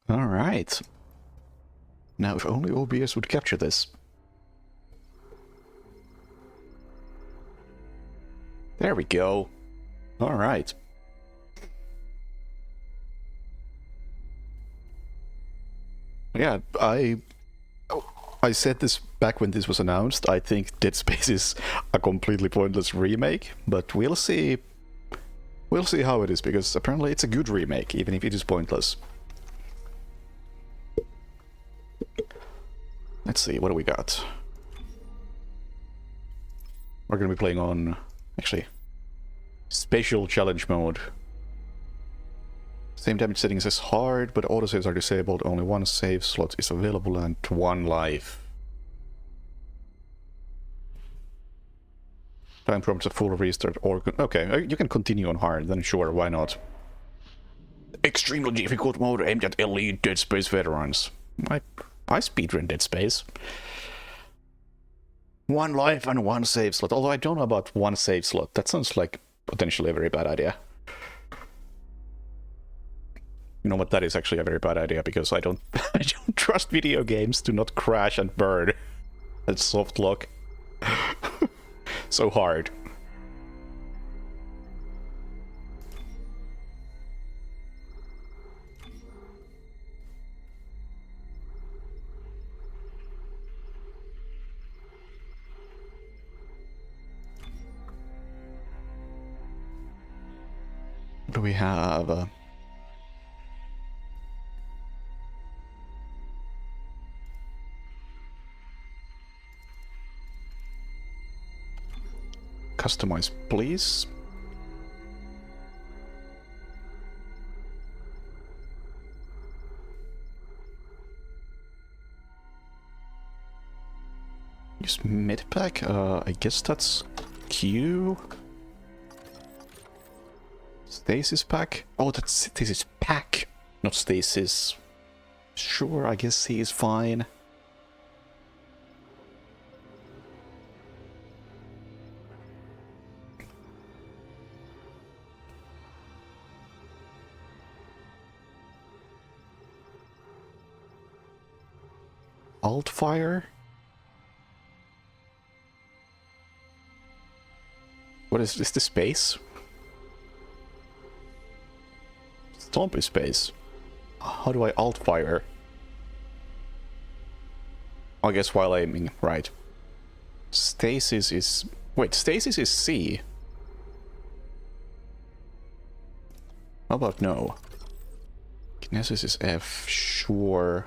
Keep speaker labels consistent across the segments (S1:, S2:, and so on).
S1: Alright. Now, if only OBS would capture this. There we go. Alright. Yeah, I said this back when this was announced. I think Dead Space is a completely pointless remake, but we'll see. We'll see how it is, because apparently it's a good remake, even if it is pointless. Let's see, what do we got? We're gonna be playing on, actually, Spatial Challenge Mode. Same damage settings as hard, but autosaves are disabled. Only one save slot is available and 1 life. Time prompts a full restart or... Okay, you can continue on hard, then sure, why not? Extremely difficult mode aimed at elite Dead Space veterans. I speedrun Dead Space. 1 life and 1 save slot. Although I don't know about 1 save slot. That sounds like potentially a very bad idea. You know what? That is actually a very bad idea, because I don't trust video games to not crash and burn. That's soft lock. So hard. What do we have? Customize, please. Use mid-pack? I guess that's Q. Stasis pack? Oh, this is pack, not stasis. Sure, I guess he is fine. Alt fire? What is this? The space? Stompy space. How do I alt fire? I guess while aiming, right. Stasis is... Wait, stasis is C. How about no? Kinesis is F, sure.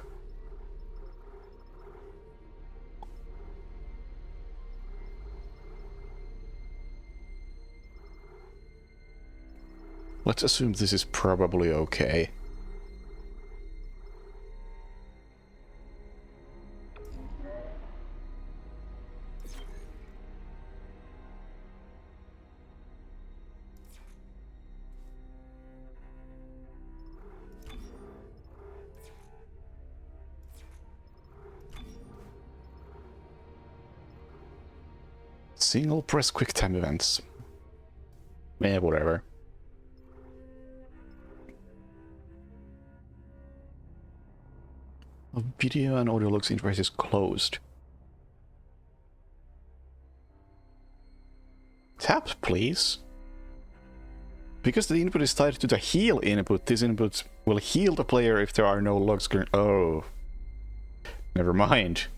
S1: Let's assume this is probably okay. Single press quick time events. Eh, whatever. Video and audio logs interface is closed. Tap, please. Because the input is tied to the heal input, this input will heal the player if there are no logs going... Oh. Never mind.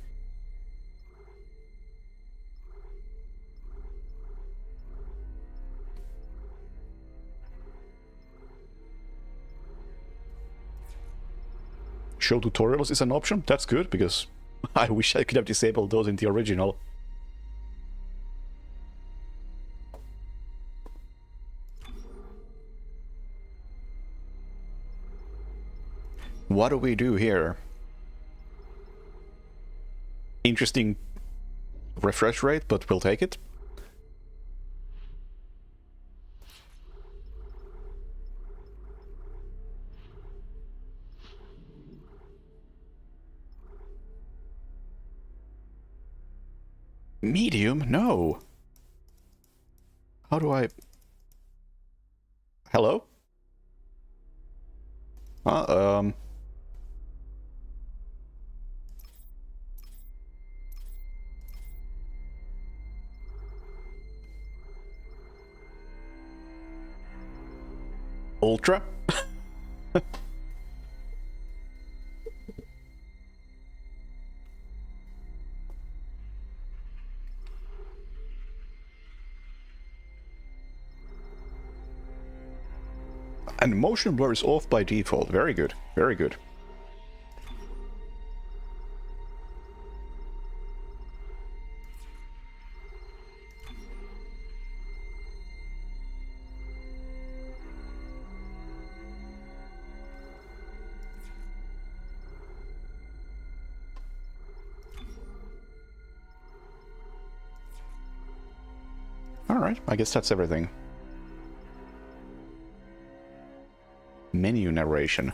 S1: Show tutorials is an option. That's good, because I wish I could have disabled those in the original. What do we do here? Interesting refresh rate, but we'll take it. Medium? No. How do I... Hello? Ultra? And motion blur is off by default. Very good. Very good. Alright, I guess that's everything. Menu narration.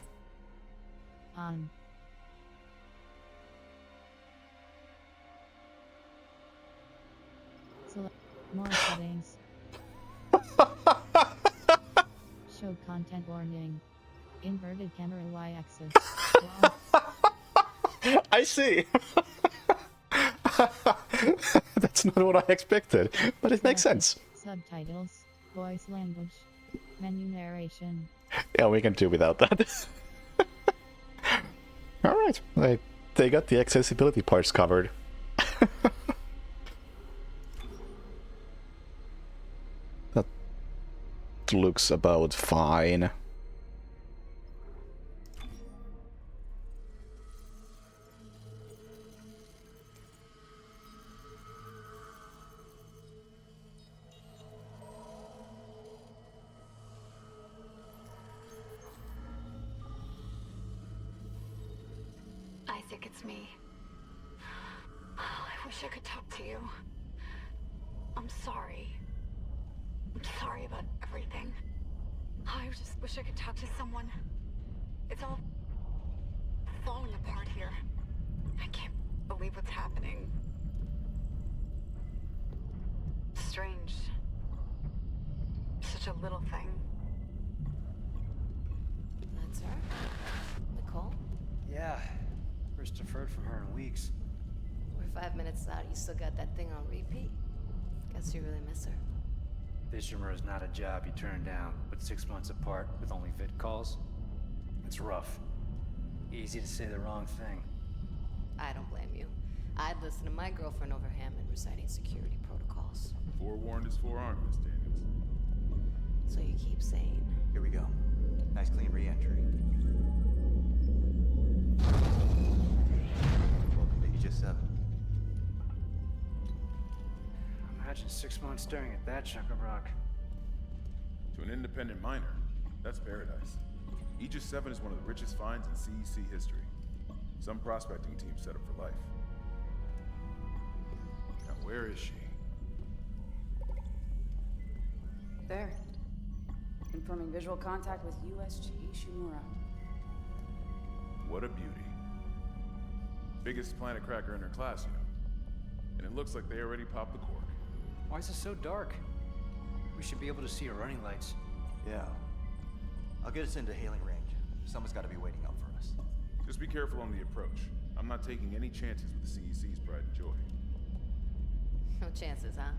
S2: Select more settings. Show content warning. Inverted camera y-axis.
S1: I see. That's not what I expected, but it makes sense.
S2: Subtitles. Voice language. Menu narration.
S1: Yeah, we can do without that. Alright, they got the accessibility parts covered. That looks about fine.
S3: Isaac, it's me. I wish I could talk to you. I'm sorry. I'm sorry about everything. I just wish I could talk to someone. It's all falling apart here. I can't believe what's happening. Strange. Such a little thing.
S4: That's her? Nicole?
S5: Yeah. First deferred from her in weeks.
S4: We're 5 minutes out, you still got that thing on repeat? Guess you really miss her.
S5: Ishimura is not a job you turn down, but 6 months apart with only vid calls? It's rough. Easy to say the wrong thing.
S4: I don't blame you. I'd listen to my girlfriend over Hammond reciting security protocols.
S6: Forewarned is forearmed, Miss Daniels.
S4: So you keep saying.
S7: Here we go. Nice clean re-entry. Welcome to Aegis 7.
S5: Imagine 6 months staring at that chunk of rock.
S6: To an independent miner, that's paradise. Aegis 7 is one of the richest finds in CEC history. Some prospecting team set up for life. Now where is she?
S8: There. Confirming visual contact with USG Ishimura.
S6: What a beauty. Biggest planet cracker in her class, you know. And it looks like they already popped the cork.
S5: Why is it so dark? We should be able to see her running lights.
S7: Yeah. I'll get us into hailing range. Someone's got to be waiting out for us.
S6: Just be careful on the approach. I'm not taking any chances with the CEC's pride and joy.
S4: No chances, huh?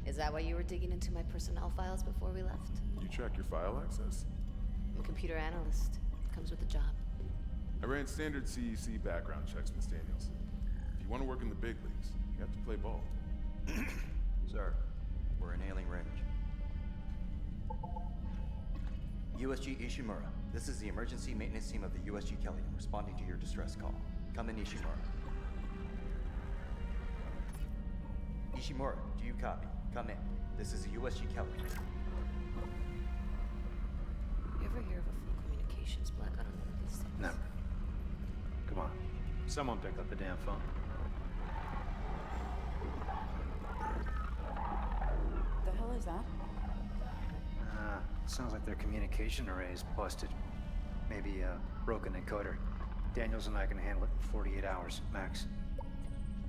S4: Is that why you were digging into my personnel files before we left?
S6: You check your file access?
S4: I'm a computer analyst. Comes with the job.
S6: I ran standard CEC background checks, Miss Daniels. If you want to work in the big leagues, you have to play ball.
S7: Sir, we're in hailing range. USG Ishimura, this is the emergency maintenance team of the USG Kelly responding to your distress call. Come in, Ishimura. Ishimura, do you copy? Come in. This is the USG Kelly.
S4: You ever hear of a full communications blackout on one of these things?
S5: Never. Come on. Someone pick up the damn phone.
S8: The hell is that?
S5: Sounds like their communication array is busted. Maybe a broken encoder. Daniels and I can handle it in 48 hours, max.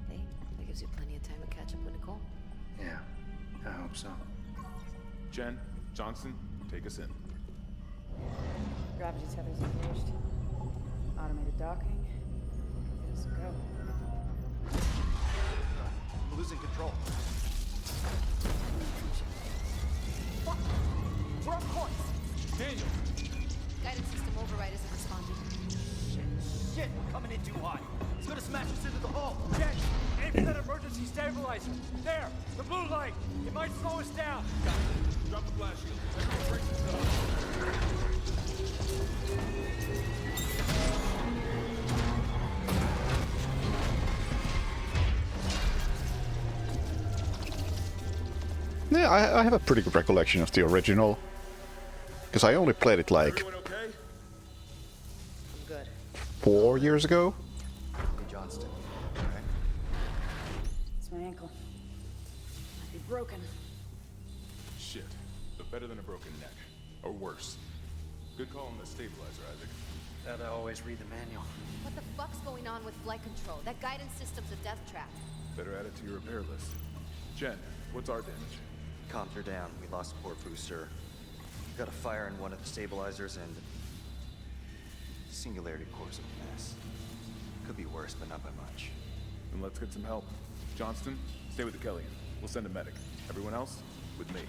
S4: Hey, that gives you plenty of time to catch up with Nicole.
S5: Yeah, I hope so.
S6: Jen, Johnson, take us in.
S8: Gravity tethers engaged. Automated docking. Good to go.
S7: I'm losing control.
S3: We're on course.
S6: Daniel,
S4: Guidance system override isn't responding.
S9: Shit, we're coming in too hot. It's gonna smash us into the hull.
S5: Jen, aim for that emergency stabilizer. There, the blue light. It might slow us down.
S6: Got it. Drop the blast shield. Everyone brace yourself.
S1: Yeah, I have a pretty good recollection of the original. Because I only played it like
S6: Everyone okay?
S4: I'm good.
S1: 4 years ago.
S7: Hey, Johnston. Okay.
S8: It's my ankle. Might be broken.
S6: Shit. But better than a broken neck. Or worse. Good call on the stabilizer, Isaac.
S5: Gotta always read the manual.
S4: What the fuck's going on with flight control? That guidance system's a death trap.
S6: Better add it to your repair list. Jen, what's our damage?
S7: Comms are down. We lost the port booster. Got a fire in one of the stabilizers and... Singularity core's a mess. Could be worse, but not by much.
S6: Then let's get some help. Johnston, stay with the Kellion. We'll send a medic. Everyone else, with me.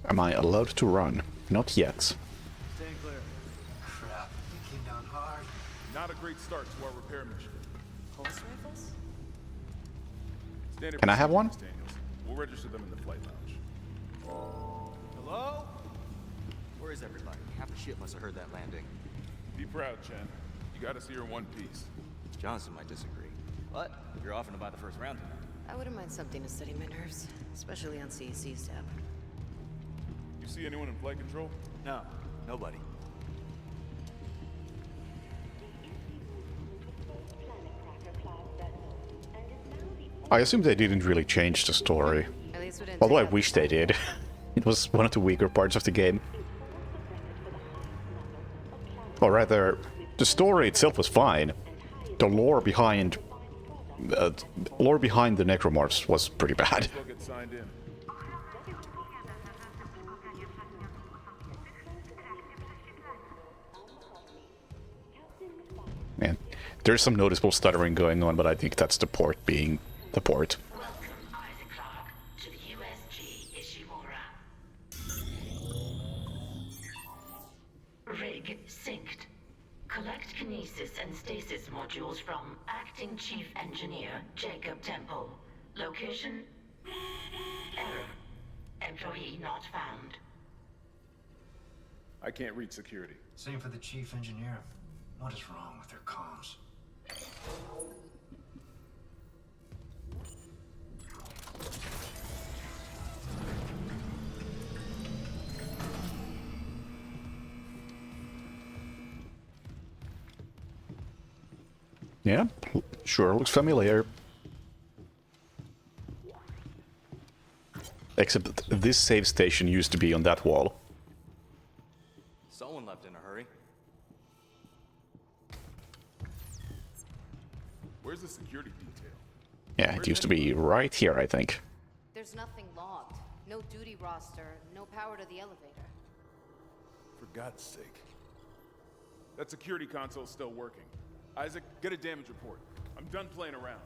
S1: Am I allowed to run? Not yet.
S9: Stand clear. Crap, they came down hard.
S6: Not a great start to our repair mission.
S4: Pulse rifles?
S6: Standard
S1: Can I have one?
S6: procedures, Daniels. We'll register them in the flight lounge.
S9: Hello?
S7: Where is everybody? Half the ship must have heard that landing.
S6: Be proud, Chen. You gotta see her in one piece.
S7: Johnson might disagree. But you're offering to buy the first round tonight.
S4: I wouldn't mind something to steady my nerves, especially on CEC's tab.
S6: You see anyone in flight control?
S7: No, nobody.
S1: I assume they didn't really change the story.
S4: At least we didn't
S1: Although I
S4: take out
S1: wish
S4: the
S1: they did. It was one of the weaker parts of the game. Or rather, the story itself was fine. The lore behind the necromorphs was pretty bad.
S6: We'll get signed in.
S1: Man, there's some noticeable stuttering going on, but I think that's the port being the port.
S10: Welcome, Isaac Clarke, to the USG Ishimura. Rig synced. Collect kinesis and stasis modules from Acting Chief Engineer Jacob Temple. Location? Error. Employee not found.
S6: I can't reach security.
S9: Same for the chief engineer. What is wrong with their comms?
S1: Yeah, sure, looks familiar. Except that this save station used to be on that wall.
S7: Someone left in a hurry.
S6: Where's the security detail?
S1: Yeah, it used to be right here, I think.
S4: There's nothing logged. No duty roster, no power to the elevator.
S6: For God's sake. That security console's still working. Isaac, get a damage report. I'm done playing around.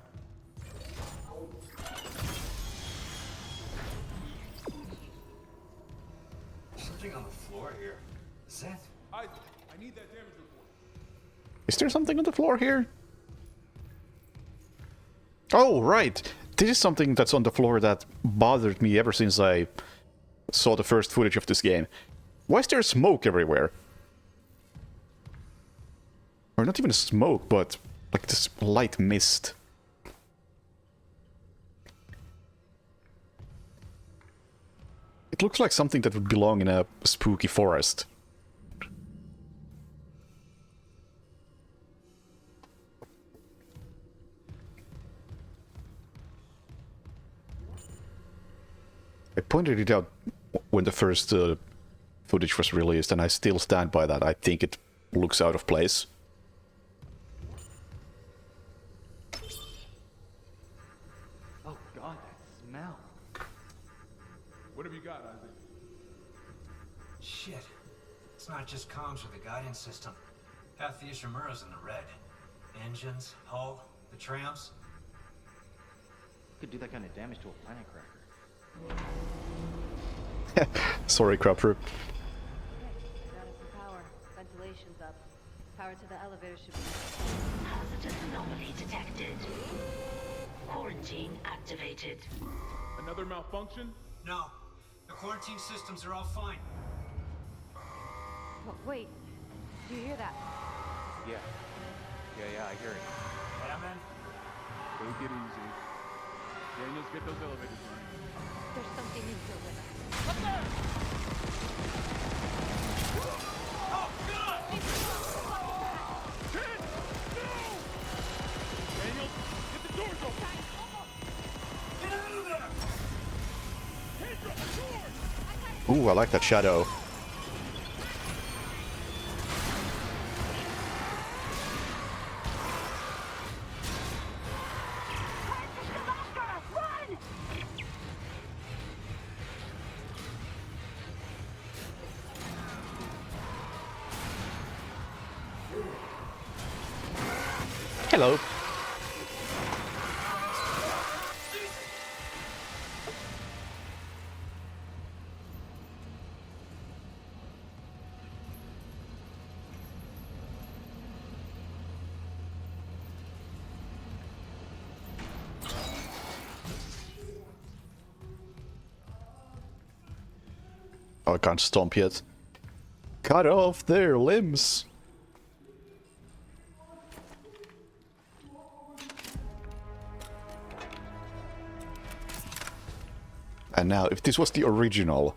S9: Something on the floor here. Is that?
S6: Isaac, I need that damage report.
S1: Is there something on the floor here? Oh, right. This is something that's on the floor that bothered me ever since I saw the first footage of this game. Why is there smoke everywhere? Or not even smoke, but like this light mist. It looks like something that would belong in a spooky forest. I pointed it out when the first footage was released, and I still stand by that. I think it looks out of place.
S7: Oh God, that smell.
S6: What have you got, Isaac?
S9: Shit.
S5: It's not just comms with the guidance system. Half the Ishimura's in the red. Engines, hull, the trams.
S9: Could do that kind of damage to a planet cracker.
S1: Sorry, Crapper.
S4: Okay, got us some power. Ventilation's up. Power to the elevator should be...
S10: Hazardous anomaly detected. Quarantine activated.
S6: Another malfunction?
S5: No. The quarantine systems are all fine.
S4: Oh, wait. Do you hear that?
S9: Yeah, I hear it.
S5: Yeah, man.
S6: Take it easy. Daniels, get those elevators running.
S4: There's something in here with us.
S5: Oh, God!
S6: Ted! No! Daniels, get the doors open!
S5: Get out of there!
S6: Kendra, doors!
S1: Ooh, I like that shadow. Hello. Oh, I can't stomp yet. Cut off their limbs. And now, if this was the original,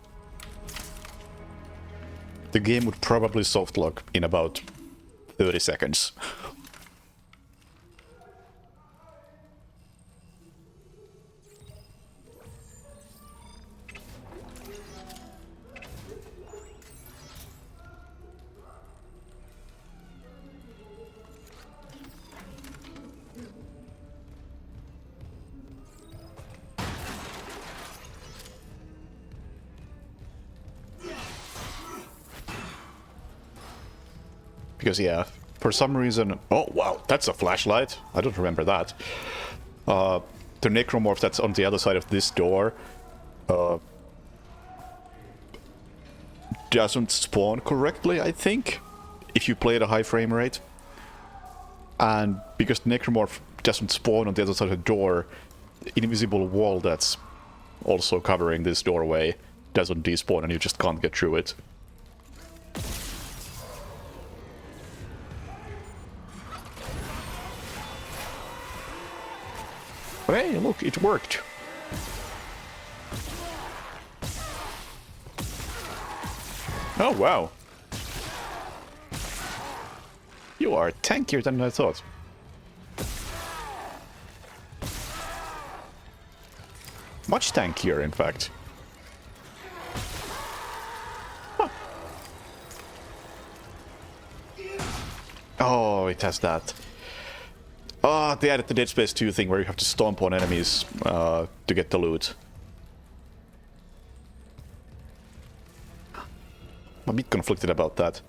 S1: the game would probably softlock in about 30 seconds. Because, yeah, for some reason... Oh, wow, that's a flashlight. I don't remember that. The necromorph that's on the other side of this door doesn't spawn correctly, I think, if you play at a high frame rate. And because the necromorph doesn't spawn on the other side of the door, the invisible wall that's also covering this doorway doesn't despawn and you just can't get through it. Hey, look, it worked. Oh, wow. You are tankier than I thought. Much tankier, in fact. Huh. Oh, it has that. Ah, they added the Dead Space 2 thing where you have to stomp on enemies to get the loot. I'm a bit conflicted about that.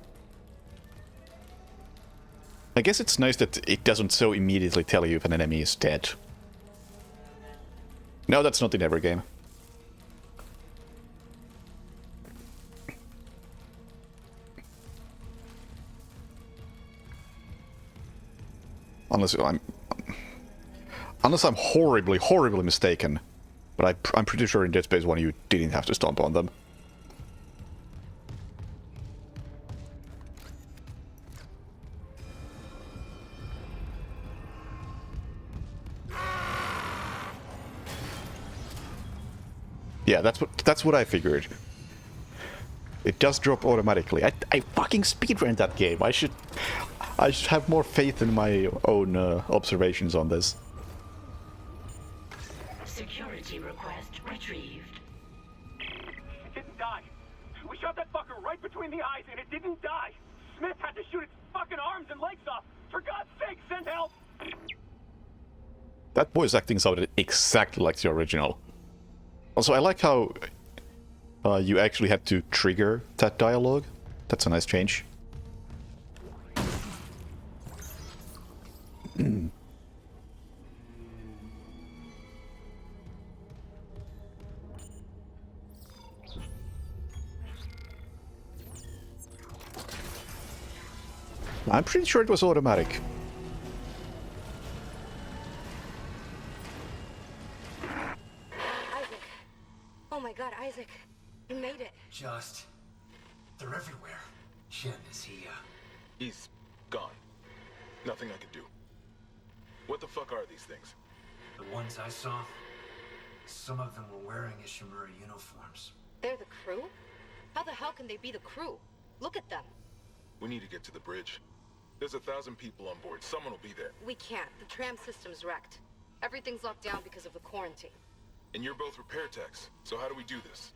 S1: I guess it's nice that it doesn't so immediately tell you if an enemy is dead. No, that's not in every game. Unless I'm horribly, horribly mistaken. But I'm pretty sure in Dead Space 1 you didn't have to stomp on them. Yeah, that's what I figured. It does drop automatically. I fucking speedran that game. I should have more faith in my own observations on this.
S10: Security request retrieved.
S9: It didn't die. We shot that fucker right between the eyes and it didn't die. Smith had to shoot its fucking arms and legs off. For God's sake, send help!
S1: That voice acting sounded exactly like the original. Also, I like how you actually had to trigger that dialogue That's a nice change. I'm pretty sure it was automatic.
S3: Isaac. Oh my god, Isaac. You made it.
S5: Just... they're everywhere. Shin, is he,
S6: He's gone. Nothing I can do. What the fuck are these things?
S5: The ones I saw, some of them were wearing Ishimura uniforms.
S3: They're the crew? How the hell can they be the crew? Look at them.
S6: We need to get to the bridge. There's 1,000 people on board. Someone will be there.
S3: We can't. The tram system's wrecked. Everything's locked down because of the quarantine.
S6: And you're both repair techs, so how do we do this?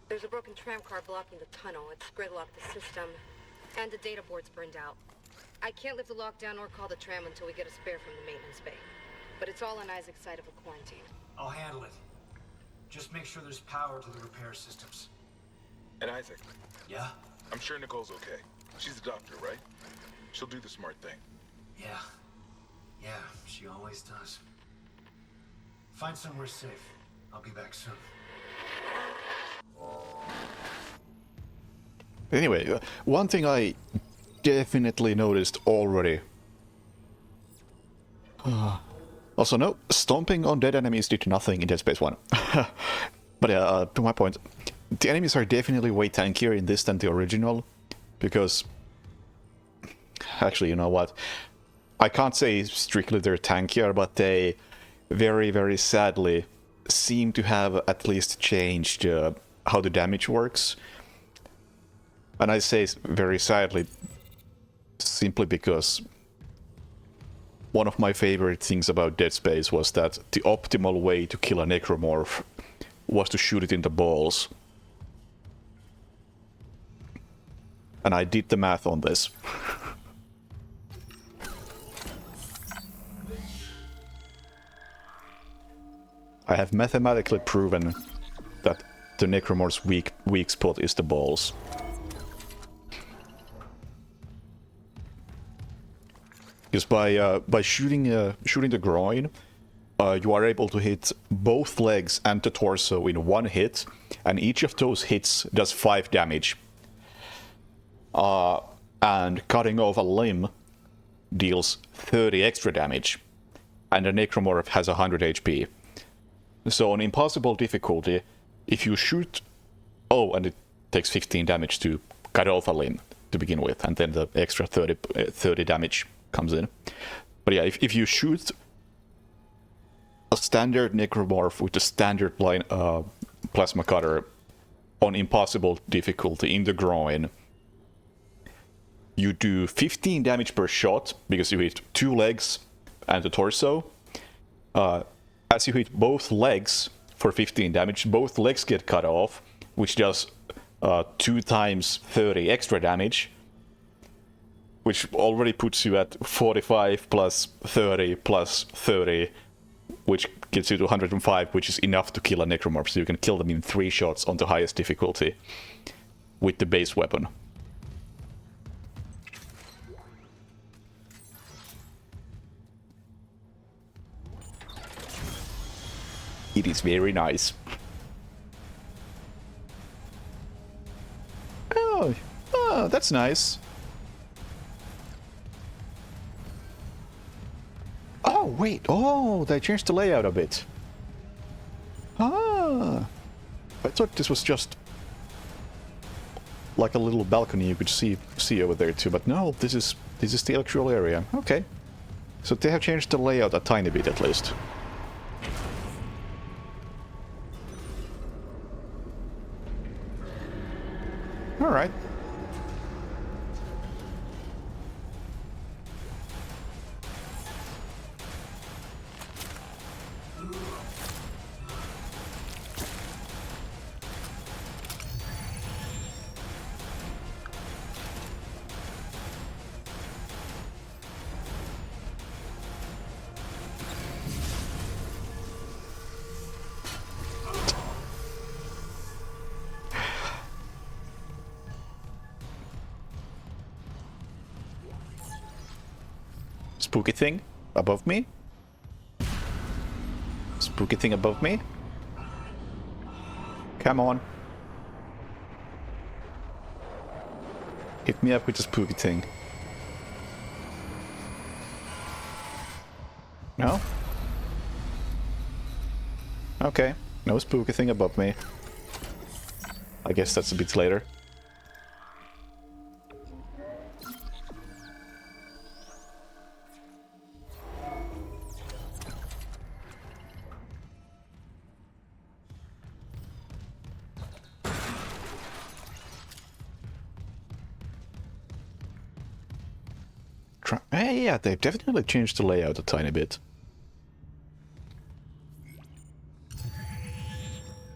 S3: There's a broken tram car blocking the tunnel. It's gridlocked the system, and the data board's burned out. I can't lift the lockdown or call the tram until we get a spare from the maintenance bay. But it's all on Isaac's side of the quarantine.
S5: I'll handle it. Just make sure there's power to the repair systems.
S6: And Isaac,
S5: Yeah?
S6: I'm sure Nicole's okay. She's a doctor, right? She'll do the smart thing.
S5: Yeah. Yeah, she always does. Find somewhere safe. I'll be back soon.
S1: Anyway, one thing I definitely noticed already. Also, no, stomping on dead enemies did nothing in Dead Space 1. But yeah, to my point, the enemies are definitely way tankier in this than the original, because... Actually, you know what? I can't say strictly they're tankier, but they very, very sadly seem to have at least changed how the damage works. And I say very sadly, simply because one of my favorite things about Dead Space was that the optimal way to kill a necromorph was to shoot it in the balls. And I did the math on this. I have mathematically proven that the necromorph's weak spot is the balls. Because by shooting the groin, you are able to hit both legs and the torso in one hit, and each of those hits does 5 damage. And cutting off a limb deals 30 extra damage, and the necromorph has 100 HP. So on impossible difficulty, if you shoot... Oh, and it takes 15 damage to cut off a limb to begin with, and then the extra 30 damage comes in. But yeah, if you shoot a standard necromorph with a standard plasma cutter on impossible difficulty in the groin, you do 15 damage per shot, because you hit 2 legs and the torso. As you hit both legs for 15 damage, both legs get cut off, which does 2 times 30 extra damage, which already puts you at 45 plus 30 plus 30, which gets you to 105, which is enough to kill a necromorph, so you can kill them in 3 shots on the highest difficulty with the base weapon. It is very nice. Oh, that's nice. Oh, wait. Oh, they changed the layout a bit. Ah. I thought this was just like a little balcony you could see over there too, but no, this is the actual area. Okay. So they have changed the layout a tiny bit at least. All right. spooky thing above me? Spooky thing above me? Come on. Hit me up with the spooky thing. No? Okay. No spooky thing above me. I guess that's a bit later. Yeah, they've definitely changed the layout a tiny bit.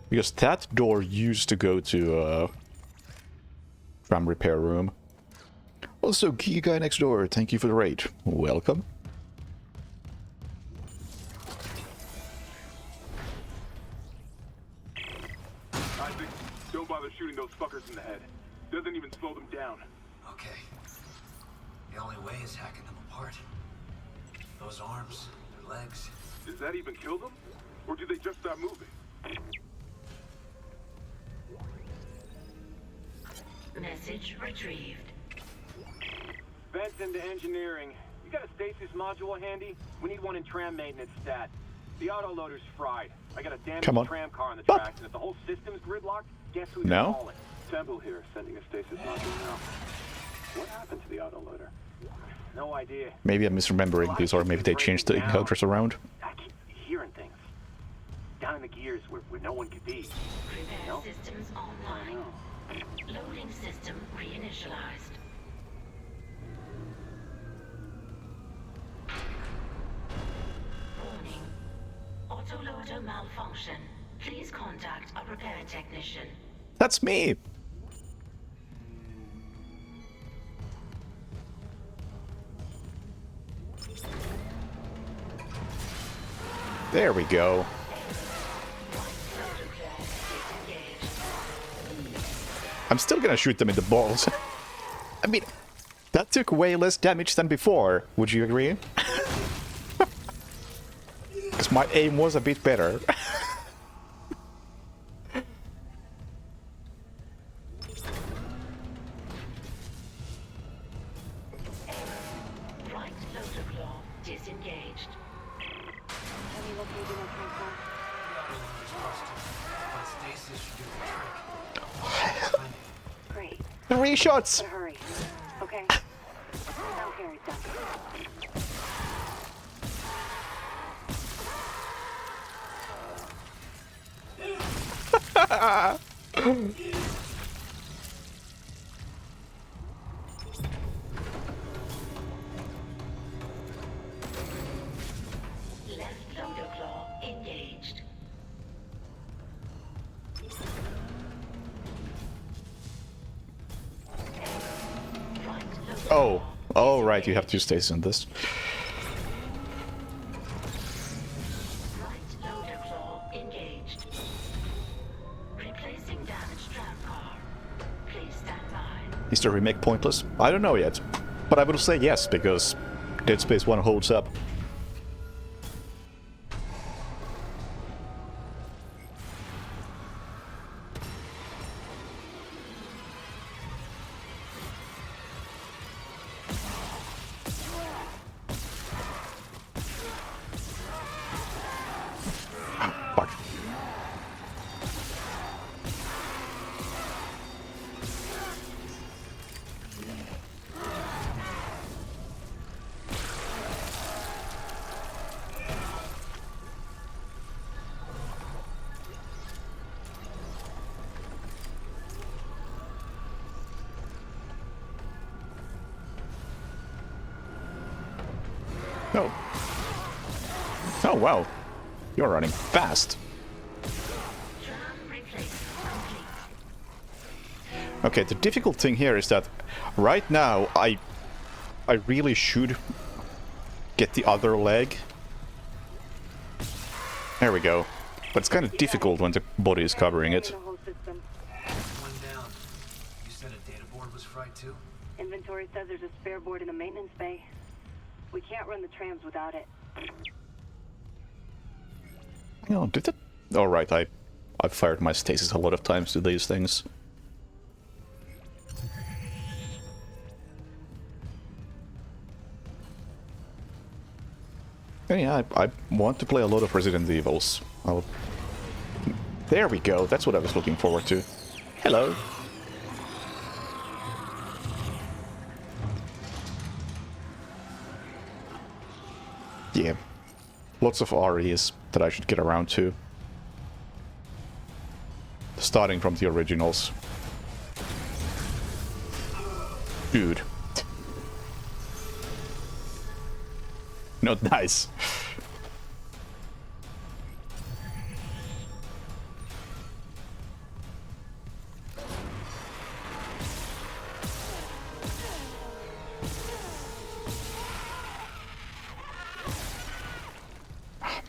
S1: Because that door used to go to tram repair room. Also, Key Guy next door, thank you for the raid. Welcome.
S9: Isaac, don't bother shooting those fuckers in the head. Doesn't even slow them down.
S11: Okay. The only way is hacking them apart. Those arms, their legs.
S9: Does that even kill them? Or do they just stop moving?
S10: Message retrieved.
S9: Vents into engineering. You got a stasis module handy? We need one in tram maintenance stat. The autoloader's fried. I got a damaged tram car on the tracks, and if the whole system's gridlocked, guess who they're calling? Temple here, sending a stasis module now. What happened to the autoloader? No idea.
S1: Maybe I'm misremembering this, or maybe they changed the encoders around.
S9: I keep hearing things. Down in the gears where no one could be.
S10: Repair systems online. Loading system reinitialized. Warning. Autoloader malfunction. Please contact a repair technician.
S1: That's me! There we go. I'm still gonna shoot them in the balls. I mean, that took way less damage than before, would you agree? Because my aim was a bit better.
S10: Right loader claw disengaged.
S8: Great.
S1: 3 shots!
S8: But hurry. Okay. Now Harry's done.
S10: Left loader claw engaged.
S1: Oh. Oh, right, you have 2 stages on this.
S10: Right loader claw engaged. Replacing damaged tram car. Please stand by.
S1: Is the remake pointless? I don't know yet. But I would say yes, because Dead Space 1 holds up. Fuck. No. Oh, wow. You're running fast. Okay, the difficult thing here is that right now I really should get the other leg. There we go. But it's kind of difficult when the body is covering it.
S11: One down. You said a data board was fried too?
S8: Inventory says there's a spare board in the maintenance bay.
S12: We can't run the trams without it.
S1: Oh, did it? All right, I've fired my stasis a lot of times to these things. And yeah, I want to play a lot of Resident Evils. There we go, that's what I was looking forward to. Hello. Yeah, lots of REs that I should get around to. Starting from the originals. Dude. Not nice.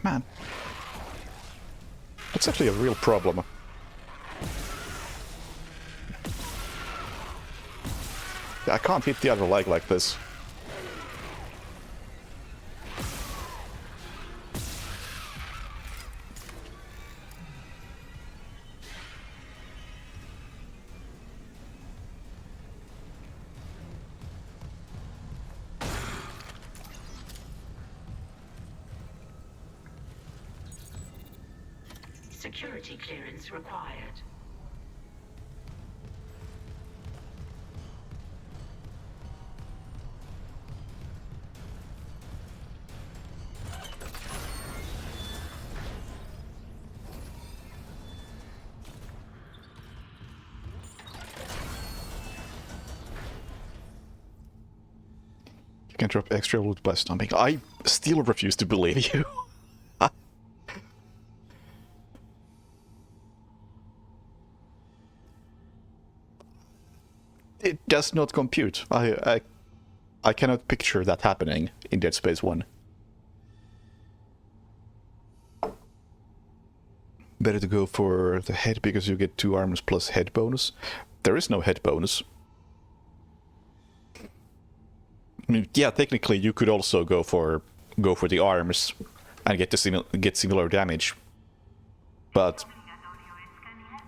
S1: Man. That's actually a real problem. I can't hit the other leg like this.
S10: Security clearance required.
S1: You can drop extra loot by stomping. I still refuse to believe you. It does not compute. I cannot picture that happening in Dead Space 1. Better to go for the head because you get 2 arms plus head bonus. There is no head bonus. I mean, yeah, technically you could also go for the arms and get similar damage, but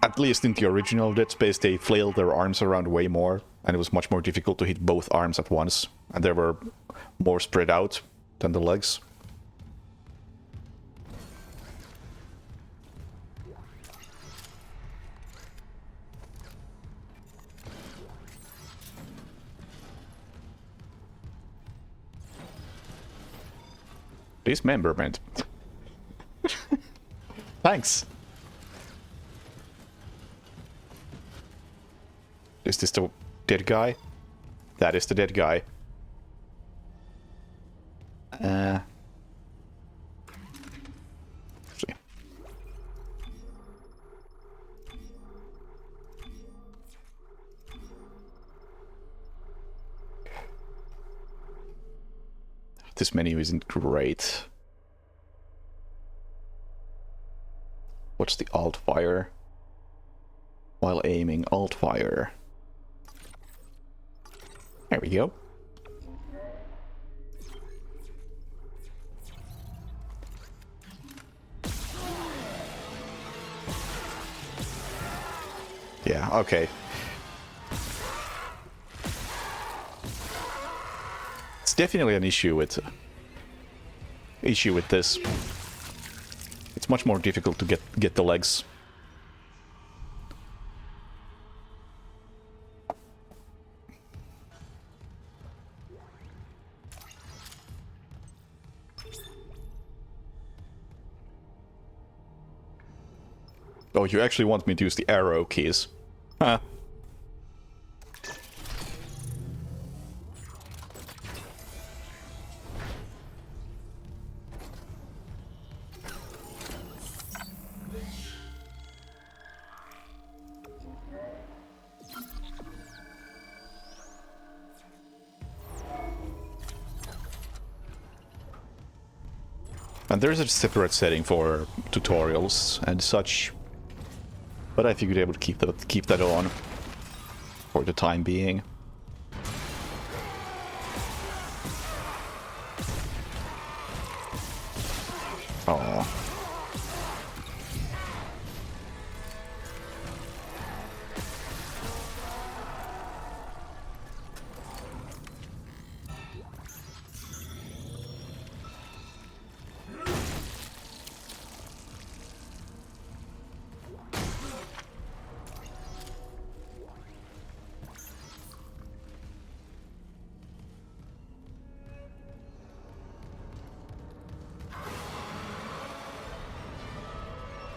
S1: at least in the original Dead Space, they flailed their arms around way more, and it was much more difficult to hit both arms at once, and they were more spread out than the legs. Dismemberment. Thanks. Is this the dead guy? That is the dead guy. See. This menu isn't great. What's the alt fire? While aiming, alt fire. There we go. Yeah, okay. It's definitely an issue with this. It's much more difficult to get the legs. Oh, you actually want me to use the arrow keys? Huh. And there's a separate setting for tutorials and such. But I figured I would keep that on for the time being. Oh.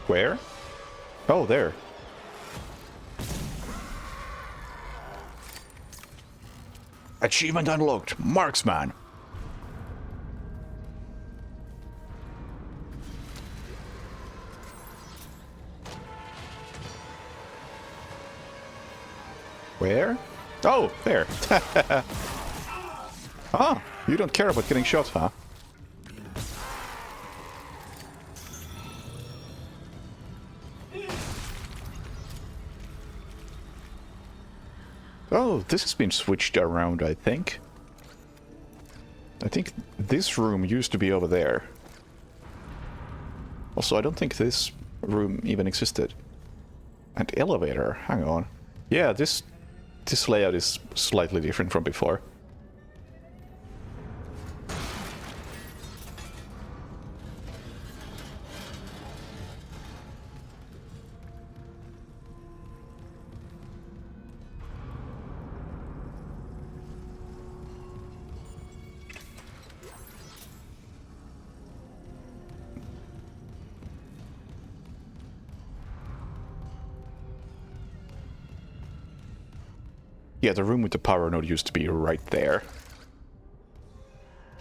S1: Where? Oh, there. Achievement unlocked. Marksman. Where? Oh, there. Ah, you don't care about getting shot, huh? Oh, this has been switched around, I think. I think this room used to be over there. Also, I don't think this room even existed. An elevator, hang on. Yeah, this layout is slightly different from before. Yeah, the room with the power node used to be right there.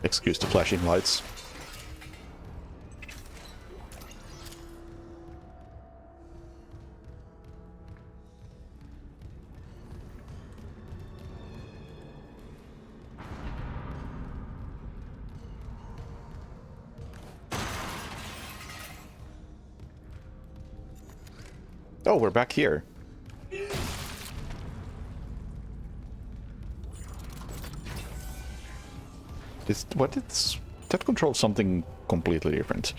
S1: Excuse the flashing lights. Oh, we're back here. That controls something completely different.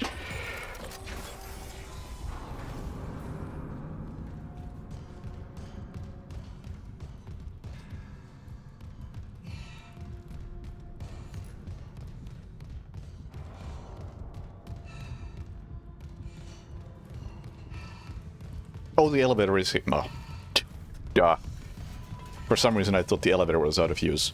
S1: Oh, the elevator is here. No. Duh. For some reason I thought the elevator was out of use.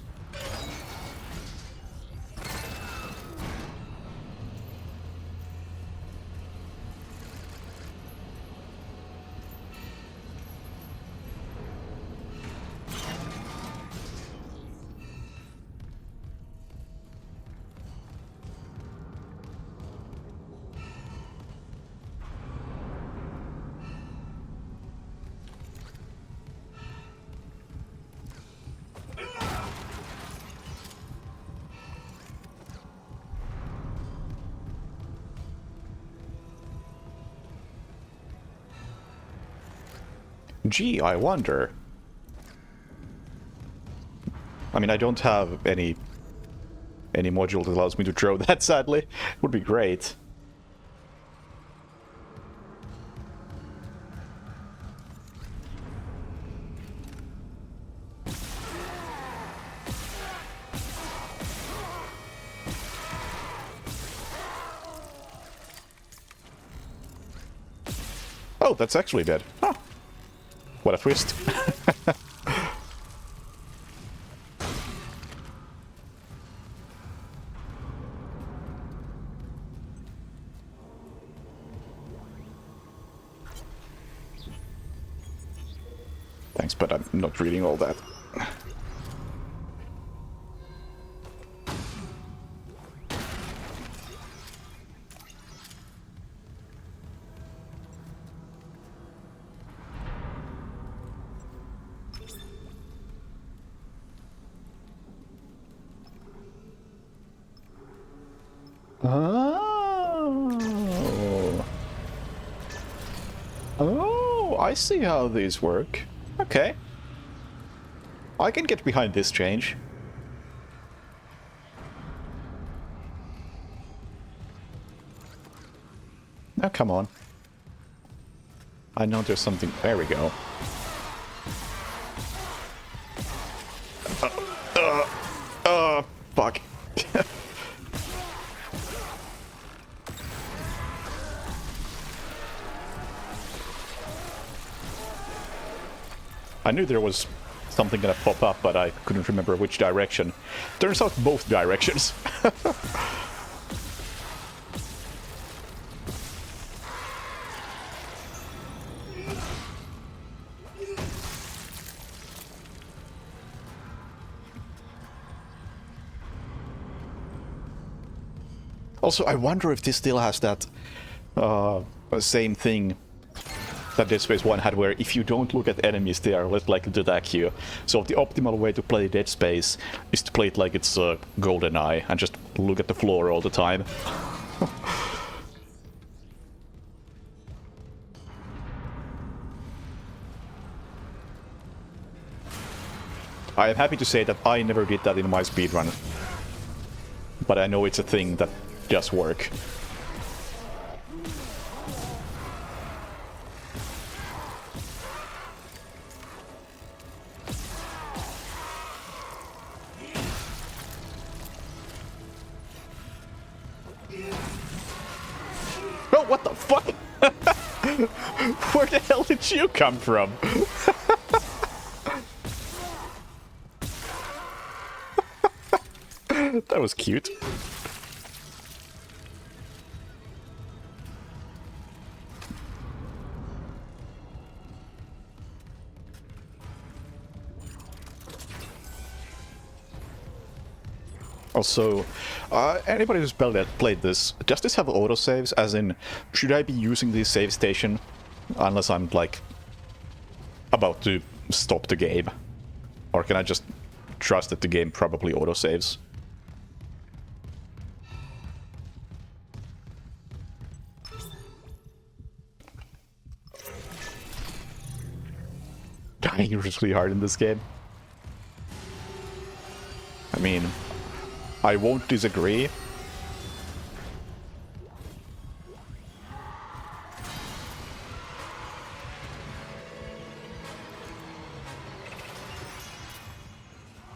S1: Gee, I wonder. I mean, I don't have any module that allows me to throw that, sadly. It would be great. Oh, that's actually dead. Huh. What a twist. Thanks, but I'm not reading all that. Oh, I see how these work. Okay. I can get behind this change. Oh, come on. I know there's something... There we go. Fuck. I knew there was something gonna pop up, but I couldn't remember which direction. Turns out both directions. Also, I wonder if this still has that same thing that Dead Space 1 had, where if you don't look at enemies, they are less likely to attack you. So the optimal way to play Dead Space is to play it like it's GoldenEye and just look at the floor all the time. I am happy to say that I never did that in my speedrun, but I know it's a thing that does work. Oh, what the fuck? Where the hell did you come from? That was cute. Also, anybody who's played this, does this have autosaves? As in, should I be using the save station unless I'm, like, about to stop the game? Or can I just trust that the game probably autosaves? Dying really hard in this game. I mean, I won't disagree.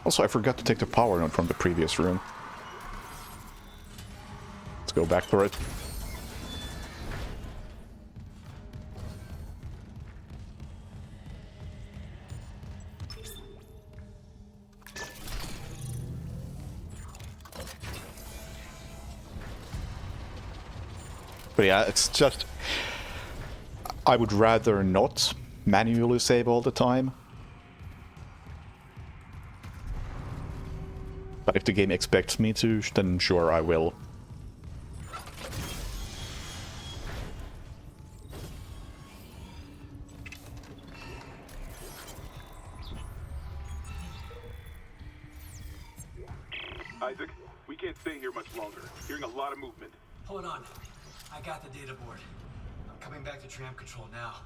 S1: Also, I forgot to take the power node from the previous room. Let's go back for it. But yeah, it's just... I would rather not manually save all the time. But if the game expects me to, then sure, I will.
S13: Isaac, we can't stay here much longer. Hearing a lot of movement.
S11: Hold on. I got the data board. I'm coming back to tram control now.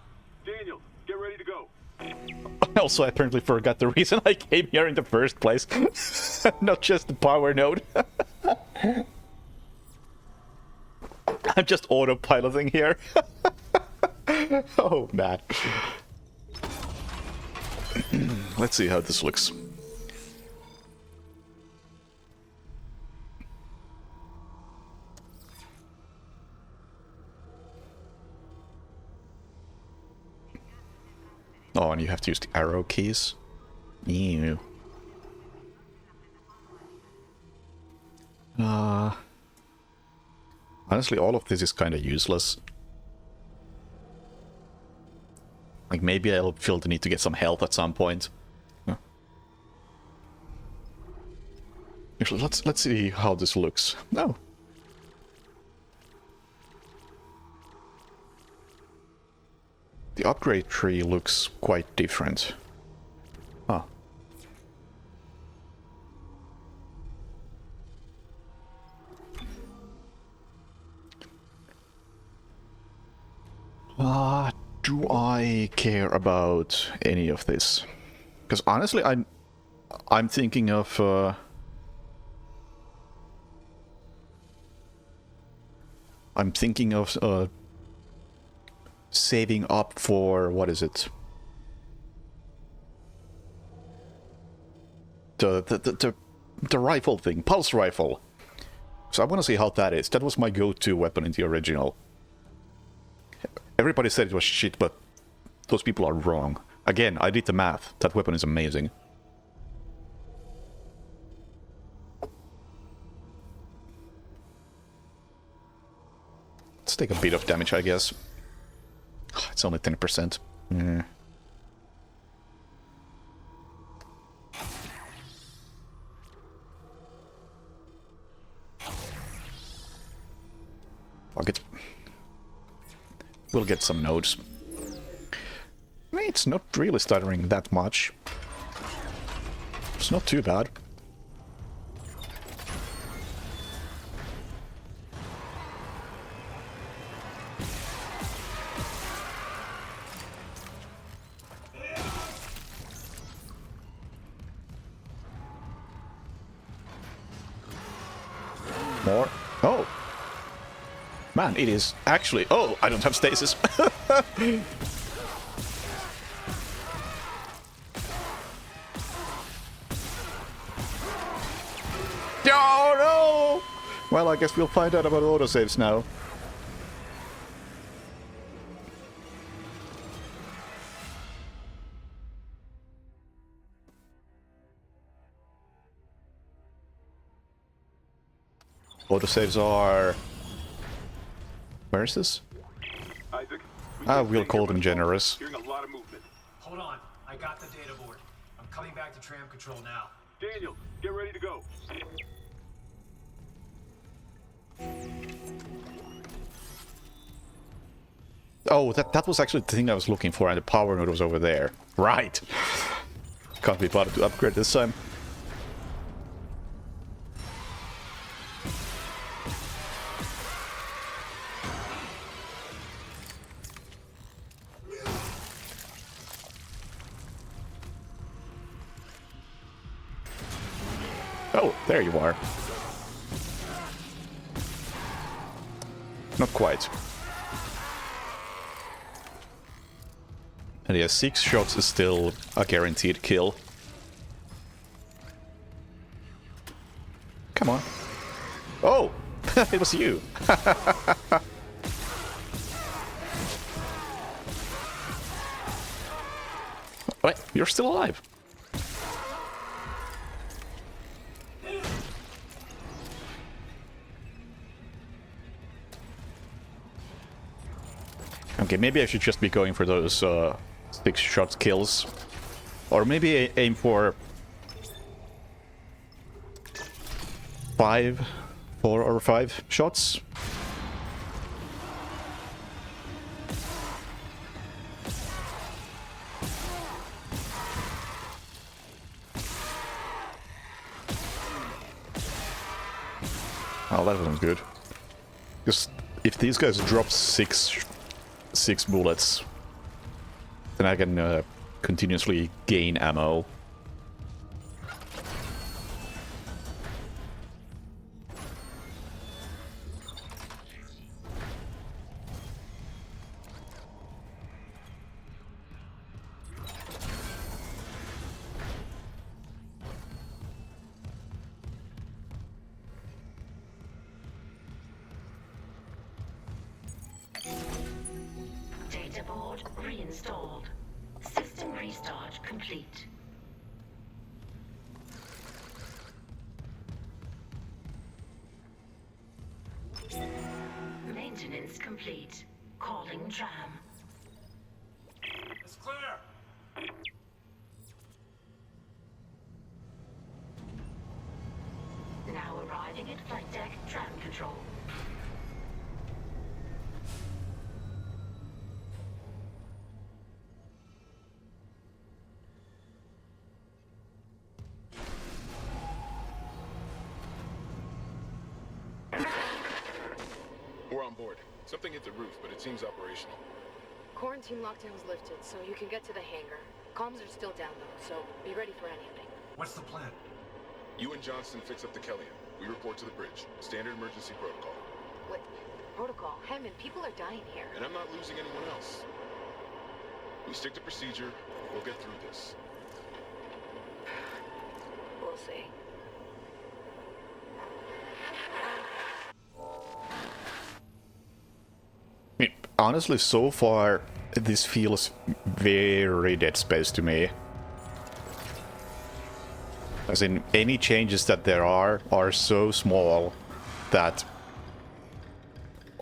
S13: Daniel, get ready to go.
S1: I also apparently forgot the reason I came here in the first place. Not just the power node. I'm just autopiloting here. Oh, man. Let's see how this looks. Oh, and you have to use the arrow keys? Ew. Honestly, all of this is kind of useless. Like, maybe I'll feel the need to get some health at some point. Huh. Actually, let's see how this looks. No. The upgrade tree looks quite different. Huh. Do I care about any of this? Because honestly, I'm thinking of saving up for, what is it? The rifle thing, pulse rifle. So I want to see how that is. That was my go-to weapon in the original. Everybody said it was shit, but those people are wrong. Again, I did the math. That weapon is amazing. Let's take a bit of damage, I guess. It's only 10%. Yeah. Fuck it. We'll get some nodes. It's not really stuttering that much. It's not too bad. More. Oh! Man, it is actually... Oh, I don't have stasis. Oh no! Well, I guess we'll find out about autosaves now. Autosaves are... Where is this?
S13: Isaac,
S1: We'll call them generous.
S13: hearing a lot of movement.
S11: Hold on, I got the data board. I'm coming back to tram control now.
S13: Daniel, get ready to go.
S1: Oh, that was actually the thing I was looking for, and the power node was over there. Right! Can't be bothered to upgrade this time. Oh, there you are. Not quite. And yeah, 6 shots is still a guaranteed kill. Come on. Oh! It was you! Wait, you're still alive. Okay, maybe I should just be going for those 6-shot kills. Or maybe aim for 4 or 5 shots. Oh, that wasn't good. Because if these guys drop 6 bullets, then I can continuously gain ammo.
S10: Data board reinstalled. System restart complete. Maintenance complete. Calling tram.
S11: It's clear!
S10: Now arriving at flight deck tram control.
S6: We're on board. Something hit the roof, but it seems operational.
S14: Quarantine lockdown's lifted, so you can get to the hangar. Comms are still down though, so be ready for anything.
S11: What's the plan?
S6: You and Johnston fix up the Kellyan. We report to the bridge. Standard emergency protocol.
S14: Wait, protocol. Hammond, people are dying here.
S13: And I'm not losing anyone else. We stick to procedure, we'll get through this.
S14: We'll see.
S1: Honestly, so far, this feels very Dead Space to me. As in, any changes that there are so small that...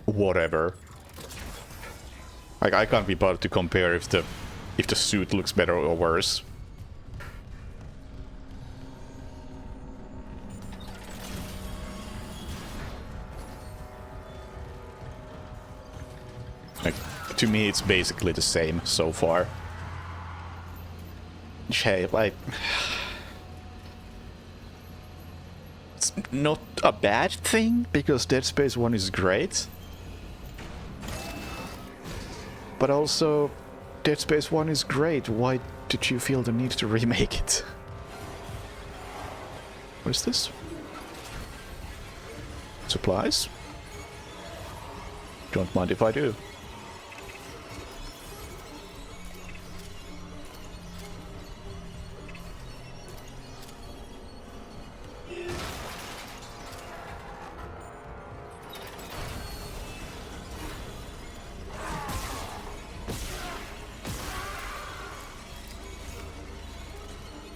S1: whatever. Like, I can't be bothered to compare if the suit looks better or worse. Like, to me, it's basically the same so far. Hey, like... it's not a bad thing, because Dead Space 1 is great. But also, Dead Space 1 is great. Why did you feel the need to remake it? What is this? Supplies? Don't mind if I do.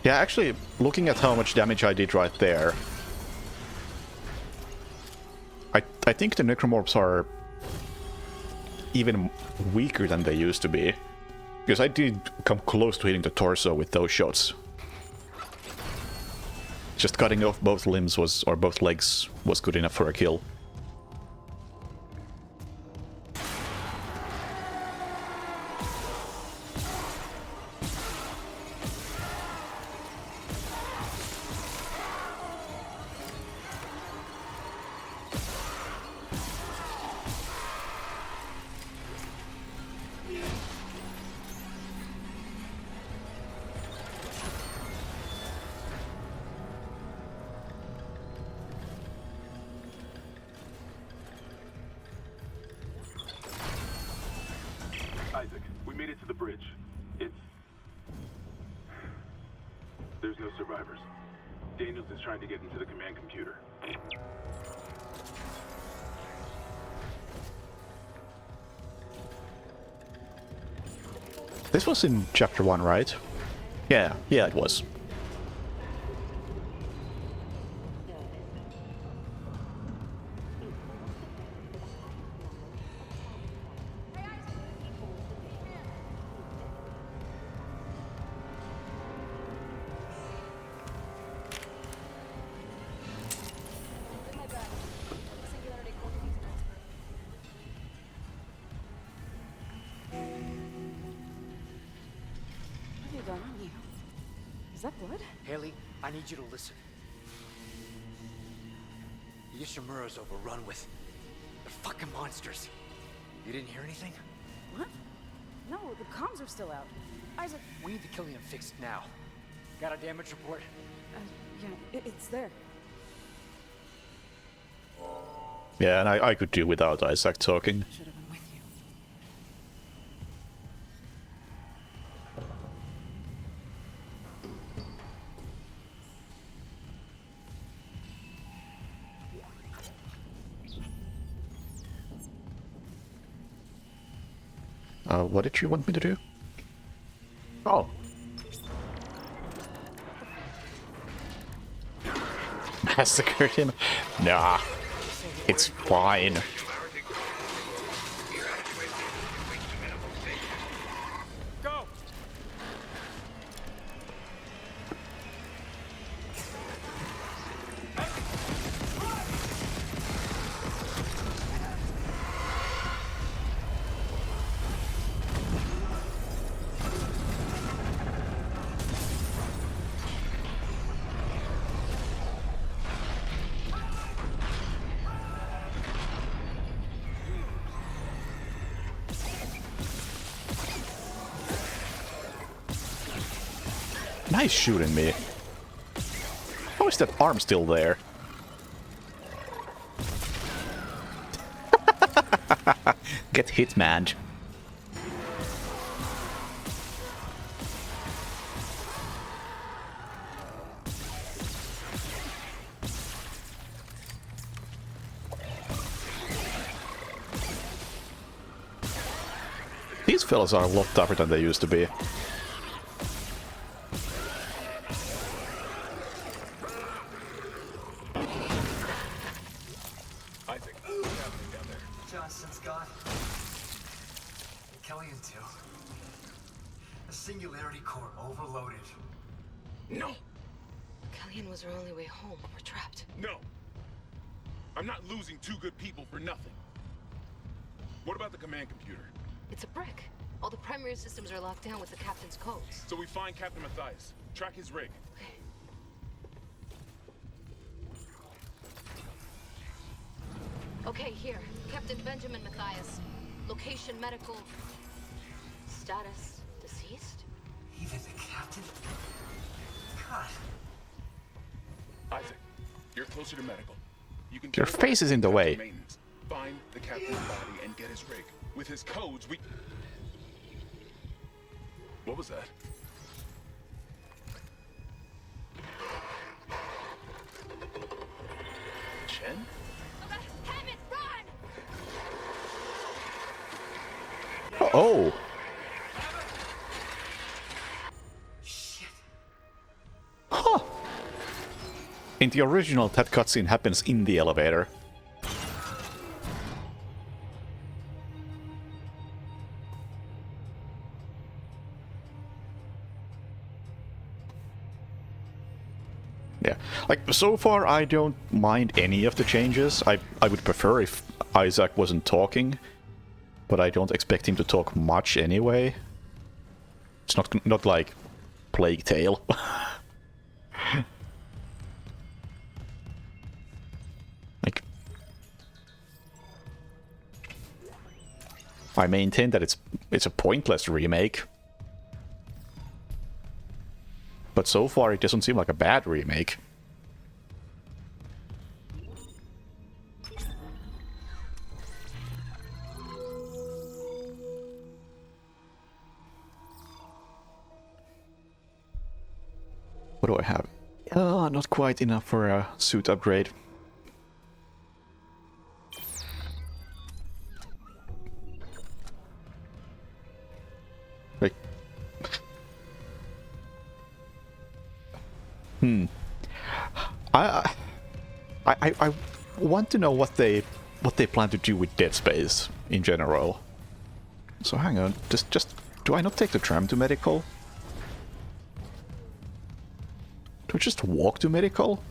S1: Yeah, actually, looking at how much damage I did right there, I think the Necromorphs are even weaker than they used to be. Because I did come close to hitting the torso with those shots. Just cutting off both limbs was, or both legs, was good enough for a kill.
S13: Isaac, we made it to the bridge. There's no survivors. Daniels is trying to get into the command computer.
S1: This was in Chapter 1, right? Yeah, it was.
S11: Haley, I need you to listen. Ishimura's overrun with... they're fucking monsters. You didn't hear anything?
S8: What? No, the comms are still out. Isaac...
S11: We need the Killian fixed now. Got a damage report?
S8: Yeah, it's there.
S1: Yeah, and I could do without Isaac talking.
S8: Should have been with you.
S1: What did you want me to do? Oh. Massacred him? Nah. It's fine.
S11: Go!
S1: Nice shooting me. How is that arm still there? Get Hitman. These fellas are a lot tougher than they used to be.
S11: Isaac, Johnson's got Kellion 2. A singularity core overloaded.
S14: No! Kellyan was our only way home. We're trapped.
S6: No! I'm not losing two good people for nothing. What about the command computer?
S14: It's a brick. All the primary systems are locked down with the captain's codes.
S6: So we find Captain Mathias. Track his rig.
S14: Okay, here. Captain Benjamin Mathias. Location medical. Status deceased?
S11: Even the captain? God.
S6: Isaac, you're closer to medical. You can
S1: Your face is in the way.
S6: Maintenance. Find the captain's body and get his rig. With his codes, we... What was that? Chen?
S1: Oh! Huh! In the original, that cutscene happens in the elevator. Yeah, like, so far I don't mind any of the changes. I would prefer if Isaac wasn't talking, but I don't expect him to talk much anyway. It's not like Plague Tale. Like, I maintain that it's a pointless remake. But so far it doesn't seem like a bad remake. What do I have? Not quite enough for a suit upgrade. Like, I want to know what they plan to do with Dead Space in general. So hang on, just do I not take the tram to medical? Do I just walk to medical?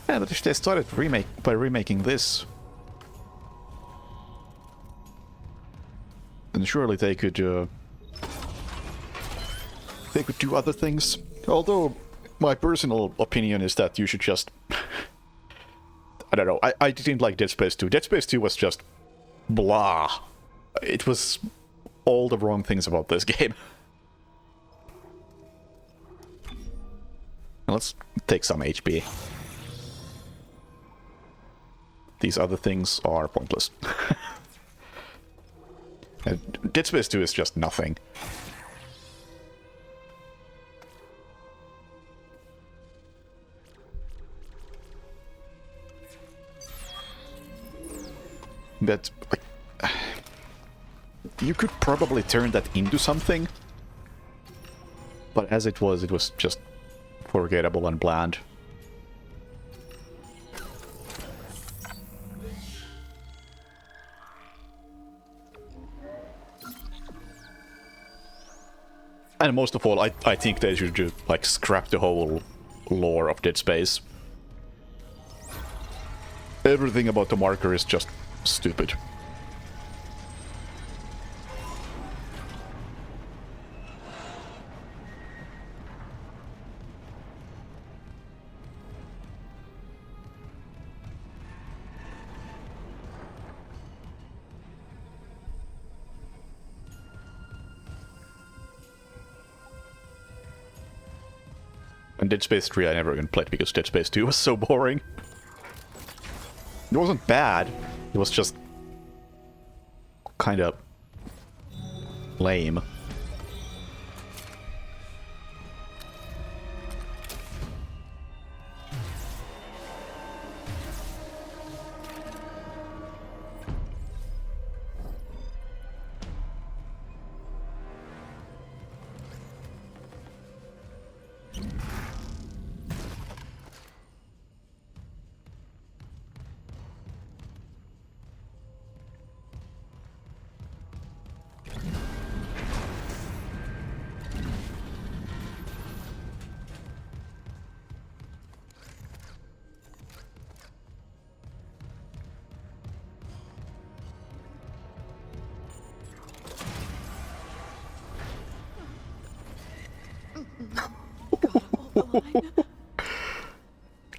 S1: Yeah, but if they started by remaking this, then surely they could do other things. Although my personal opinion is that you should just I don't know. I didn't like Dead Space 2. Dead Space 2 was just blah. It was all the wrong things about this game. Let's take some HP. These other things are pointless. Dead Space 2 is just nothing. But like, you could probably turn that into something. But as it was just forgettable and bland. And most of all, I think they should just like scrap the whole lore of Dead Space. Everything about the marker is just stupid. And Dead Space 3 I never even played because Dead Space 2 was so boring. It wasn't bad, it was just kind of lame.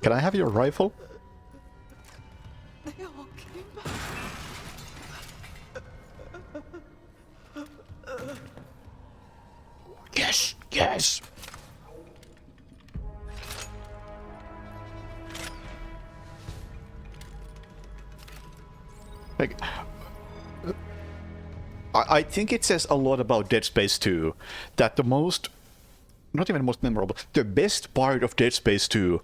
S1: Can I have your rifle?
S15: They all came back.
S1: Yes, yes. Like, I think it says a lot about Dead Space 2 that the most, not even most memorable, the best part of Dead Space 2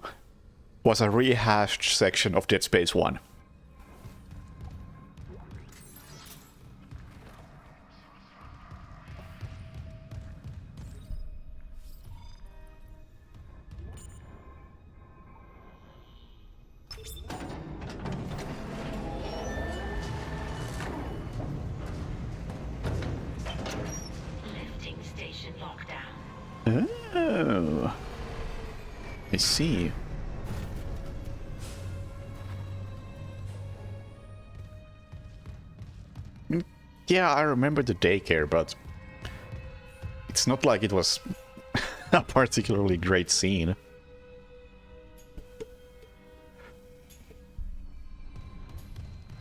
S1: was a rehashed section of Dead Space 1.
S10: Lifting station lockdown.
S1: Oh. I see. Yeah, I remember the daycare, but it's not like it was a particularly great scene.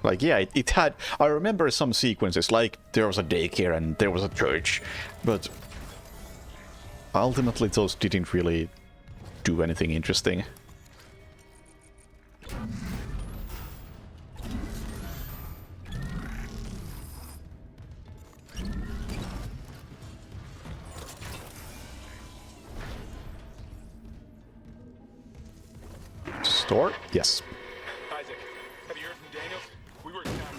S1: Like, yeah, it had... I remember some sequences, like there was a daycare and there was a church, but ultimately those didn't really do anything interesting. Store? Yes.
S13: Isaac, have you heard from Daniels? We were attacked.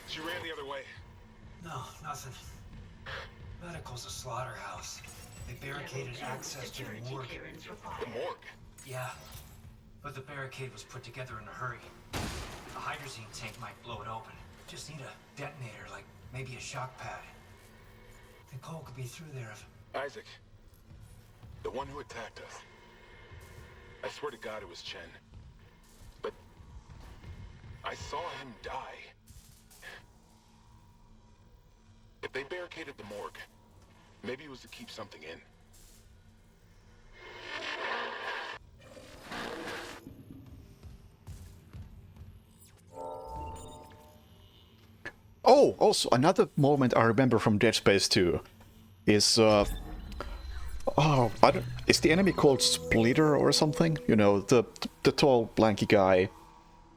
S13: She ran the other way.
S11: No, nothing. Medical's a slaughterhouse. They barricaded access to the morgue.
S13: The morgue?
S11: Yeah, but the barricade was put together in a hurry. A hydrazine tank might blow it open. Just need a detonator, like maybe a shock pad. Think Cole could be through there if...
S13: Isaac, the one who attacked us. I swear to God it was Chen. But I saw him die. If they barricaded the morgue, maybe it was to keep something in.
S1: Oh, also, another moment I remember from Dead Space 2 is, oh, is the enemy called Splitter or something? You know, the tall, lanky guy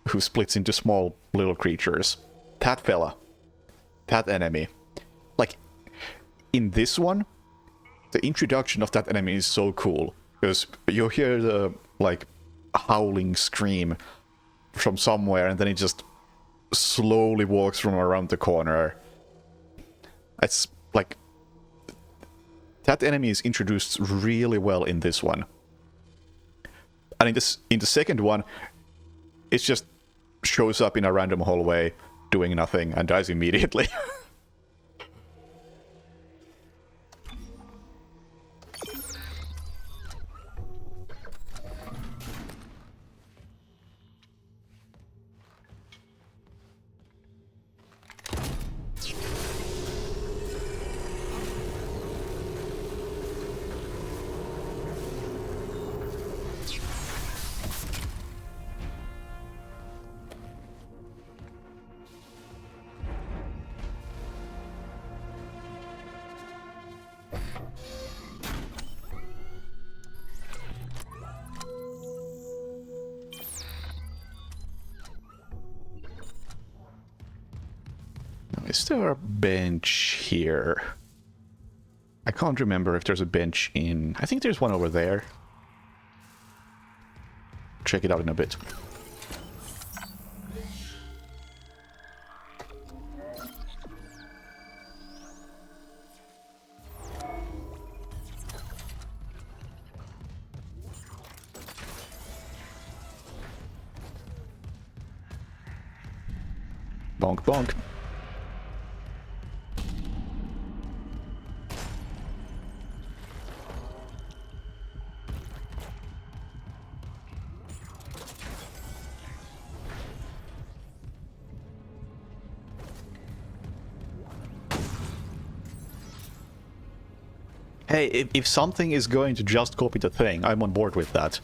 S1: who splits into small little creatures. That fella. That enemy. Like, in this one, the introduction of that enemy is so cool. Because you hear the, like, howling scream from somewhere, and then it just slowly walks from around the corner. It's like... that enemy is introduced really well in this one. And in the second one, it just shows up in a random hallway, doing nothing, and dies immediately. there a bench here? I can't remember if there's a bench in... I think there's one over there. Check it out in a bit. Bonk, bonk. Hey, if something is going to just copy the thing, I'm on board with that.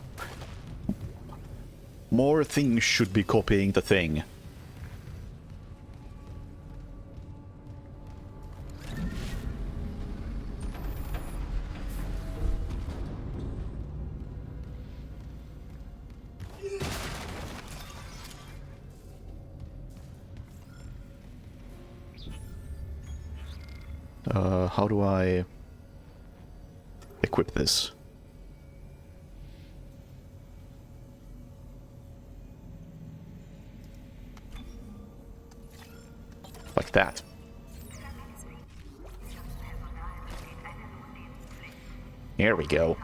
S1: More things should be copying the thing. How do I equip this? Like that. Here we go.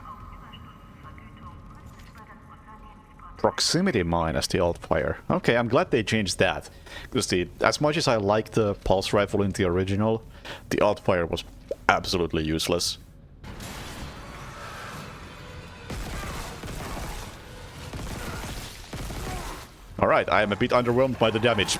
S1: Proximity minus the alt fire. Okay, I'm glad they changed that. Because as much as I like the pulse rifle in the original, the alt fire was absolutely useless. Alright, I am a bit underwhelmed by the damage.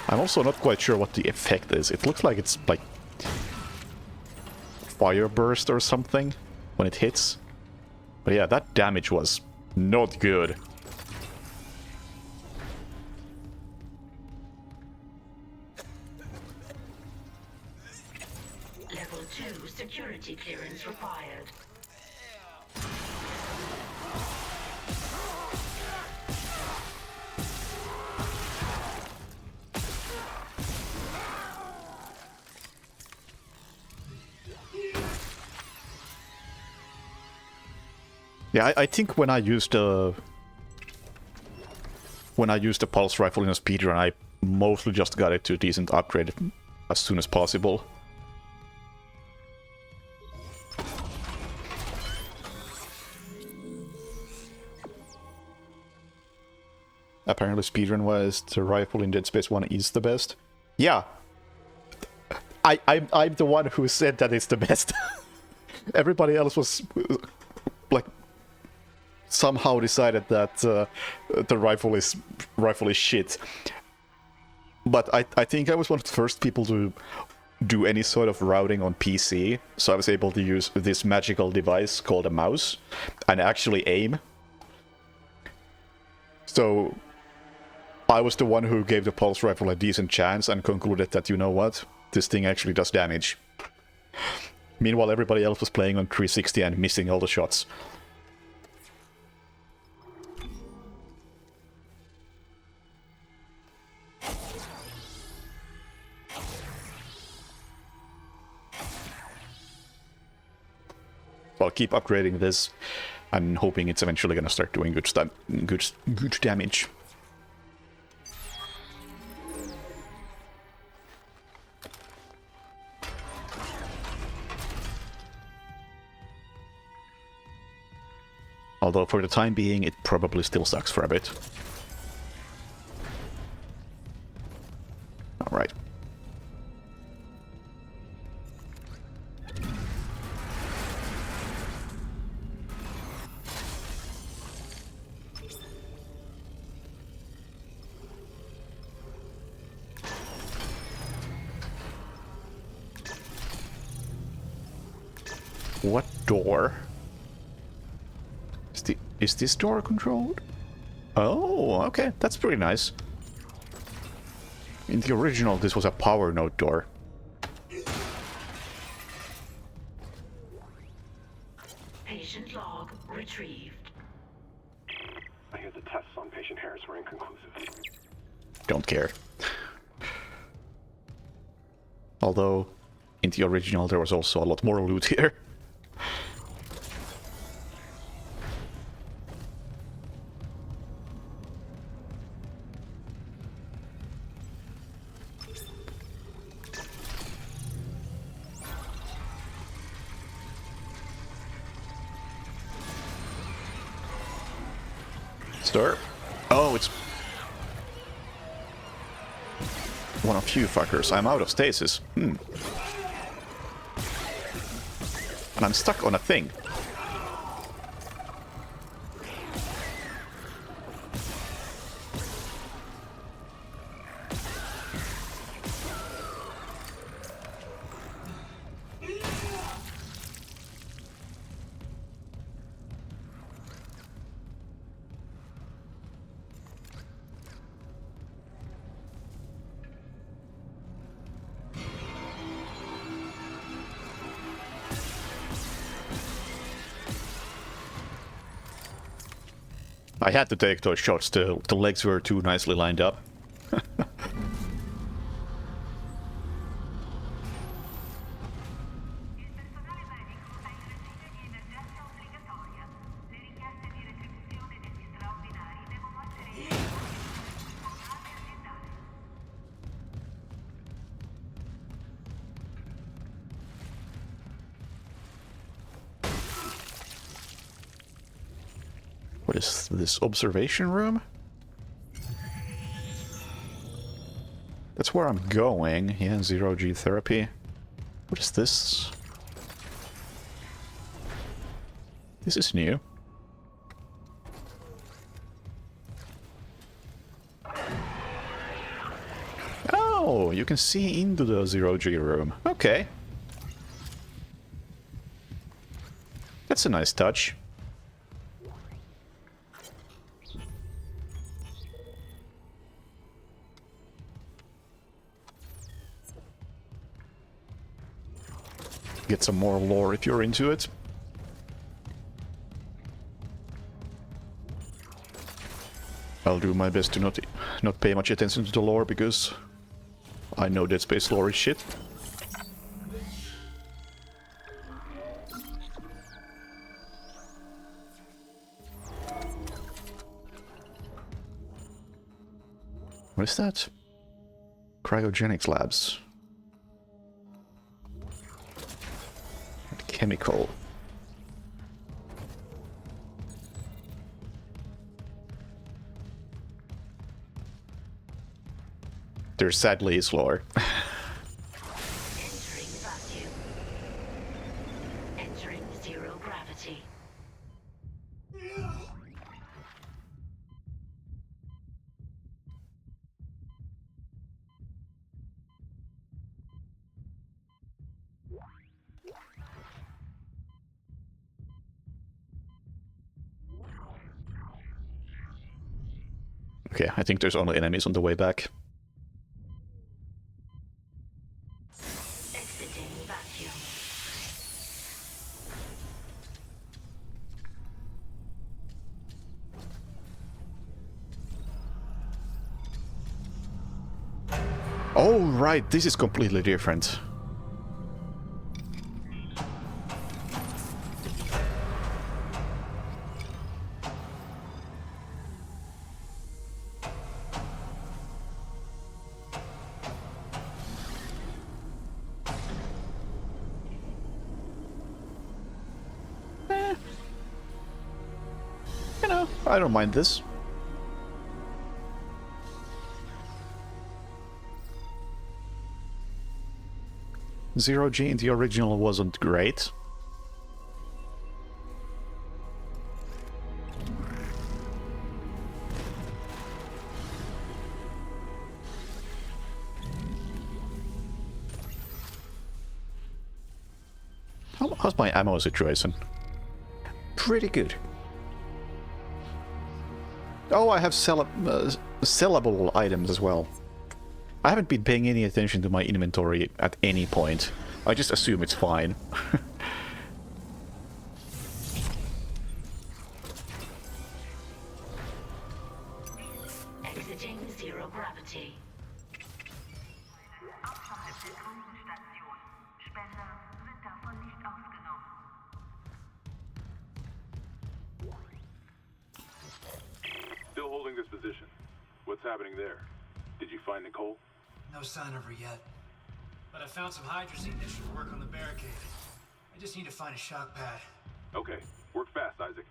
S1: I'm also not quite sure what the effect is. It looks like it's like fire burst or something when it hits. But yeah, that damage was not good.
S10: Level 2 security clearance required.
S1: Yeah, I think when I used a pulse rifle in a speedrun, I mostly just got it to a decent upgrade as soon as possible. Apparently speedrun-wise, the rifle in Dead Space 1 is the best. Yeah. I'm the one who said that it's the best. Everybody else was like somehow decided that the rifle is shit. But I think I was one of the first people to do any sort of routing on PC, so I was able to use this magical device called a mouse and actually aim. So I was the one who gave the pulse rifle a decent chance and concluded that, you know what, this thing actually does damage. Meanwhile, everybody else was playing on 360 and missing all the shots. I'll keep upgrading this and hoping it's eventually gonna start doing good damage. Although for the time being, it probably still sucks for a bit. Alright. What door? Is this door controlled? Oh, okay, that's pretty nice. In the original, this was a power node door.
S10: Patient log retrieved.
S9: tests were inconclusive.
S1: Don't care. Although, in the original there was also a lot more loot here. Stir. Oh, it's one of you fuckers. I'm out of stasis. And I'm stuck on a thing. I had to take those shots, the legs were too nicely lined up. What is this observation room? That's where I'm going. Yeah, zero-G therapy. What is this? This is new. Oh, you can see into the zero-G room. Okay. That's a nice touch. Get some more lore if you're into it. I'll do my best to not pay much attention to the lore because I know Dead Space lore is shit. What is that? Cryogenics labs. Chemical. There sadly is lore.
S10: Entering vacuum. Entering zero gravity.
S1: Okay, I think there's only enemies on the way back.
S10: Exiting vacuum.
S1: Oh, right, this is completely different. You know, I don't mind this. Zero-G in the original wasn't great. How's my ammo situation? Pretty good. Oh, I have sellable items as well. I haven't been paying any attention to my inventory at any point. I just assume it's fine.
S10: Exiting zero gravity.
S15: Außerhalb der Grundstation. Spender sind davon nicht ausgenommen.
S9: Still holding this position. What's happening there? Did you find Nicole?
S11: No sign of her yet. But I found some hydrazine that should work on the barricade. I just need to find a shock pad.
S9: Okay. Work fast, Isaac.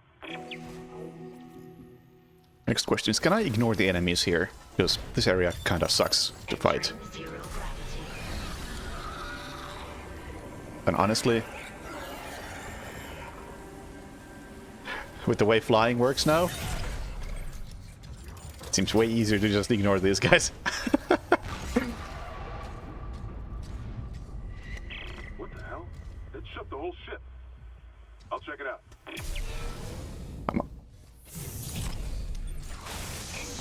S1: Next question is, can I ignore the enemies here? Because this area kinda sucks to fight. And honestly, with the way flying works now, it seems way easier to just ignore these guys.
S9: What the hell? It shut the whole ship. I'll check it out.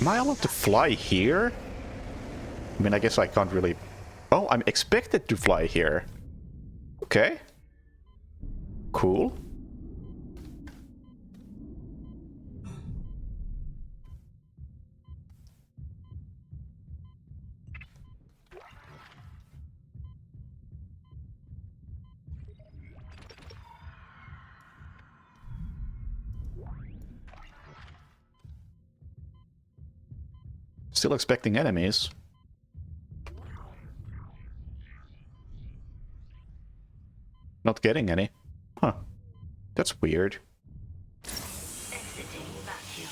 S1: Am I allowed to fly here? I mean, I guess I can't really... Oh, I'm expected to fly here. Okay. Cool. Still expecting enemies. Not getting any. Huh. That's weird.
S10: Exiting vacuum.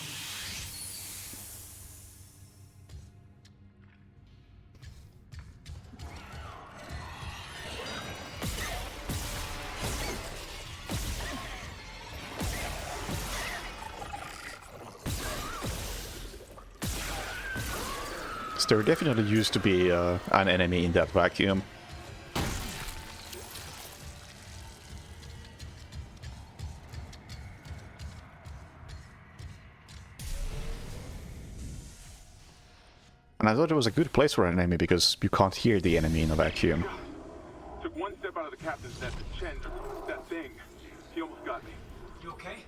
S1: There definitely used to be an enemy in that vacuum. And I thought it was a good place for an enemy because you can't hear the enemy in a vacuum.
S9: Took one step out of the captain's net to Chen, that thing. He almost got me.
S11: You okay?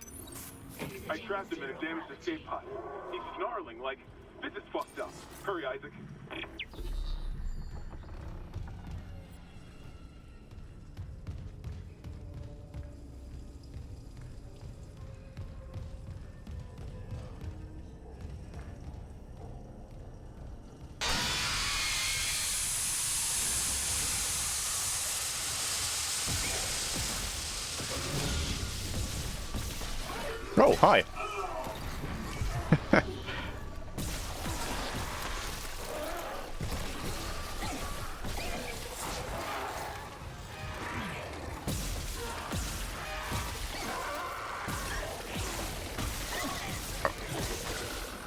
S9: I trapped him in a damaged escape pod. He's snarling like, this is fucked up. Hurry, Isaac.
S1: Oh, hi.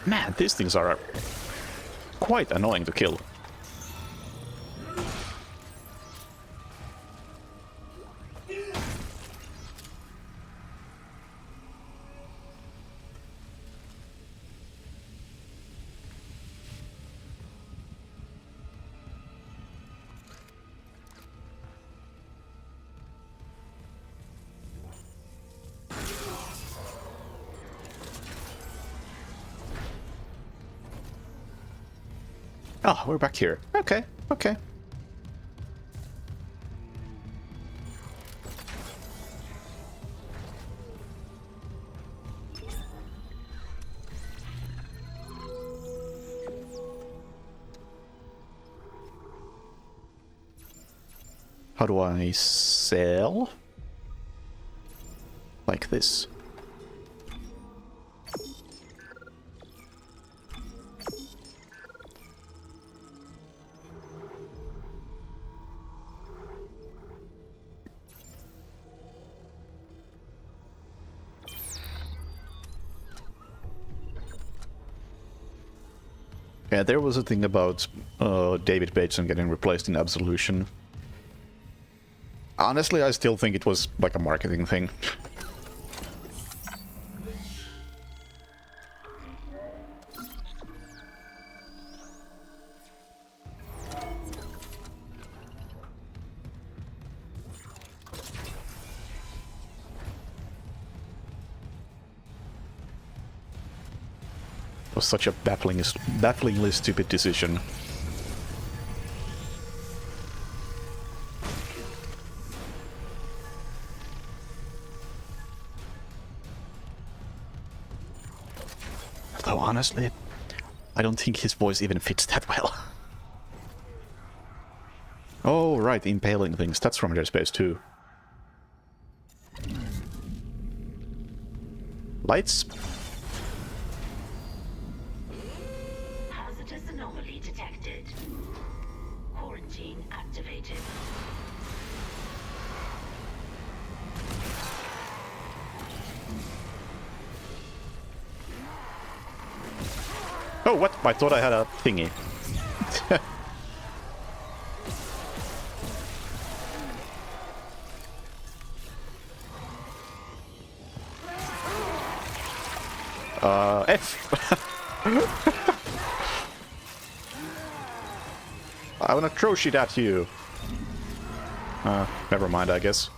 S1: Man, these things are quite annoying to kill. Oh, we're back here. Okay, okay. How do I sell? Like this. Yeah, there was a thing about David Bateson getting replaced in Absolution. Honestly, I still think it was like a marketing thing. It was such a bafflingly stupid decision. Though honestly, I don't think his voice even fits that well. Oh right, impaling things, that's from Dead Space 2. Lights?
S10: Hazardous anomaly detected. Quarantine activated.
S1: Oh, what? I thought I had a thingy. F. I wanna throw shit at you. Never mind, I guess.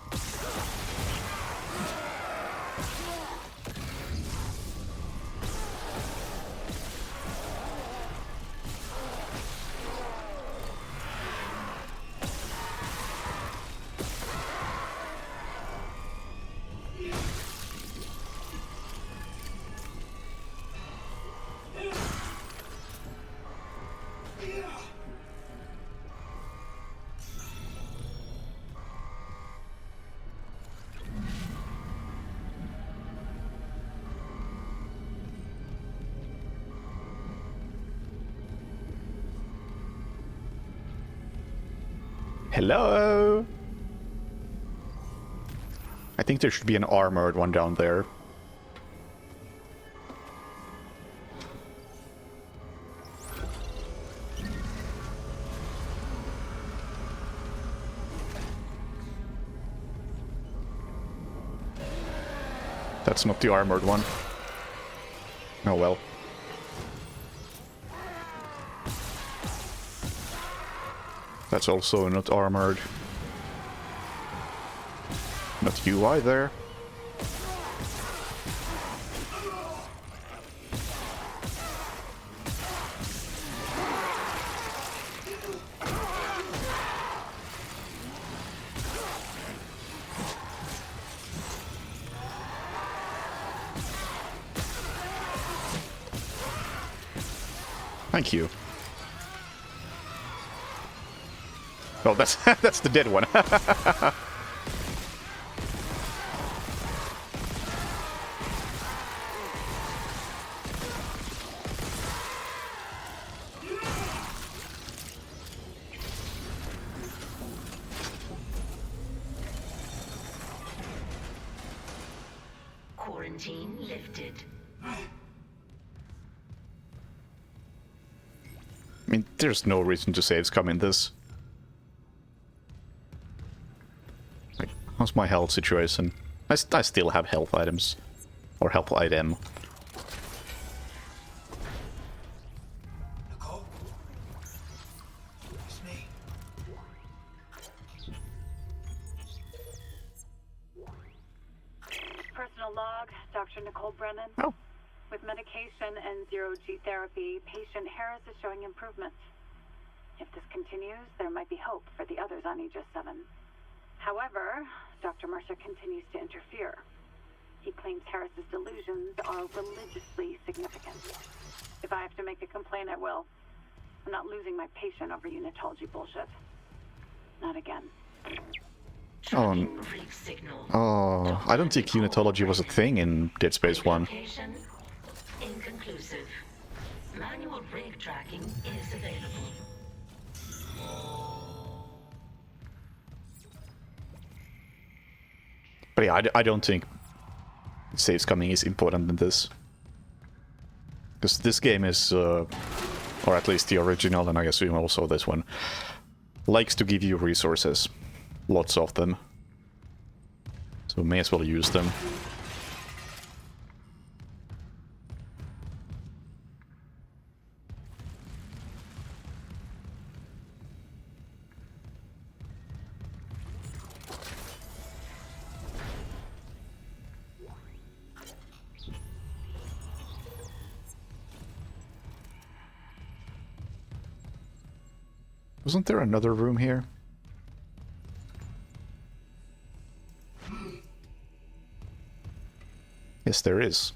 S1: Hello? I think there should be an armored one down there. That's not the armored one. Oh well. That's also not armored. Not you either. Thank you. Oh, that's that's the dead one.
S10: Quarantine lifted.
S1: I mean, there's no reason to save scum in this. Like, how's my health situation? I still have health items. Or health item.
S11: Nicole? It's me.
S12: Personal log, Dr. Nicole Brennan.
S1: Oh.
S12: With medication and zero-G therapy, patient Harris is showing improvement. If this continues, there might be hope for the others on Aegis 7. However, Dr. Mercer continues to interfere. He claims Harris's delusions are religiously significant. If I have to make a complaint, I will. I'm not losing my patient over unitology bullshit. Not again.
S1: Oh, I don't think unitology was a thing in Dead Space 1.
S10: Inconclusive. Manual rig tracking is available.
S1: But yeah, I don't think saves coming is important in this. Because this game is, or at least the original, and I assume also this one, likes to give you resources. Lots of them. So may as well use them. Wasn't there another room here? Yes, there is.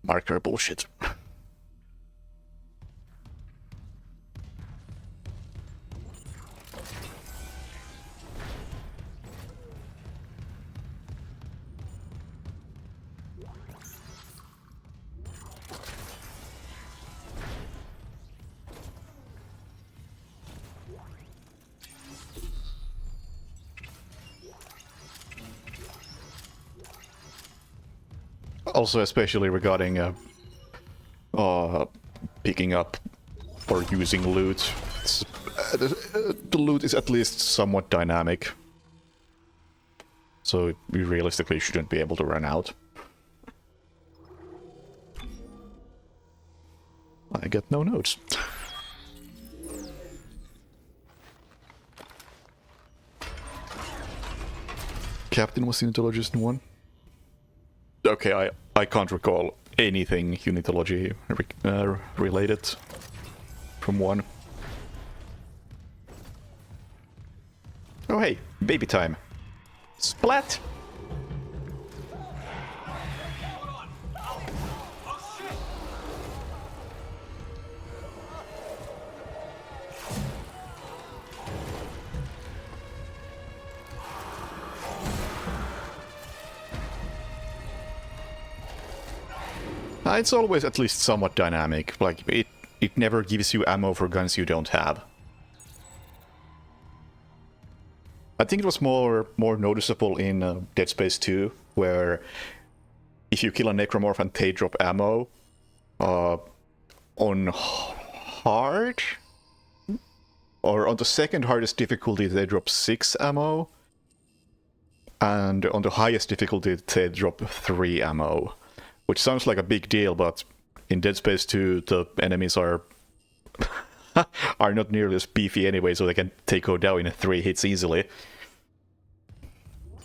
S1: Marker bullshit. Also, especially regarding picking up or using loot, the loot is at least somewhat dynamic, so you realistically shouldn't be able to run out. I get no notes. Captain was Unitologist in 1. Okay, I can't recall anything Unitology related from 1. Oh hey, baby time. Splat! It's always at least somewhat dynamic, like it never gives you ammo for guns you don't have. I think it was more noticeable in Dead Space 2, where if you kill a necromorph and they drop ammo, on hard, or on the second hardest difficulty they drop 6 ammo, and on the highest difficulty they drop 3 ammo. Which sounds like a big deal, but in Dead Space 2 the enemies are not nearly as beefy anyway, so they can take her down in 3 hits easily.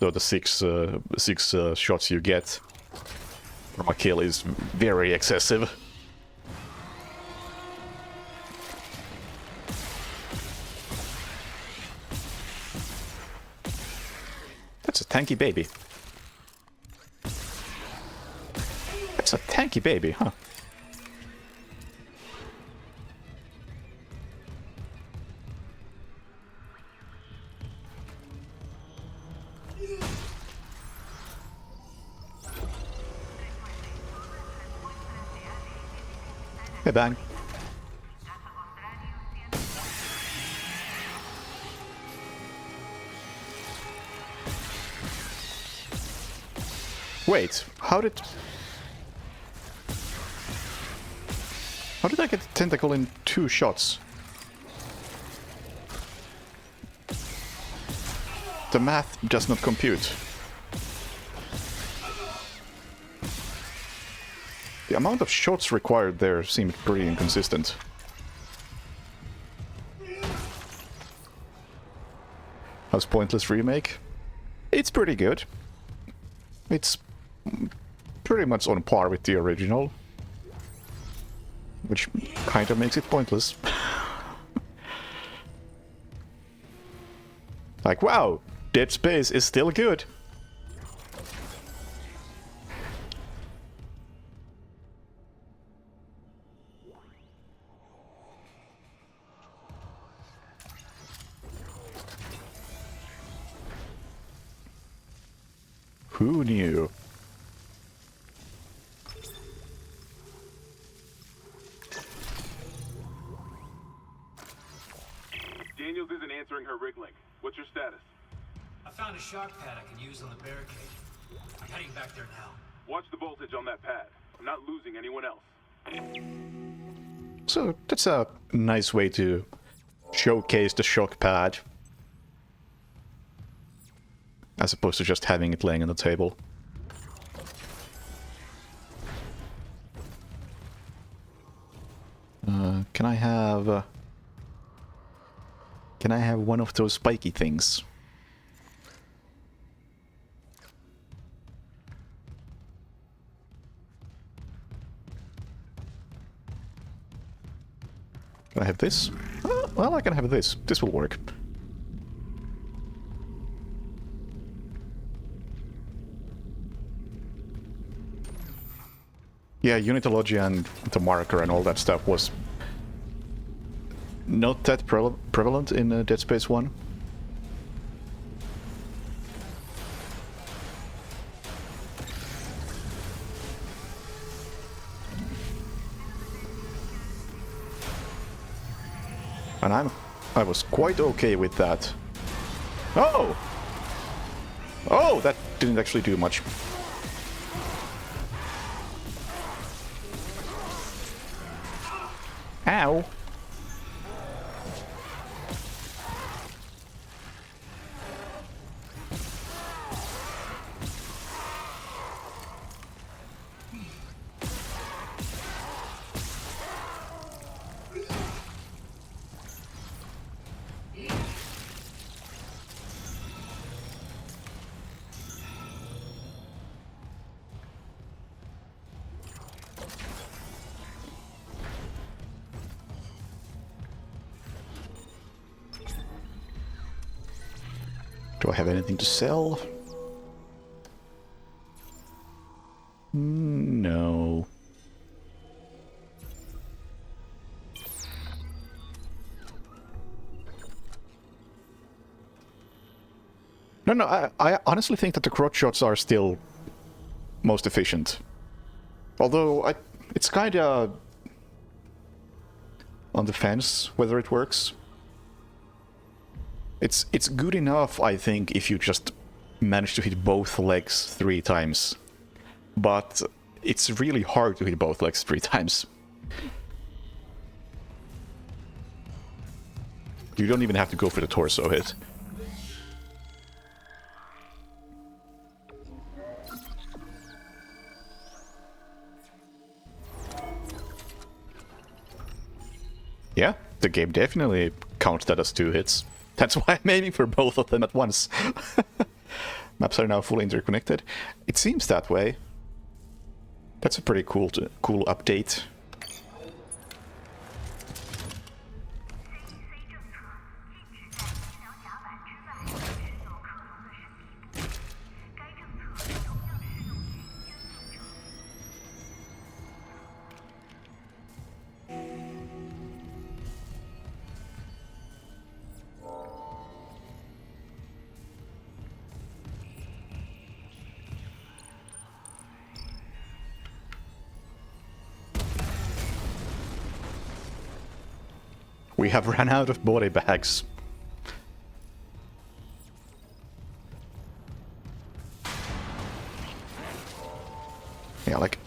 S1: So the 6 shots you get from a kill is very excessive. That's a tanky baby. That's a tanky baby, huh? Hey, Bang. Wait, how did I get the tentacle in 2 shots? The math does not compute. The amount of shots required there seemed pretty inconsistent. How's Pointless Remake? It's pretty good. It's pretty much on par with the original, which kind of makes it pointless. Like, wow, Dead Space is still good. Who knew?
S9: Daniels isn't answering her rig link. What's your status?
S11: I found a shock pad I can use on the barricade. I'm heading back there now.
S9: Watch the voltage on that pad. I'm not losing anyone else.
S1: So that's a nice way to showcase the shock pad, as opposed to just having it laying on the table. Can I have... can I have one of those spiky things? Can I have this? Oh, well, I can have this. This will work. Yeah, Unitology and the marker and all that stuff was not that prevalent in Dead Space 1. And I was quite okay with that. Oh! Oh, that didn't actually do much. Ow! Do I have anything to sell? No. No, I honestly think that the crotch shots are still most efficient. Although, it's kinda on the fence whether it works. It's good enough, I think, if you just manage to hit both legs 3 times. But it's really hard to hit both legs 3 times. You don't even have to go for the torso hit. Yeah, the game definitely counts that as 2 hits. That's why I'm aiming for both of them at once. Maps are now fully interconnected. It seems that way. That's a pretty cool update. We have run out of body bags. Yeah, like...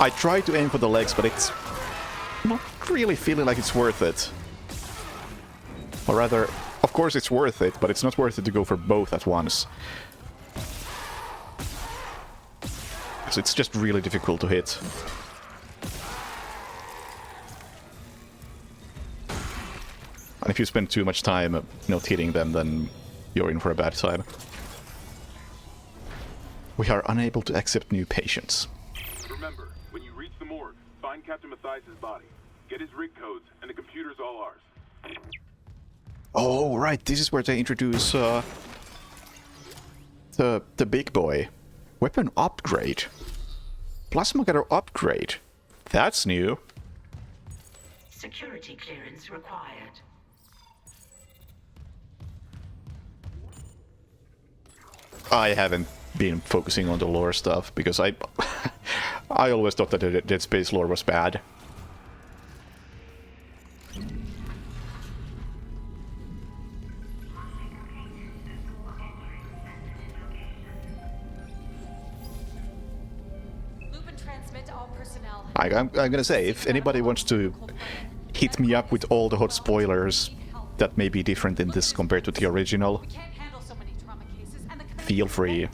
S1: I try to aim for the legs, but it's not really feeling like it's worth it. Or rather, of course it's worth it, but it's not worth it to go for both at once. So it's just really difficult to hit. And if you spend too much time not hitting them, then you're in for a bad time. We are unable to accept new patients.
S13: Remember, when you reach the morgue, find Captain Mathias' body. Get his rig codes, and the computer's all ours.
S1: Oh, right, this is where they introduce the big boy. Weapon upgrade. Plasma cutter upgrade. That's new.
S10: Security clearance required.
S1: I haven't been focusing on the lore stuff because I always thought that the Dead Space lore was bad. I'm gonna say, if anybody wants to hit me up with all the hot spoilers that may be different in this compared to the original, feel free.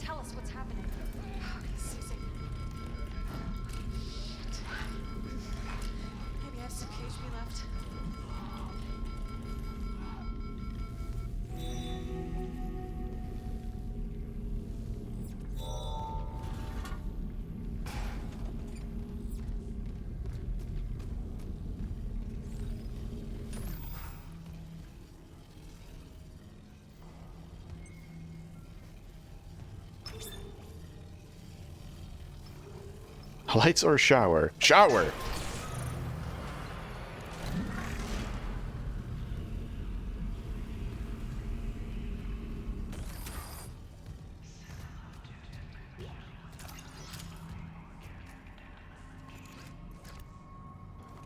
S1: Lights or shower? Shower!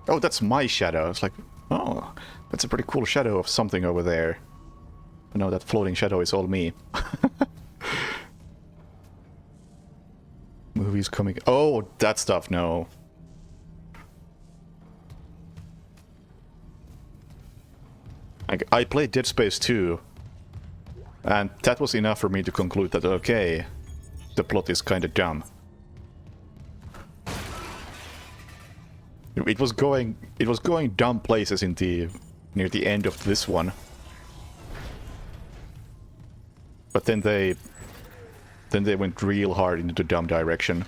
S1: Oh, that's my shadow. It's like, oh, that's a pretty cool shadow of something over there. No, that floating shadow is all me. Movies coming... Oh, that stuff, no. I played Dead Space 2. And that was enough for me to conclude that, okay, the plot is kinda dumb. It was going dumb places in near the end of this one. But then they went real hard into the dumb direction.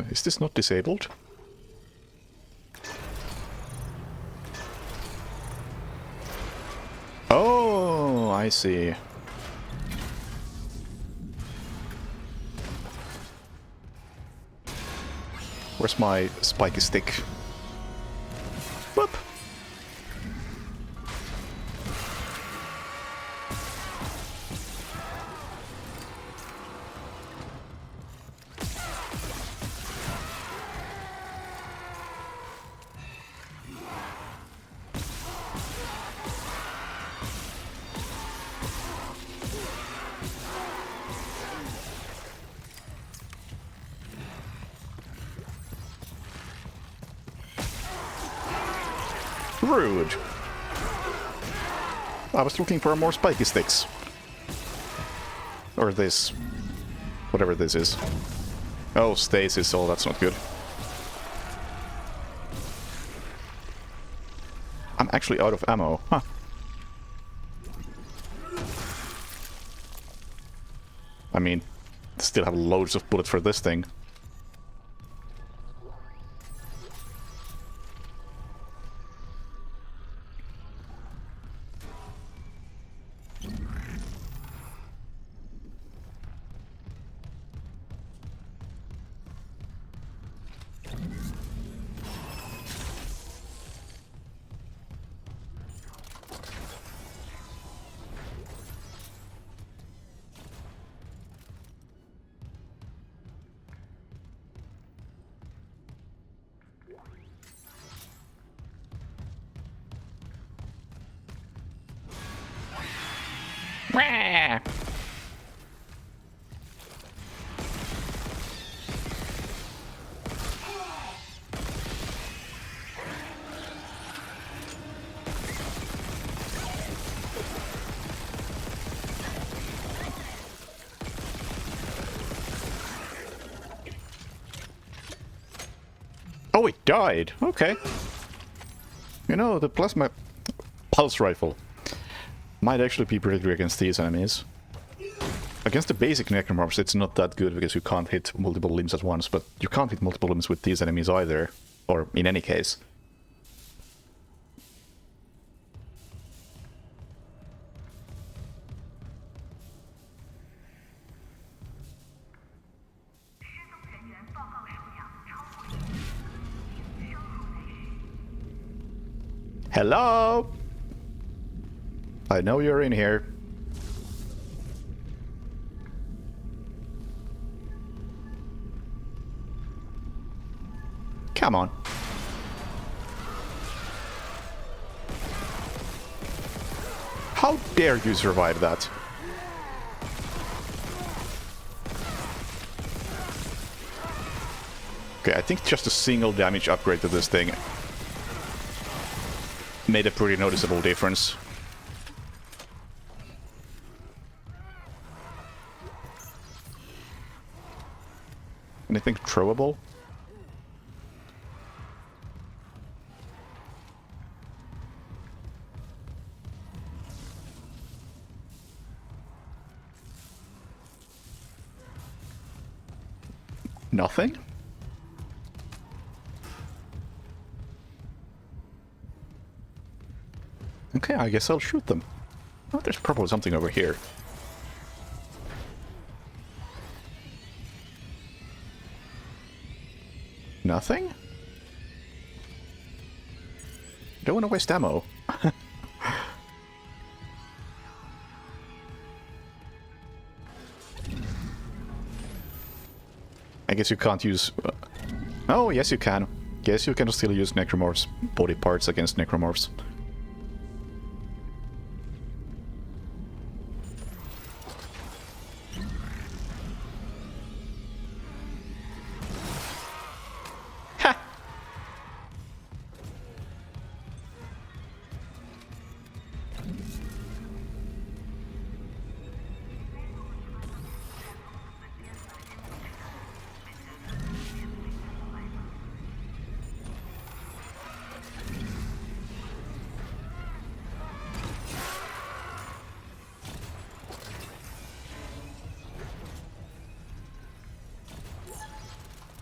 S1: Is this not disabled? Oh, I see. Where's my spiky stick? Whoop! Rude. I was looking for more spiky sticks. Or this. Whatever this is. Oh, stasis. Oh, that's not good. I'm actually out of ammo. Huh. I mean, still have loads of bullets for this thing. Oh, it died. Okay. You know, the plasma pulse rifle might actually be pretty good against these enemies. Against the basic necromorphs, it's not that good because you can't hit multiple limbs at once, but you can't hit multiple limbs with these enemies either. Or in any case. Hello? I know you're in here. Come on. How dare you survive that? Okay, I think just a single damage upgrade to this thing made a pretty noticeable difference. Anything throwable? Nothing? Okay, I guess I'll shoot them. Oh, there's probably something over here. Nothing? Don't want to waste ammo. I guess you can't use... Oh, yes you can. Yes, you can still use necromorphs' body parts against necromorphs. Ha!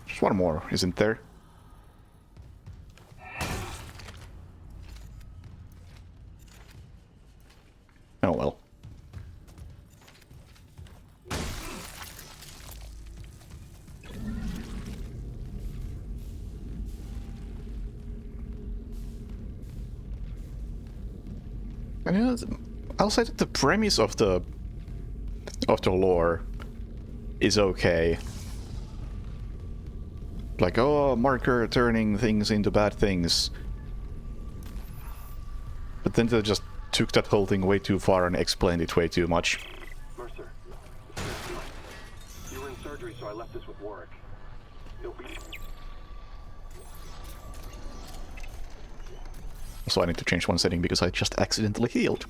S1: There's one more, isn't there? Oh well. And you know, I'll say that the premise of the lore is okay. Like, oh, marker turning things into bad things. But then they just took that whole thing way too far and explained it way too much.
S9: Mercer, you were in surgery, so I left this with Warwick. It'll be...
S1: So I need to change one setting because I just accidentally healed.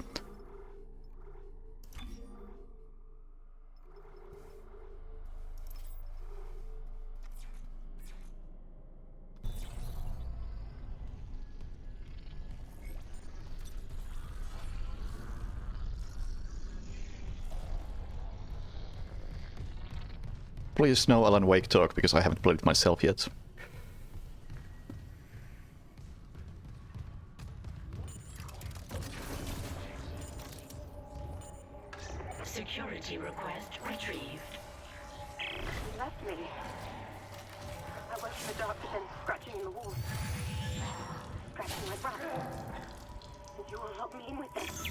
S1: Please no Alan Wake talk, because I haven't played it myself yet.
S10: Security request retrieved.
S12: He left me. I went to the doctor, then scratching in the walls. Scratching my breath. And you will help me with this.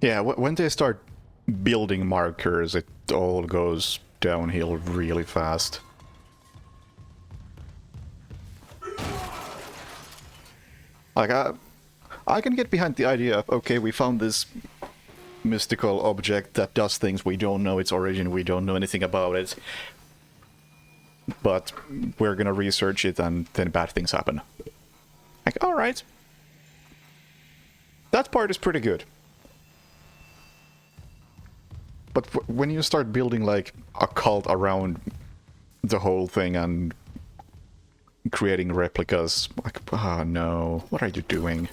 S1: Yeah, when they start building markers, it all goes downhill really fast. Like, I can get behind the idea of, okay, we found this mystical object that does things, we don't know its origin, we don't know anything about it. But we're gonna research it and then bad things happen. Like, alright. That part is pretty good. But when you start building, like, a cult around the whole thing and creating replicas, like, oh no, what are you doing?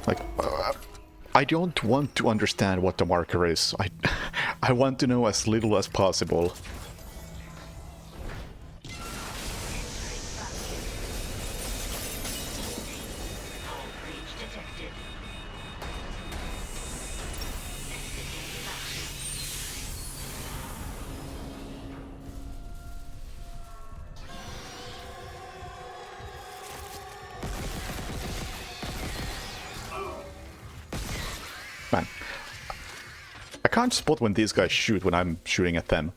S1: Like, I don't want to understand what the marker is. I want to know as little as possible. Man, I can't spot when these guys shoot when I'm shooting at them.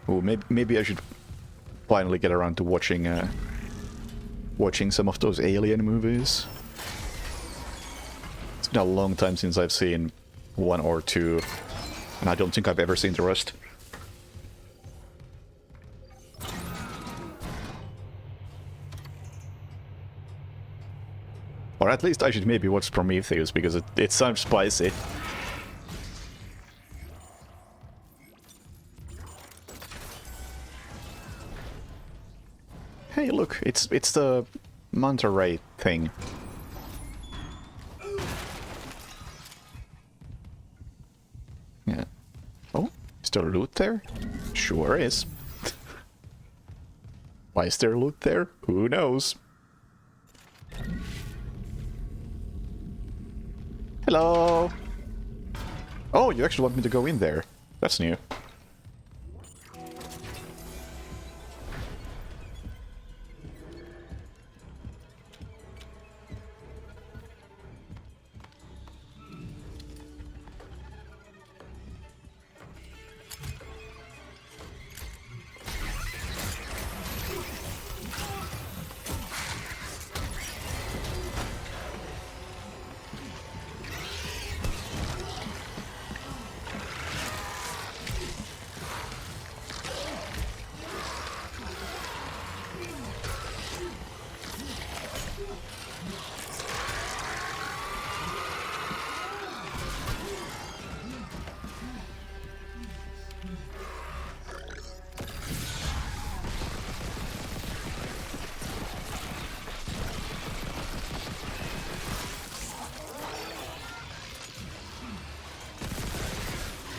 S1: Oh, maybe I should finally get around to watching watching some of those Alien movies. It's been a long time since I've seen one or two, and I don't think I've ever seen the rest. Or at least I should maybe watch Prometheus, because it sounds spicy. Hey, look, it's the manta ray thing. Yeah. Oh, is there loot there? Sure is. Why is there loot there? Who knows? Hello! Oh, you actually want me to go in there. That's new.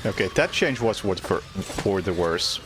S1: Okay, that change was what for the worse.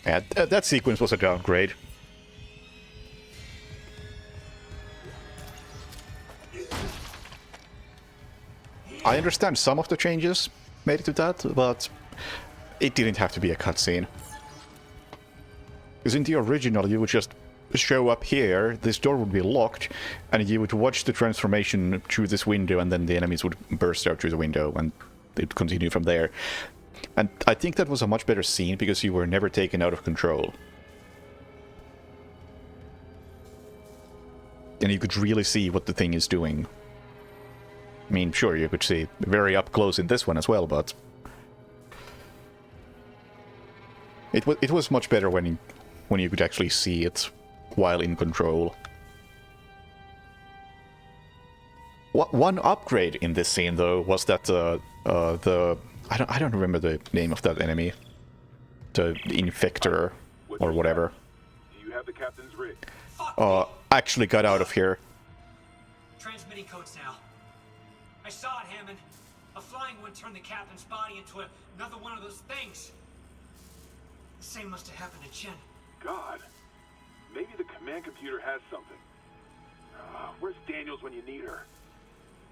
S1: Yeah, that sequence was a downgrade. I understand some of the changes made to that, but it didn't have to be a cutscene. Because in the original, you would just show up here, this door would be locked, and you would watch the transformation through this window, and then the enemies would burst out through the window, and it'd continue from there. And I think that was a much better scene, because you were never taken out of control. And you could really see what the thing is doing. I mean, sure, you could see very up close in this one as well, but... It was much better when you could actually see it while in control. One upgrade in this scene, though, was that I don't remember the name of that enemy. The Infector or whatever.
S9: Do you have the captain's rig?
S1: Actually got out of here.
S11: Transmitting codes now. I saw it, Hammond. A flying one turned the captain's body into another one of those things. The same must have happened to Chen.
S9: God. Maybe the command computer has something. Where's Daniels when you need her?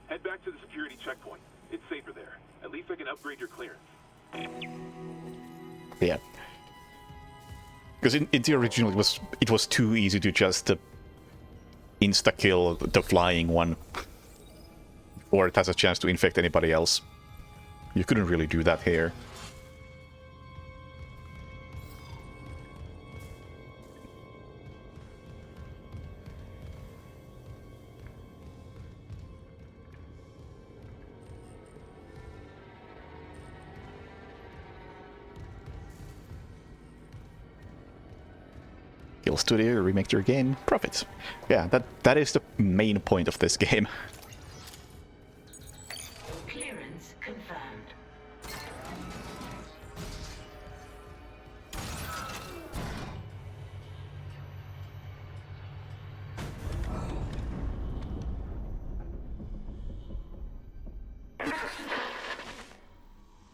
S9: Head back to the security checkpoint. It's safer there. At least I can upgrade your clearance.
S1: Yeah. Because in the original it was too easy to just insta-kill the flying one. Or it has a chance to infect anybody else. You couldn't really do that here. Guild Studio, remake your game, profits. Yeah, that is the main point of this game.
S10: Clearance confirmed.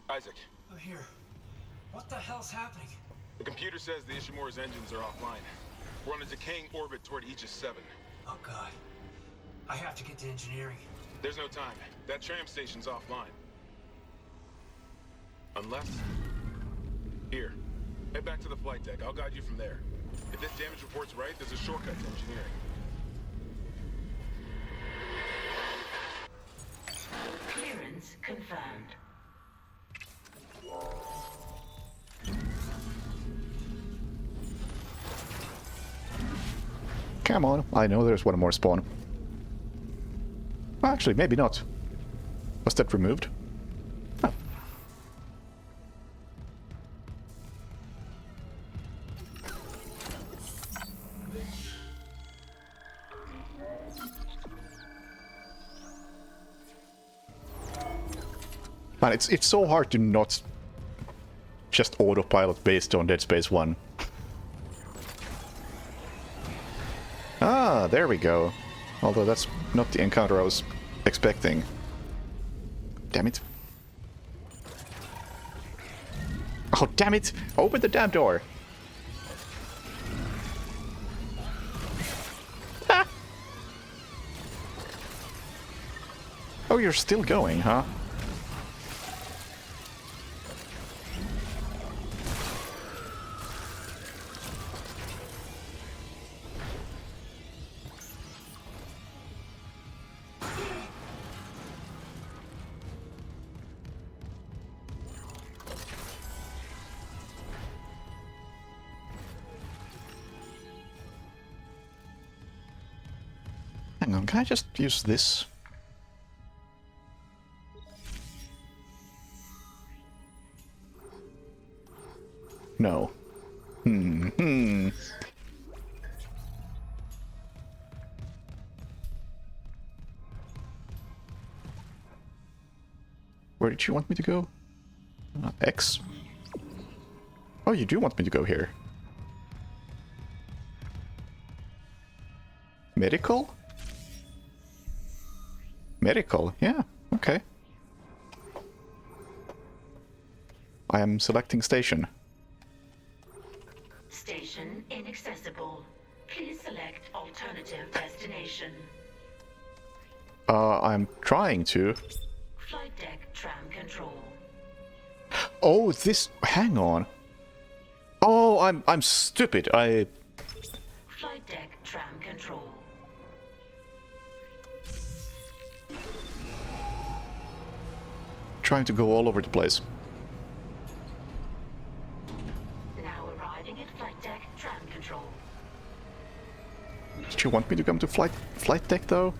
S13: Isaac.
S11: I'm here. What the hell's happening?
S13: The computer says the Ishimura's engines are offline. We're on a decaying orbit toward Aegis 7.
S11: Oh god. I have to get to engineering.
S13: There's no time. That tram station's offline. Unless... Here. Head back to the flight deck. I'll guide you from there. If this damage report's right, there's a shortcut to engineering.
S10: Clearance confirmed.
S1: Come on, I know there's one more spawn. Actually, maybe not. Was that removed? Oh. Man, it's so hard to not just autopilot based on Dead Space 1. Ah, there we go. Although that's not the encounter I was expecting. Damn it. Oh, damn it! Open the damn door! Ah! Oh, you're still going, huh? Hang on, can I just use this? No. Where did you want me to go? X? Oh, you do want me to go here. Medical? Medical, yeah, okay. I am selecting station.
S10: Station inaccessible. Please select alternative destination.
S1: I'm trying to.
S10: Flight deck tram control.
S1: Oh, this... hang on. Oh, I'm stupid.
S10: Flight deck tram control.
S1: Trying to go all over the place.
S10: Now arriving at flight deck tram control.
S1: Did you want me to come to flight deck though?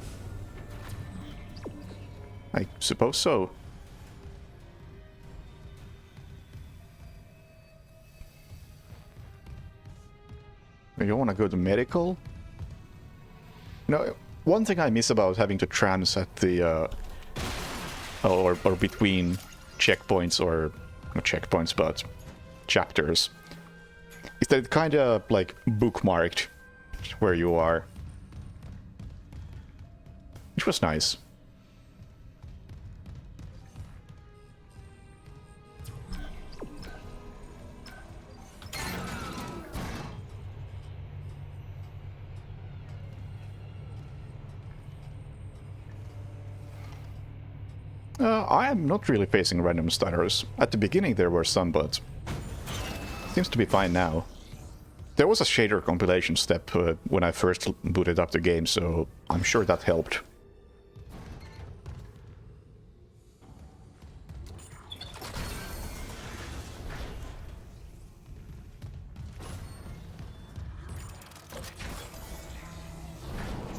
S1: I suppose so. You want to go to medical? No, one thing I miss about having to trams at the or between checkpoints, or not checkpoints but chapters, is that it kind of like bookmarked where you are, which was nice. I am not really facing random stutters. At the beginning there were some, but seems to be fine now. There was a shader compilation step when I first booted up the game, so I'm sure that helped.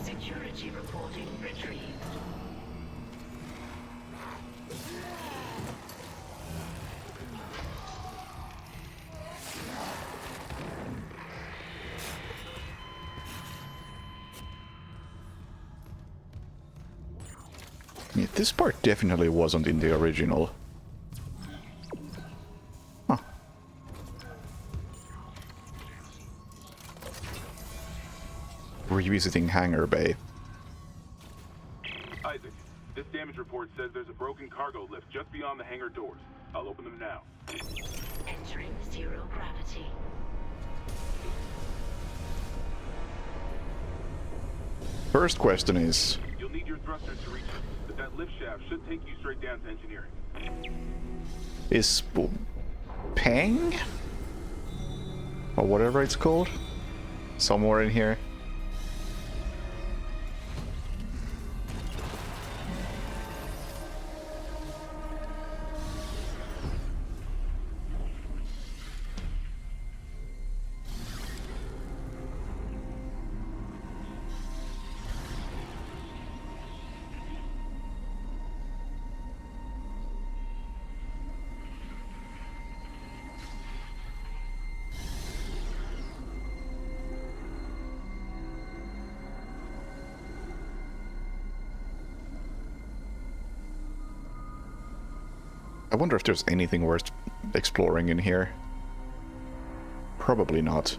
S10: Security reporting retrieved.
S1: Yeah, this part definitely wasn't in the original. Huh. Revisiting Hangar Bay.
S6: Isaac, this damage report says there's a broken cargo lift just beyond the hangar doors. I'll open them now.
S10: Entering zero gravity.
S1: First question is,
S9: You'll need your thrusters to reach it, but that lift shaft should take you straight down to engineering.
S1: Is Peng? Or whatever it's called? Somewhere in here. I wonder if there's anything worth exploring in here. Probably not.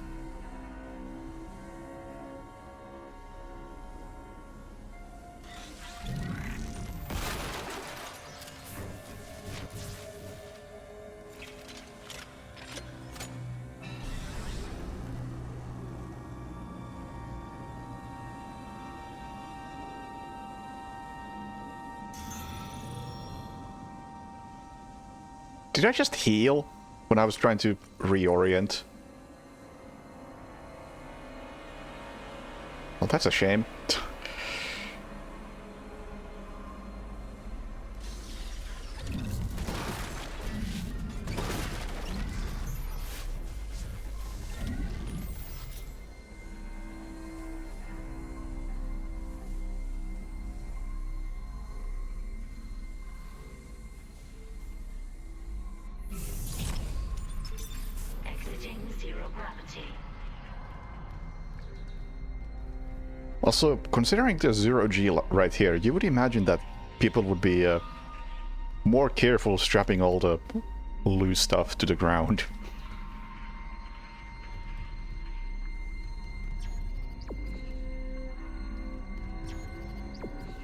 S1: Did I just heal when I was trying to reorient? Well, that's a shame. Also, considering the 0G right here, you would imagine that people would be more careful strapping all the loose stuff to the ground.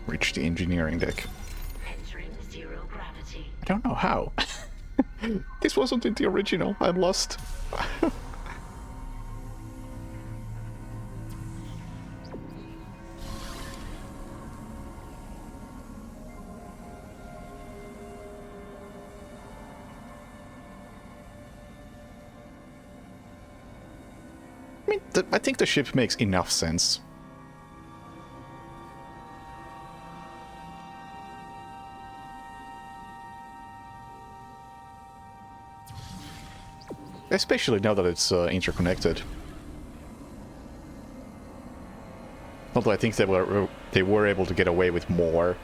S1: Reach the engineering deck.
S10: Entering zero gravity.
S1: I don't know how. This wasn't in the original. I'm lost. I think the ship makes enough sense. Especially now that it's interconnected. Although I think they were able to get away with more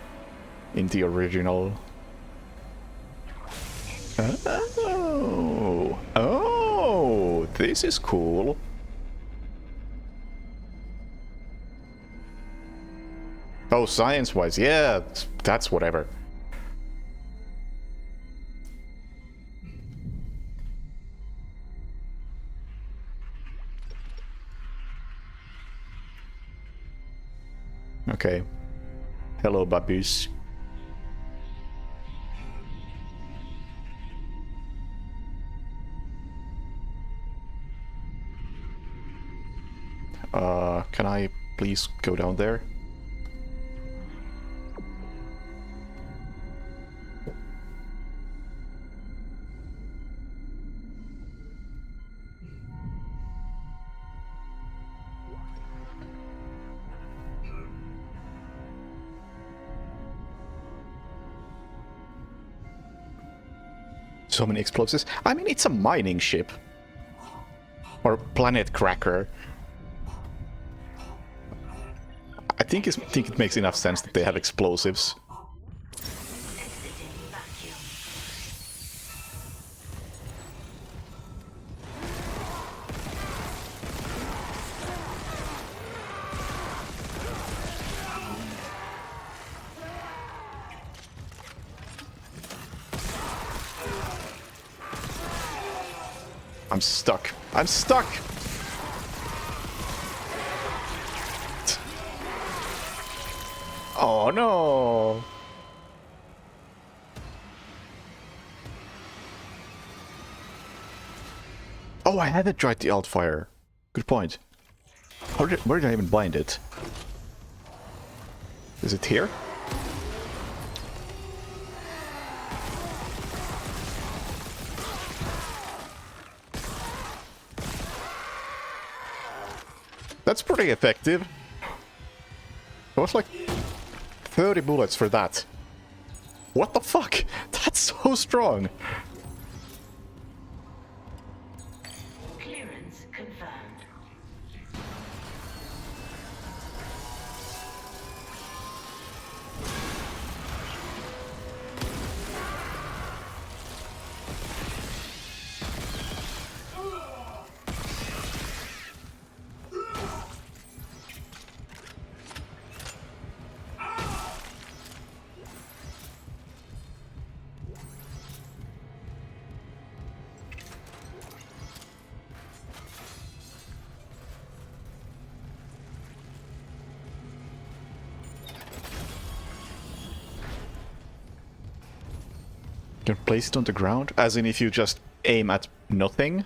S1: in the original. Oh, this is cool. Oh, science-wise, yeah, that's whatever. Okay. Hello, baboos. Can I please go down there? So many explosives. I mean, it's a mining ship. Or planet cracker. I think it makes enough sense that they have explosives. I'm stuck. I'm stuck! Oh no! Oh, I haven't tried the alt fire. Good point. Where did I even bind it? Is it here? That's pretty effective. It was like 30 bullets for that. What the fuck? That's so strong.
S10: Clearance confirmed.
S1: You can place it on the ground, as in if you just aim at nothing,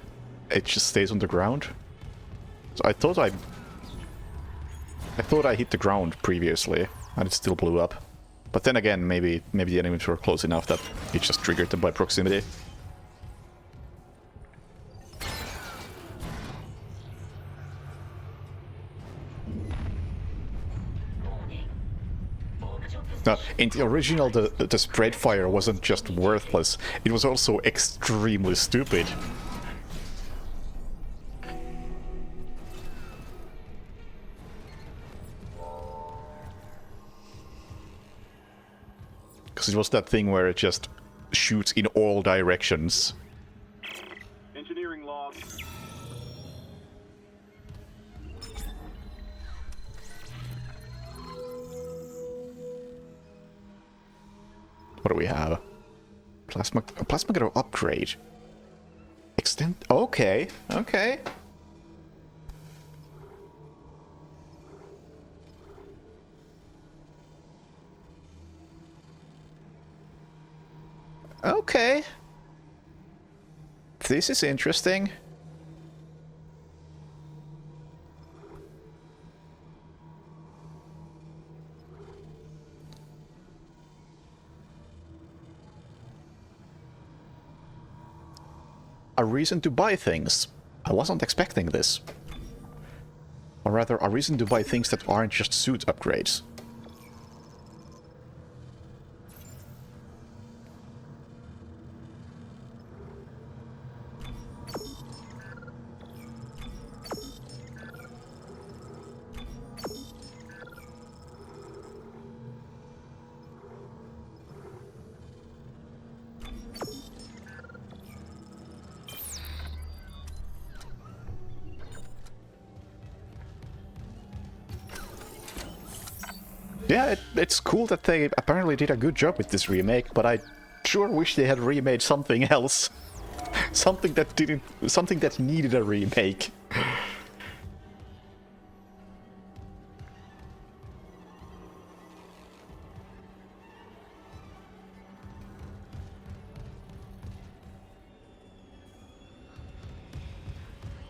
S1: it just stays on the ground. So I thought I hit the ground previously, and it still blew up. But then again, maybe the enemies were close enough that it just triggered them by proximity. Now, in the original, the spread fire wasn't just worthless, it was also extremely stupid. Because it was that thing where it just shoots in all directions.
S9: Engineering log.
S1: What do we have? Plasma ghetto upgrade. Extend. Okay, okay. Okay. This is interesting. A reason to buy things. I wasn't expecting this. Or rather, a reason to buy things that aren't just suit upgrades. Yeah, it's cool that they apparently did a good job with this remake, but I sure wish they had remade something else. Something that needed a remake.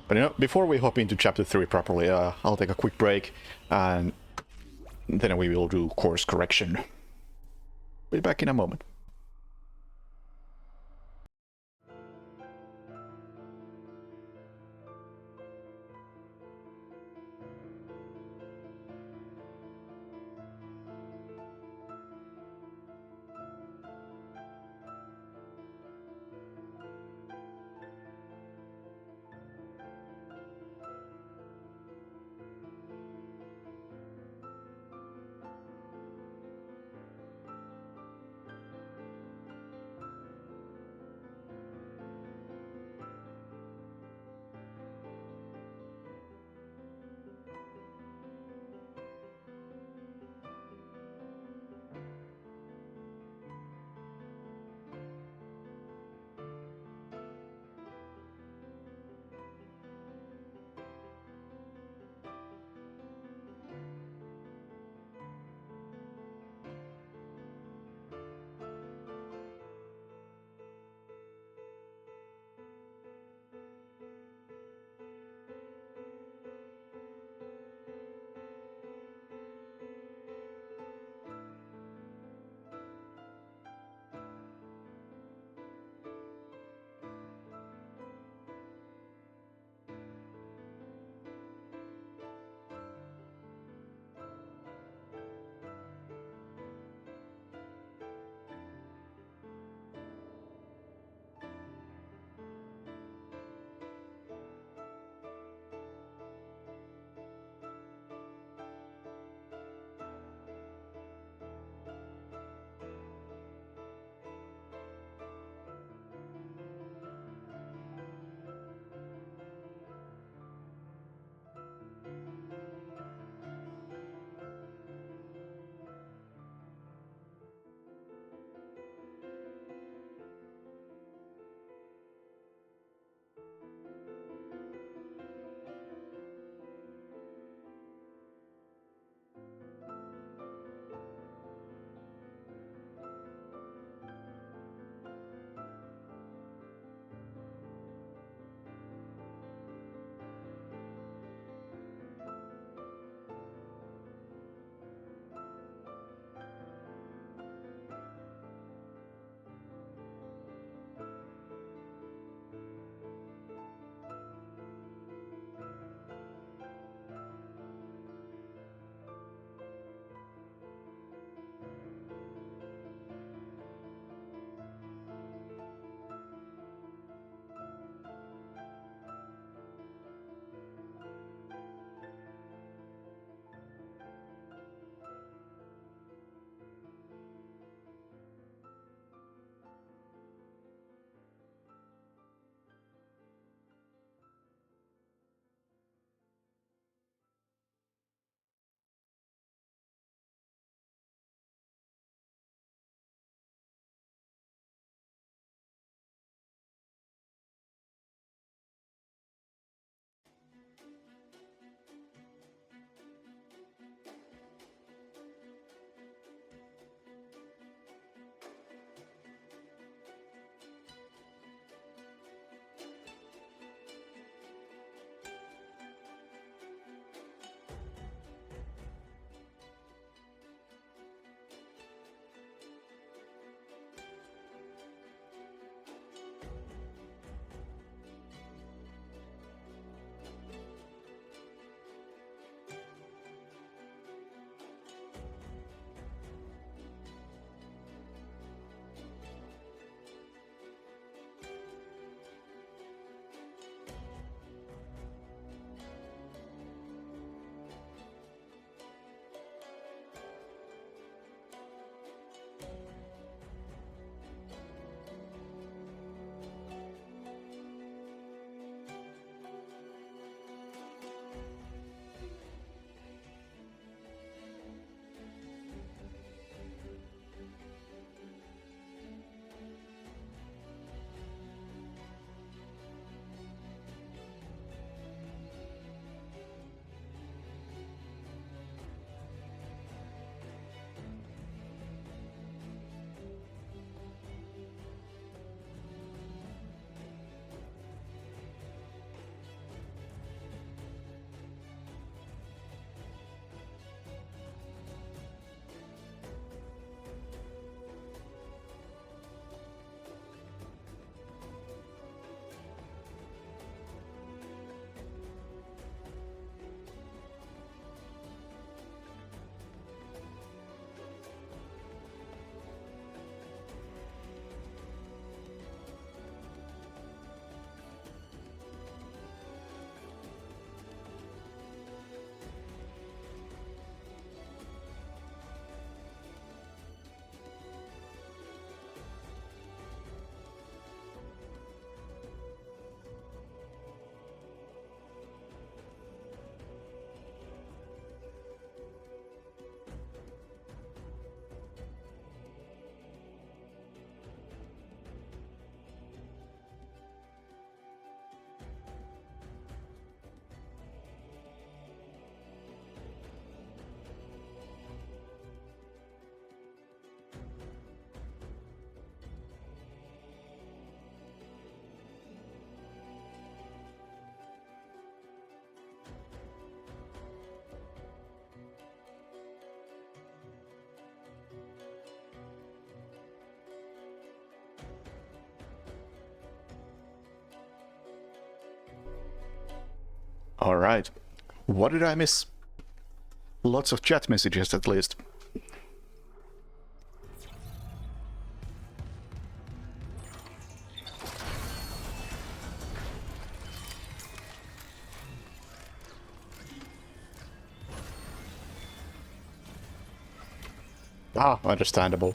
S1: But you know, before we hop into chapter 3 properly, I'll take a quick break, and then we will do course correction. Be back in a moment. Alright. What did I miss? Lots of chat messages at least. Ah, understandable.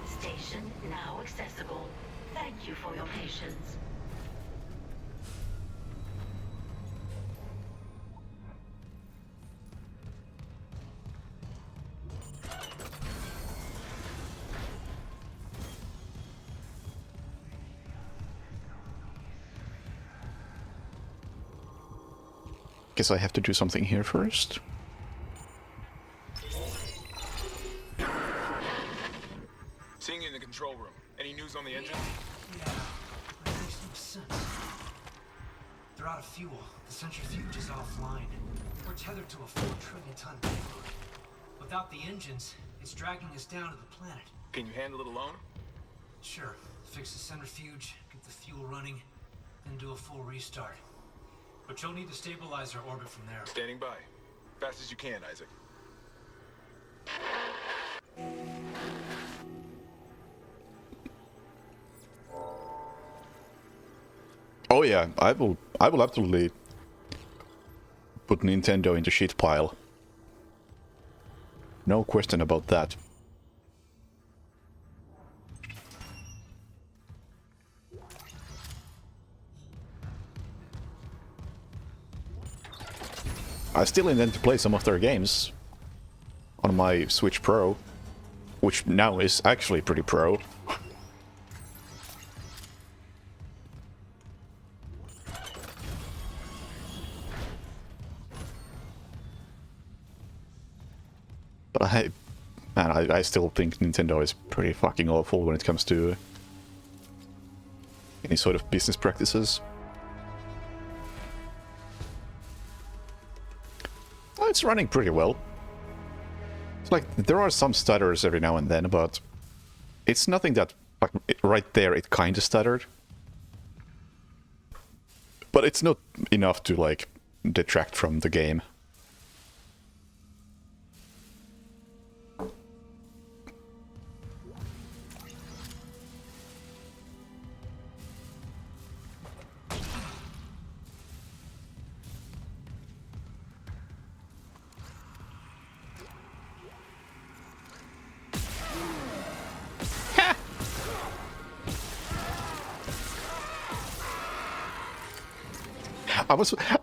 S10: Station now accessible. Thank you for your patience.
S1: Guess I have to do something here first.
S13: Seeing you in the control room. Any news on the engine?
S11: Yeah, that makes no sense. They're out of fuel. The centrifuge is offline. We're tethered to a 4 trillion ton payload. Without the engines, it's dragging us down to the planet.
S13: Can you handle it alone?
S11: Sure. Fix the centrifuge, get the fuel running, then do a full restart. But you'll need to stabilize our orbit from there.
S13: Standing by. Fast as you can, Isaac.
S1: Oh yeah, I will absolutely put Nintendo in the shit pile. No question about that. I still intend to play some of their games on my Switch Pro, which now is actually pretty pro. But I still think Nintendo is pretty fucking awful when it comes to any sort of business practices. Well, it's running pretty well. It's like, there are some stutters every now and then, but it's nothing that, like, right there it kinda stuttered. But it's not enough to, like, detract from the game.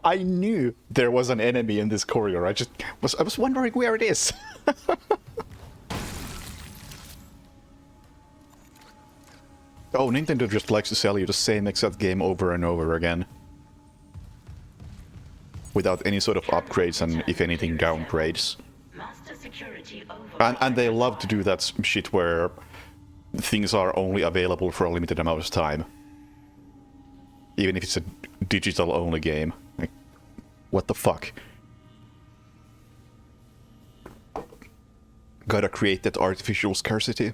S1: I knew there was an enemy in this corridor. I was wondering where it is. Oh, Nintendo just likes to sell you the same exact game over and over again. Without any sort of upgrades and, if anything, downgrades. And they love to do that shit where things are only available for a limited amount of time. Even if it's a digital-only game. Like, what the fuck? Gotta create that artificial scarcity.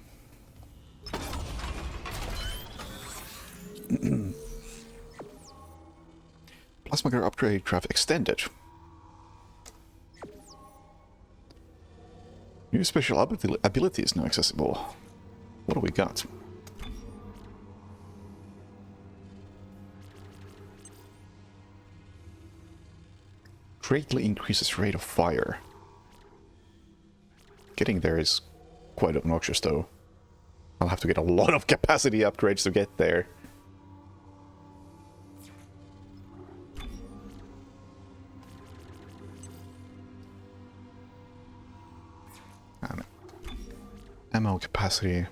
S1: Plasma Gear upgrade craft extended. New special ability is now accessible. What do we got? Greatly increases rate of fire. Getting there is quite obnoxious though. I'll have to get a lot of capacity upgrades to get there. And ammo capacity.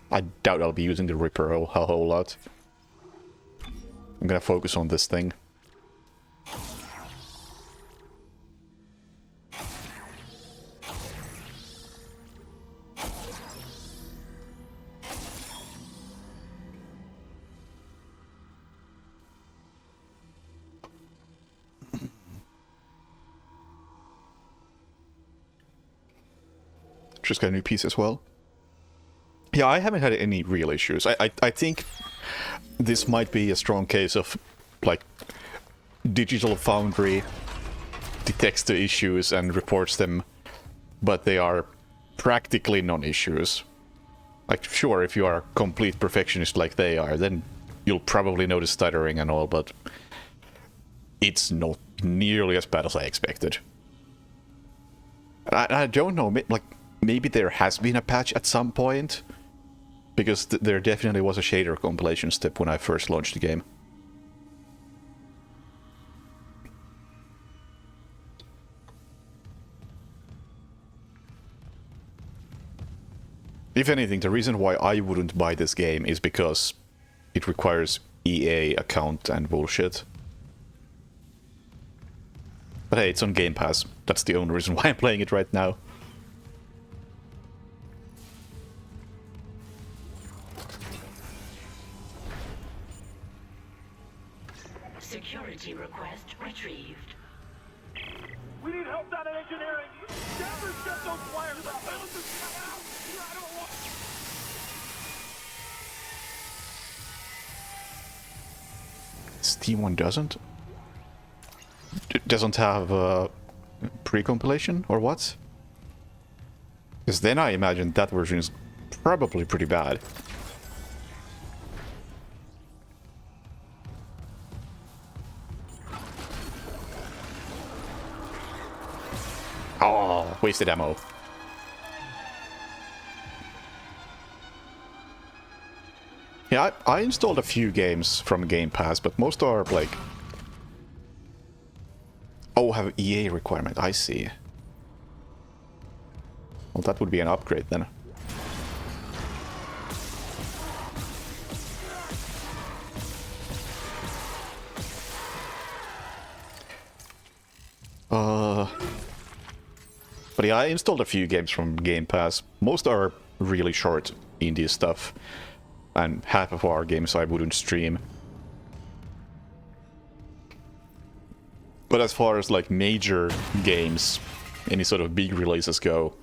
S1: I doubt I'll be using the Ripper a whole lot. I'm gonna focus on this thing. just got a new PC as well. Yeah, I haven't had any real issues. I think this might be a strong case of, like, Digital Foundry detects the issues and reports them, but they are practically non-issues. Like, sure, if you are a complete perfectionist like they are, then you'll probably notice stuttering and all, but it's not nearly as bad as I expected. I don't know, like, maybe there has been a patch at some point, because there definitely was a shader compilation step when I first launched the game. If anything, the reason why I wouldn't buy this game is because it requires EA account and bullshit. But hey, it's on Game Pass. That's the only reason why I'm playing it right now.
S10: Security request retrieved.
S9: We need help down in engineering. Danvers, get those wires up. Let's just cut out. I don't want...
S1: Steam one doesn't? It doesn't have pre-compilation, or what? Because then I imagine that version is probably pretty bad. Oh, wasted ammo. Yeah, I installed a few games from Game Pass, but most are like... Oh, have EA requirement, I see. Well, that would be an upgrade then. But yeah, I installed a few games from Game Pass. Most are really short indie stuff. And half of our games I wouldn't stream. But as far as like major games, any sort of big releases go,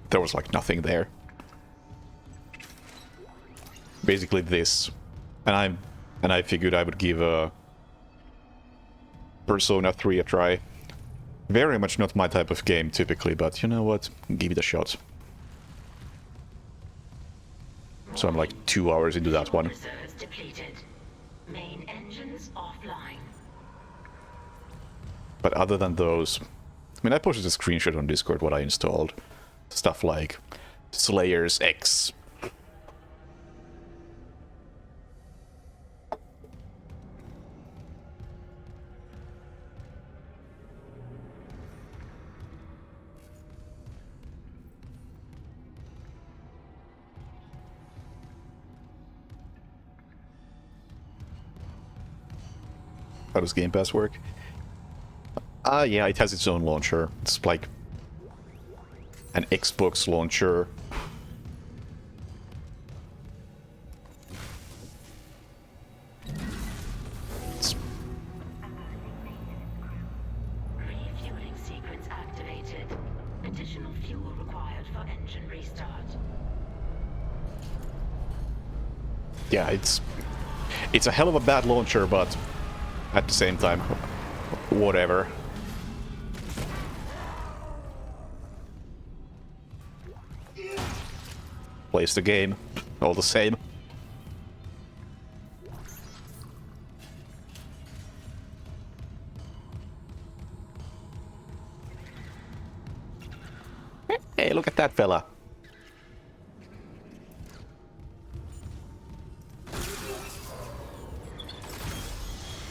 S1: there was like nothing there. Basically this. And I figured I would give Persona 3 a try. Very much not my type of game typically, but you know what? Give it a shot. So I'm like 2 hours into that one.
S10: Reserves depleted. Main engines offline.
S1: But other than those, I mean, I posted a screenshot on Discord what I installed. Stuff like Slayers X. How does Game Pass work? Yeah, it has its own launcher. It's like an Xbox launcher.
S10: Refueling sequence activated. Additional fuel required for engine restart.
S1: Yeah, it's a hell of a bad launcher, but at the same time, whatever. Plays the game, all the same. Hey, look at that fella.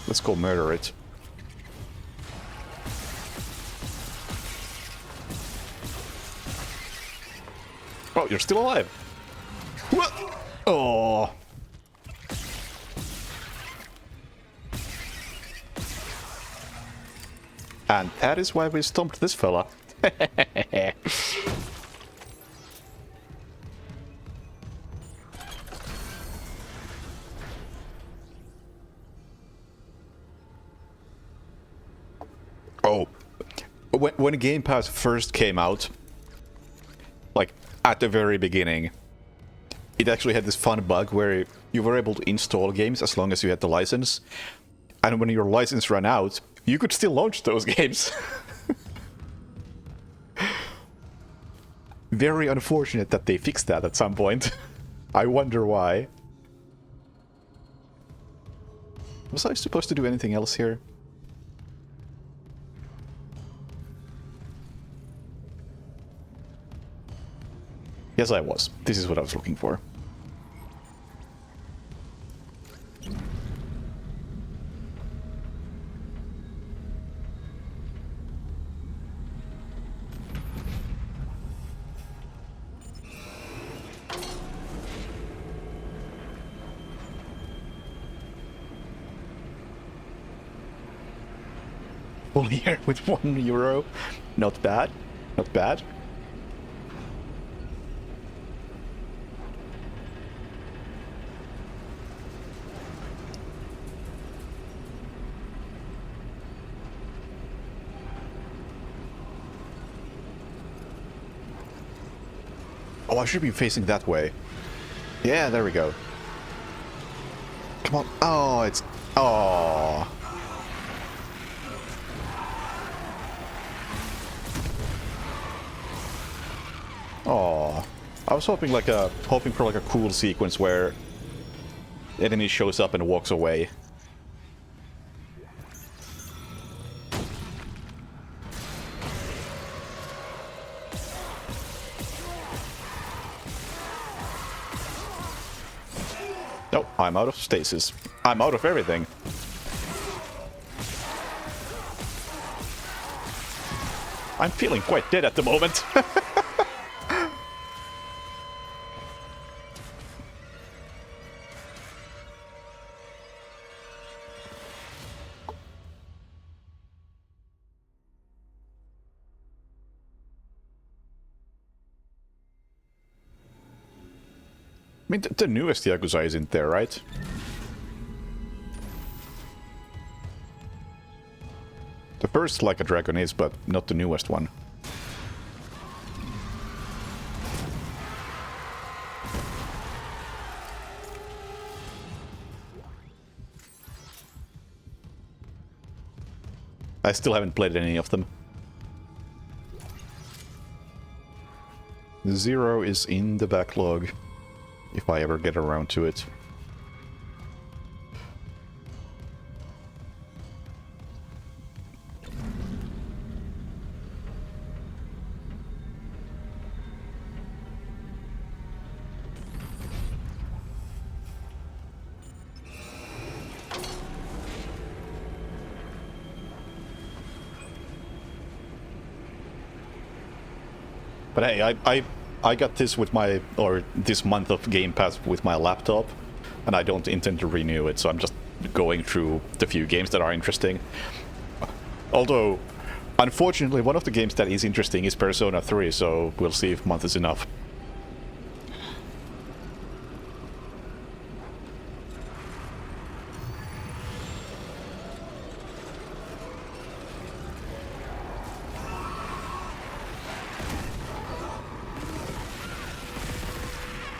S1: Let's go murder it. Oh, you're still alive. What? Oh. And that is why we stomped this fella. Oh. When Game Pass first came out, at the very beginning, it actually had this fun bug where you were able to install games as long as you had the license. And when your license ran out, you could still launch those games. Very unfortunate that they fixed that at some point. I wonder why. Was I supposed to do anything else here? Yes, I was. This is what I was looking for. Full year with €1. Not bad. Not bad. Oh, I should be facing that way. Yeah, there we go. Come on. Oh, it's... Oh. Oh. I was hoping for like a cool sequence where enemy shows up and walks away. Nope, I'm out of stasis. I'm out of everything. I'm feeling quite dead at the moment. I mean, the newest Yakuza isn't there, right? The first Like a Dragon is, but not the newest one. I still haven't played any of them. 0 is in the backlog. If I ever get around to it. But hey, I got this with my, or this month of Game Pass with my laptop, and I don't intend to renew it, so I'm just going through the few games that are interesting. Although, unfortunately, one of the games that is interesting is Persona 3, so we'll see if month is enough.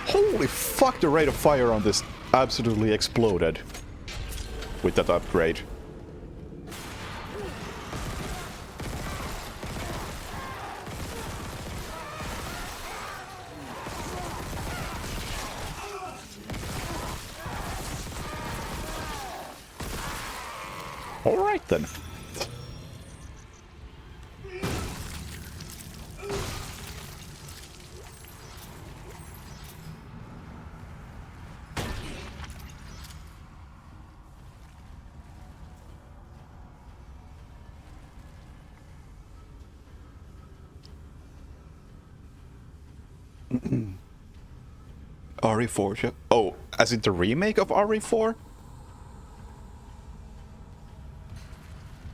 S1: Holy fuck, the rate of fire on this absolutely exploded with that upgrade. Alright then. RE4. Oh, as in the remake of RE4?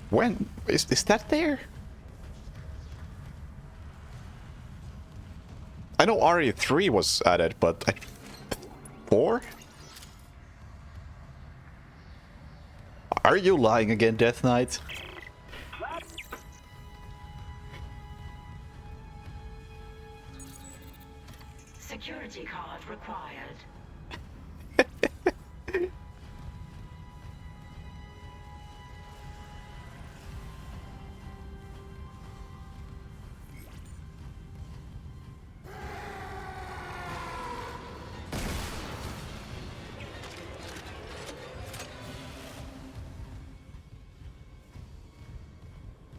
S1: When? Is that there? I know RE3 was added, but... 4? Are you lying again, Death Knight?
S10: security card required.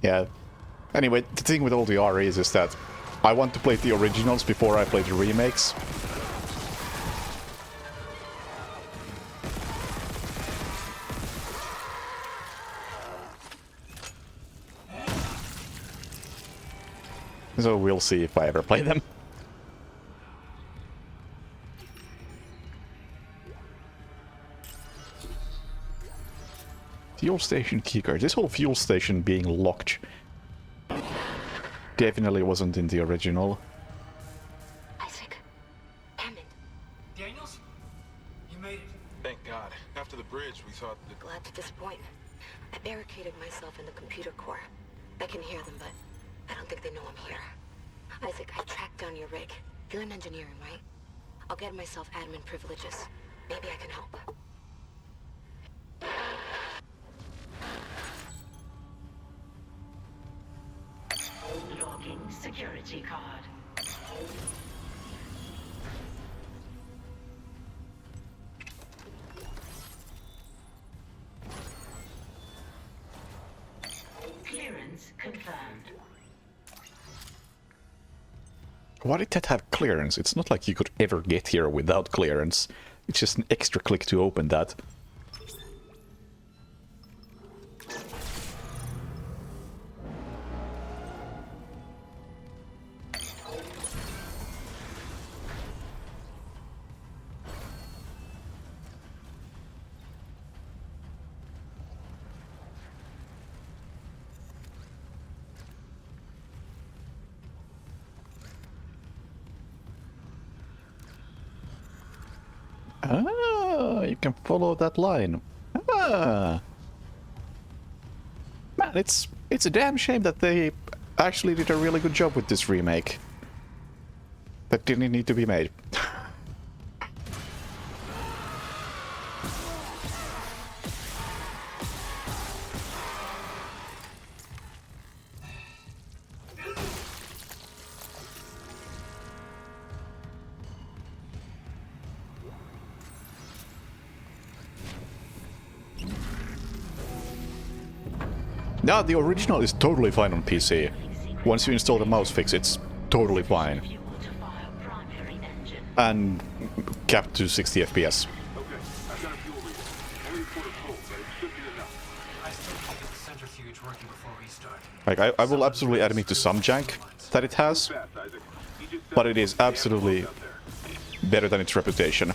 S1: Yeah. Anyway, the thing with all the REs is that I want to play the originals before I play the remakes. So we'll see if I ever play them. Fuel station keycard. This whole fuel station being locked definitely wasn't in the original.
S14: Isaac. Damn it.
S11: Daniels? You made it.
S13: Thank God. After the bridge, we thought that...
S14: Glad to disappoint. I barricaded myself in the computer core. I can hear them, but I don't think they know I'm here. Isaac, I tracked down your rig. You're in engineering, right? I'll get myself admin privileges. Maybe I can help.
S10: Logging security card. Clearance confirmed.
S1: Why did that have clearance? It's not like you could ever get here without clearance. It's just an extra click to open that. Ah, you can follow that line. Ah. Man, it's a damn shame that they actually did a really good job with this remake. That didn't need to be made. No, the original is totally fine on PC. Once you install the mouse fix, it's totally fine. And capped to 60 FPS. Like, I will absolutely admit to some jank that it has, but it is absolutely better than its reputation.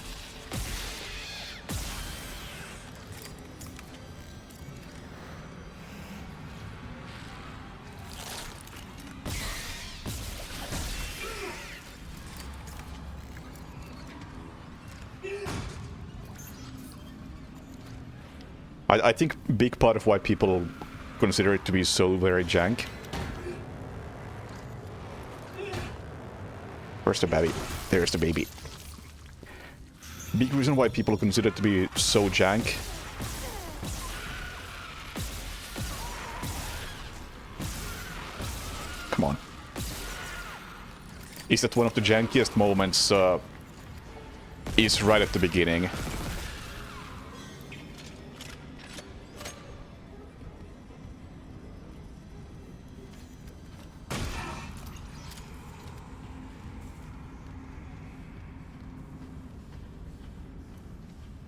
S1: I think a big part of why people consider it to be so very jank. Where's the baby? There's the baby. Big reason why people consider it to be so jank come on. Is that one of the jankiest moments is right at the beginning.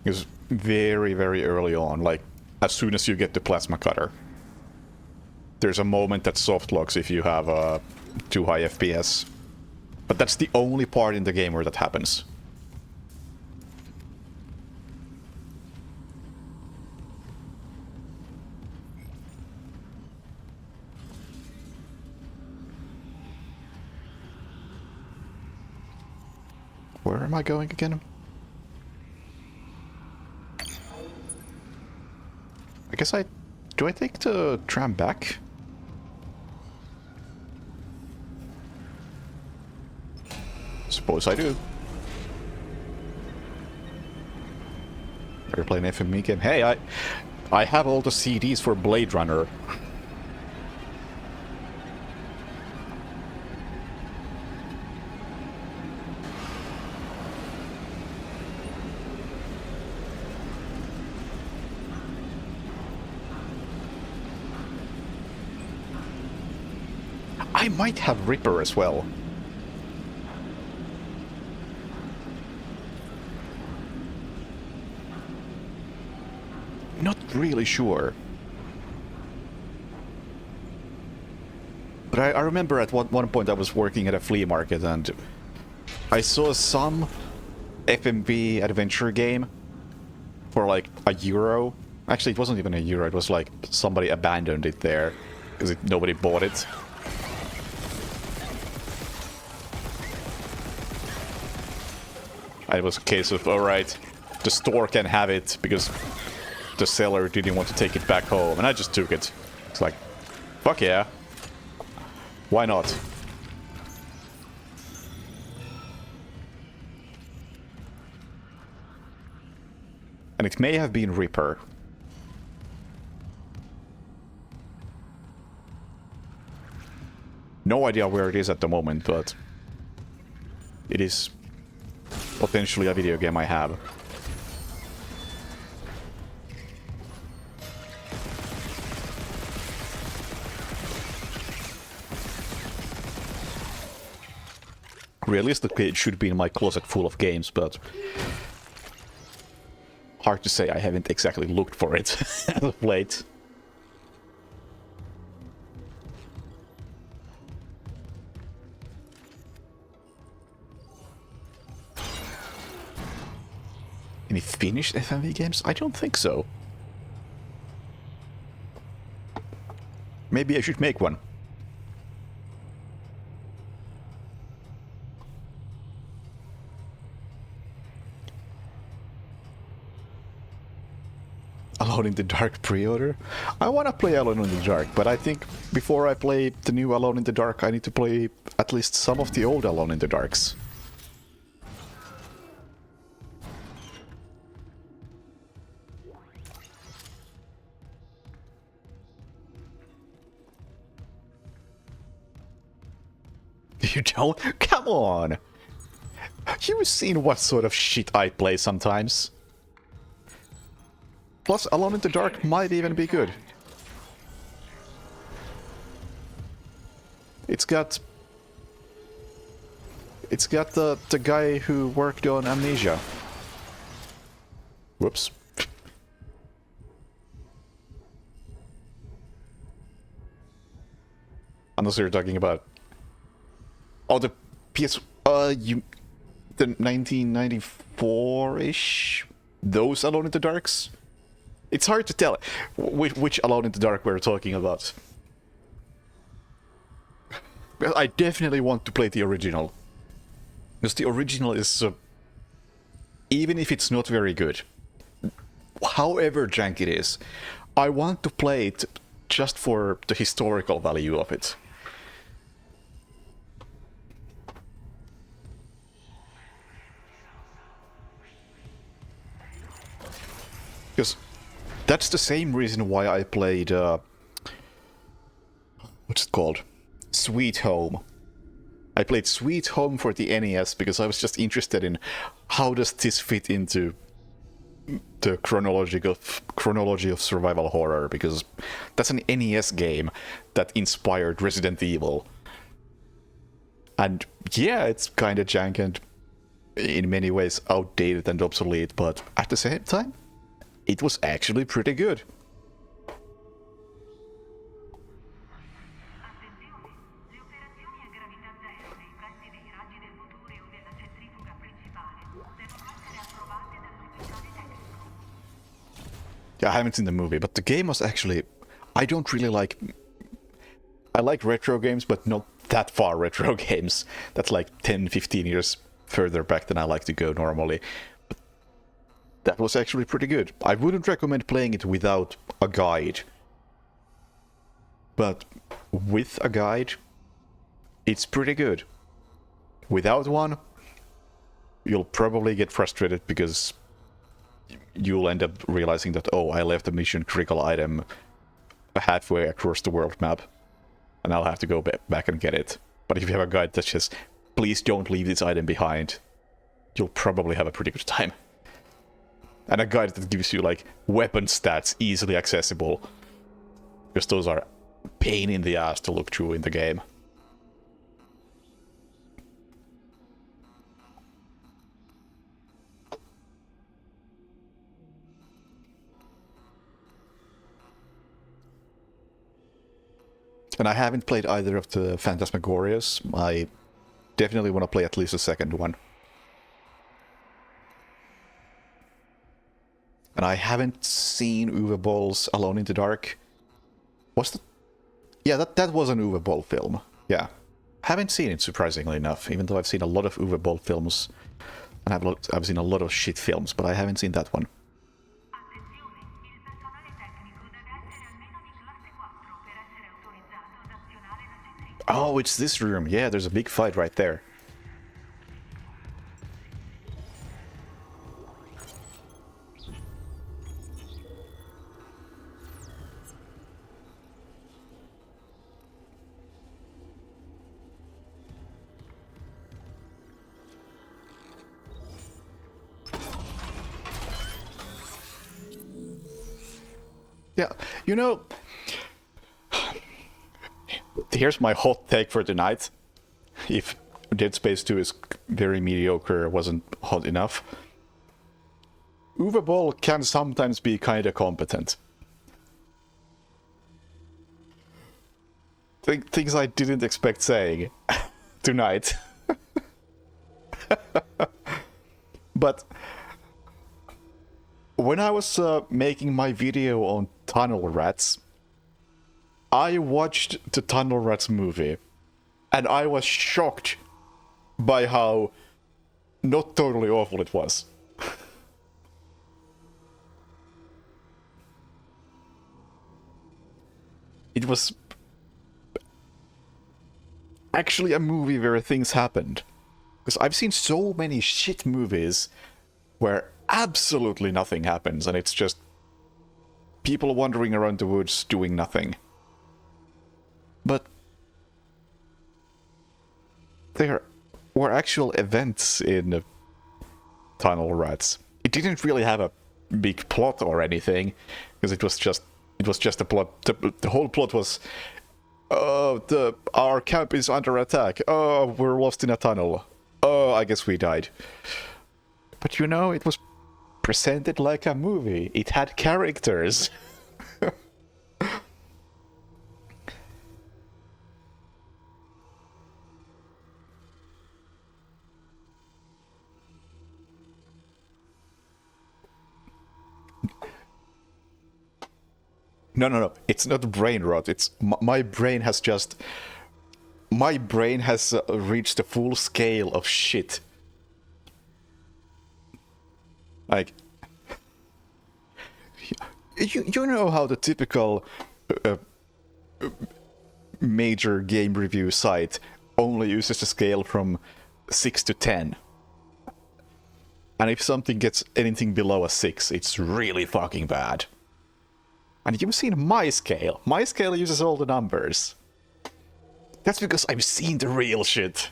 S1: Is very, very early on, like as soon as you get the plasma cutter. There's a moment that soft locks if you have too high FPS. But that's the only part in the game where that happens. Where am I going again? I guess do I take the tram back? Suppose I do. We're playing FMV game. Hey, I have all the CDs for Blade Runner. I might have Ripper as well. Not really sure. But I remember at one point I was working at a flea market and I saw some FMV adventure game for like €1. Actually, it wasn't even €1. It was like somebody abandoned it there because nobody bought it. And it was a case of, alright, the store can have it because the seller didn't want to take it back home. And I just took it. It's like, fuck yeah. Why not? And it may have been Reaper. No idea where it is at the moment, but it is potentially a video game I have. Realistically, it should be in my closet full of games, but hard to say. I haven't exactly looked for it as of late. Any finished FMV games? I don't think so. Maybe I should make one. Alone in the Dark pre-order? I want to play Alone in the Dark, but I think before I play the new Alone in the Dark, I need to play at least some of the old Alone in the Darks. You don't? Come on! You've seen what sort of shit I play sometimes. Plus, Alone in the Dark might even be good. It's got the guy who worked on Amnesia. Whoops. Unless you're talking about... Oh, the PS... the 1994-ish? Those Alone in the Darks? It's hard to tell which Alone in the Dark we're talking about. Well, I definitely want to play the original. Because the original is... even if it's not very good, however jank it is, I want to play it just for the historical value of it. Because that's the same reason why I played, what's it called? Sweet Home. I played Sweet Home for the NES because I was just interested in how does this fit into the chronology of survival horror, because that's an NES game that inspired Resident Evil. And yeah, it's kind of jank and in many ways outdated and obsolete, but at the same time, it was actually pretty good. Yeah, I haven't seen the movie, but the game was actually... I don't really like... I like retro games, but not that far retro games. That's like 10-15 years further back than I like to go normally. But that was actually pretty good. I wouldn't recommend playing it without a guide. But with a guide, it's pretty good. Without one, you'll probably get frustrated because you'll end up realizing that, oh, I left a mission critical item halfway across the world map, and I'll have to go back and get it. But if you have a guide that says, please don't leave this item behind, you'll probably have a pretty good time. And a guide that gives you, like, weapon stats easily accessible, because those are a pain in the ass to look through in the game. And I haven't played either of the Phantasmagorias. I definitely want to play at least the second one. And I haven't seen Uwe Boll's Alone in the Dark. Was that? Yeah, that was an Uwe Boll film. Yeah. Haven't seen it, surprisingly enough, even though I've seen a lot of Uwe Boll films. And I've seen a lot of shit films, but I haven't seen that one. Oh, it's this room. Yeah, there's a big fight right there. Yeah, you know, here's my hot take for tonight. If Dead Space 2 is very mediocre, wasn't hot enough, Uwe Boll can sometimes be kinda competent. Things I didn't expect saying tonight. But when I was making my video on Tunnel Rats, I watched the Tunnel Rats movie, and I was shocked by how not totally awful it was. It was actually a movie where things happened. Because I've seen so many shit movies where absolutely nothing happens, and it's just people wandering around the woods doing nothing. But there were actual events in Tunnel Rats. It didn't really have a big plot or anything, because it was just a plot. The whole plot was, our camp is under attack. Oh, we're lost in a tunnel. Oh, I guess we died. But you know, it was presented like a movie. It had characters. No. It's not brain rot. It's my brain has just... My brain has reached the full scale of shit. Like... You know how the typical major game review site only uses a scale from 6 to 10. And if something gets anything below a 6, it's really fucking bad. And you've seen my scale. My scale uses all the numbers. That's because I've seen the real shit.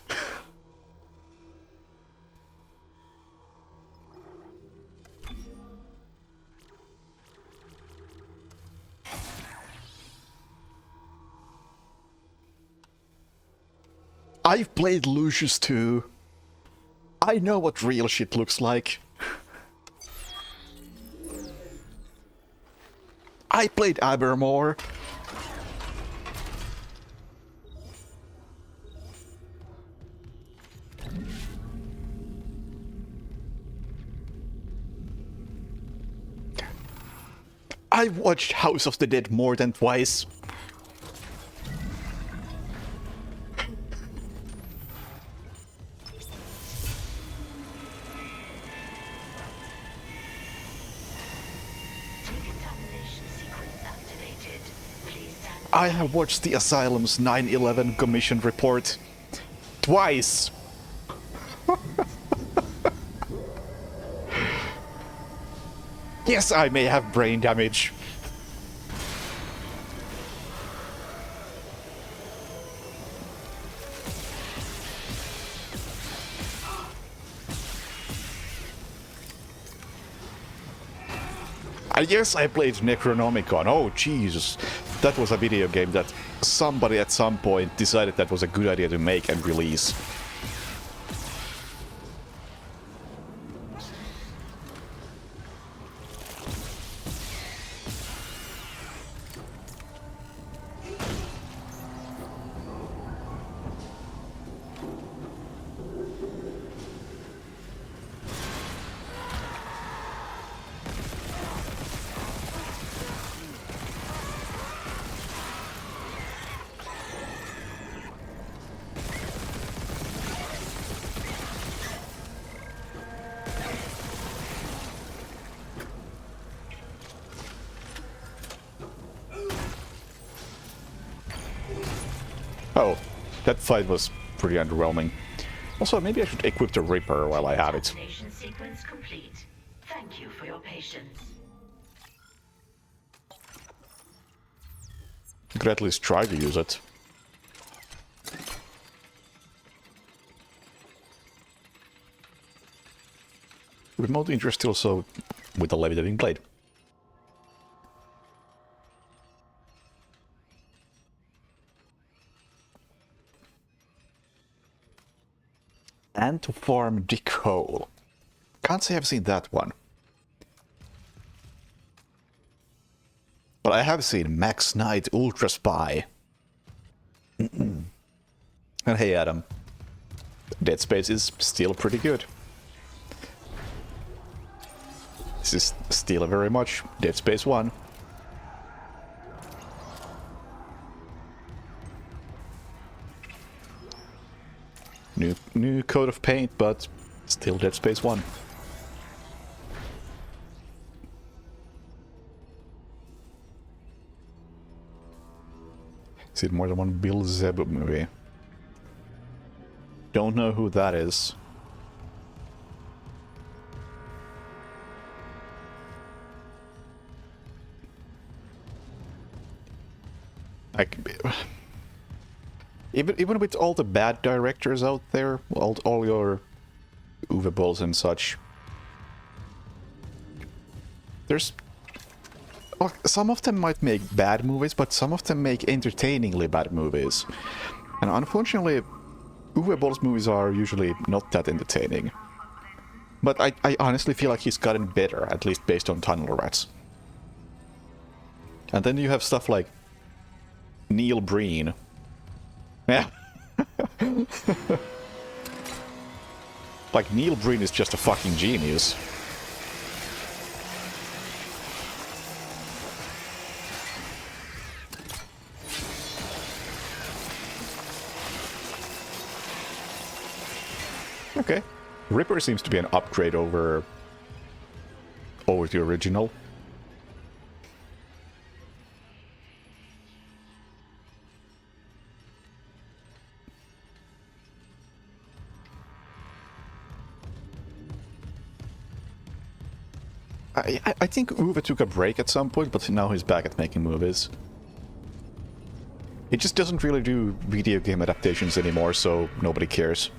S1: I've played Lucius too. I know what real shit looks like. I played Abermore. I've watched House of the Dead more than twice. I have watched the Asylum's 9/11 Commission report twice. Yes, I may have brain damage. Yes, I played Necronomicon. Oh, Jesus. That was a video game that somebody at some point decided that was a good idea to make and release. Oh, that fight was pretty underwhelming. Also, maybe I should equip the Ripper while I have it.
S10: Detonation sequence complete. Thank you for your patience.
S1: I could at least try to use it. Remote interest also with a levitating blade. And to farm Dick Hole. Can't say I've seen that one. But I have seen Max Knight Ultra Spy. And hey Adam, Dead Space is still pretty good. This is still very much Dead Space 1. New coat of paint, but still Dead Space 1. Seen more than one Bill Zeb movie. Don't know who that is. Like, even with all the bad directors out there, all your Uwe Bolls and such, there's... Well, some of them might make bad movies, but some of them make entertainingly bad movies. And unfortunately, Uwe Boll's movies are usually not that entertaining. But I honestly feel like he's gotten better, at least based on Tunnel Rats. And then you have stuff like Neil Breen. Yeah. Like, Neil Breen is just a fucking genius. Okay. Ripper seems to be an upgrade over the original. I think Uwe took a break at some point, but now he's back at making movies. He just doesn't really do video game adaptations anymore, so nobody cares.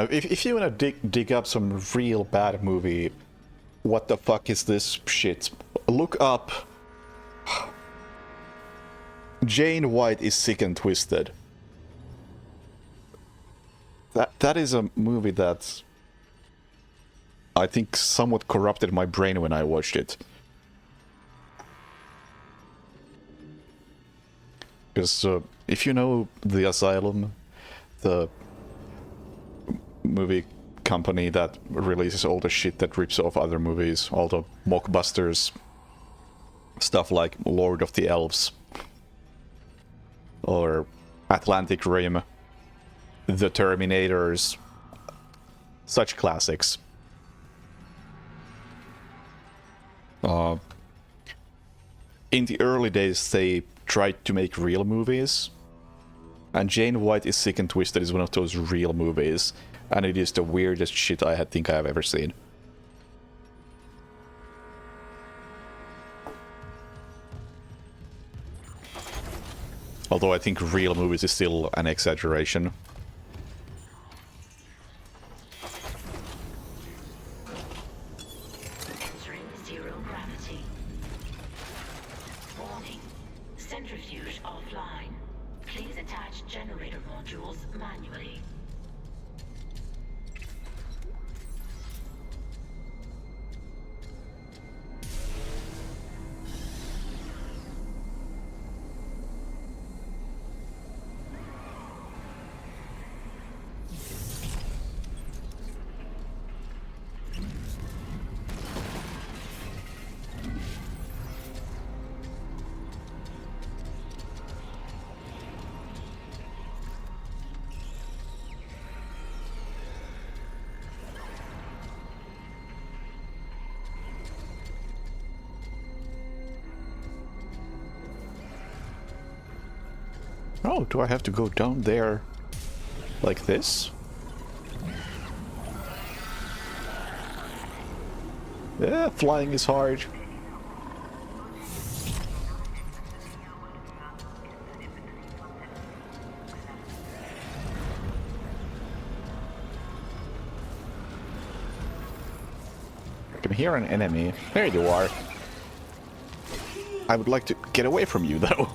S1: If you want to dig up some real bad movie, what the fuck is this shit? Look up Jane White is Sick and Twisted. That is a movie that I think somewhat corrupted my brain when I watched it. Because if you know The Asylum, the movie company that releases all the shit that rips off other movies, all the mockbusters, stuff like Lord of the Elves or Atlantic Rim. The Terminators, such classics. In the early days, they tried to make real movies, and Jane White is Sick and Twisted is one of those real movies, and it is the weirdest shit I think I have ever seen. Although I think real movies is still an exaggeration.
S10: Entering zero gravity. Warning. Centrifuge offline. Please attach generator modules manually.
S1: Oh, do I have to go down there like this? Yeah, flying is hard. I can hear an enemy. There you are. I would like to get away from you, though.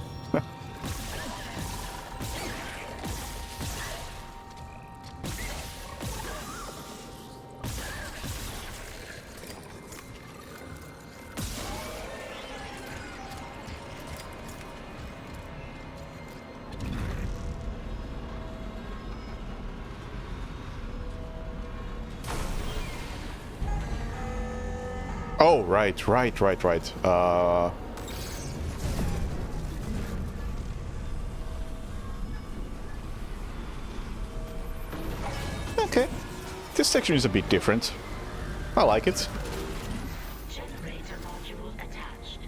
S1: Oh, right. Okay. This section is a bit different. I like it.
S10: Generator module attached.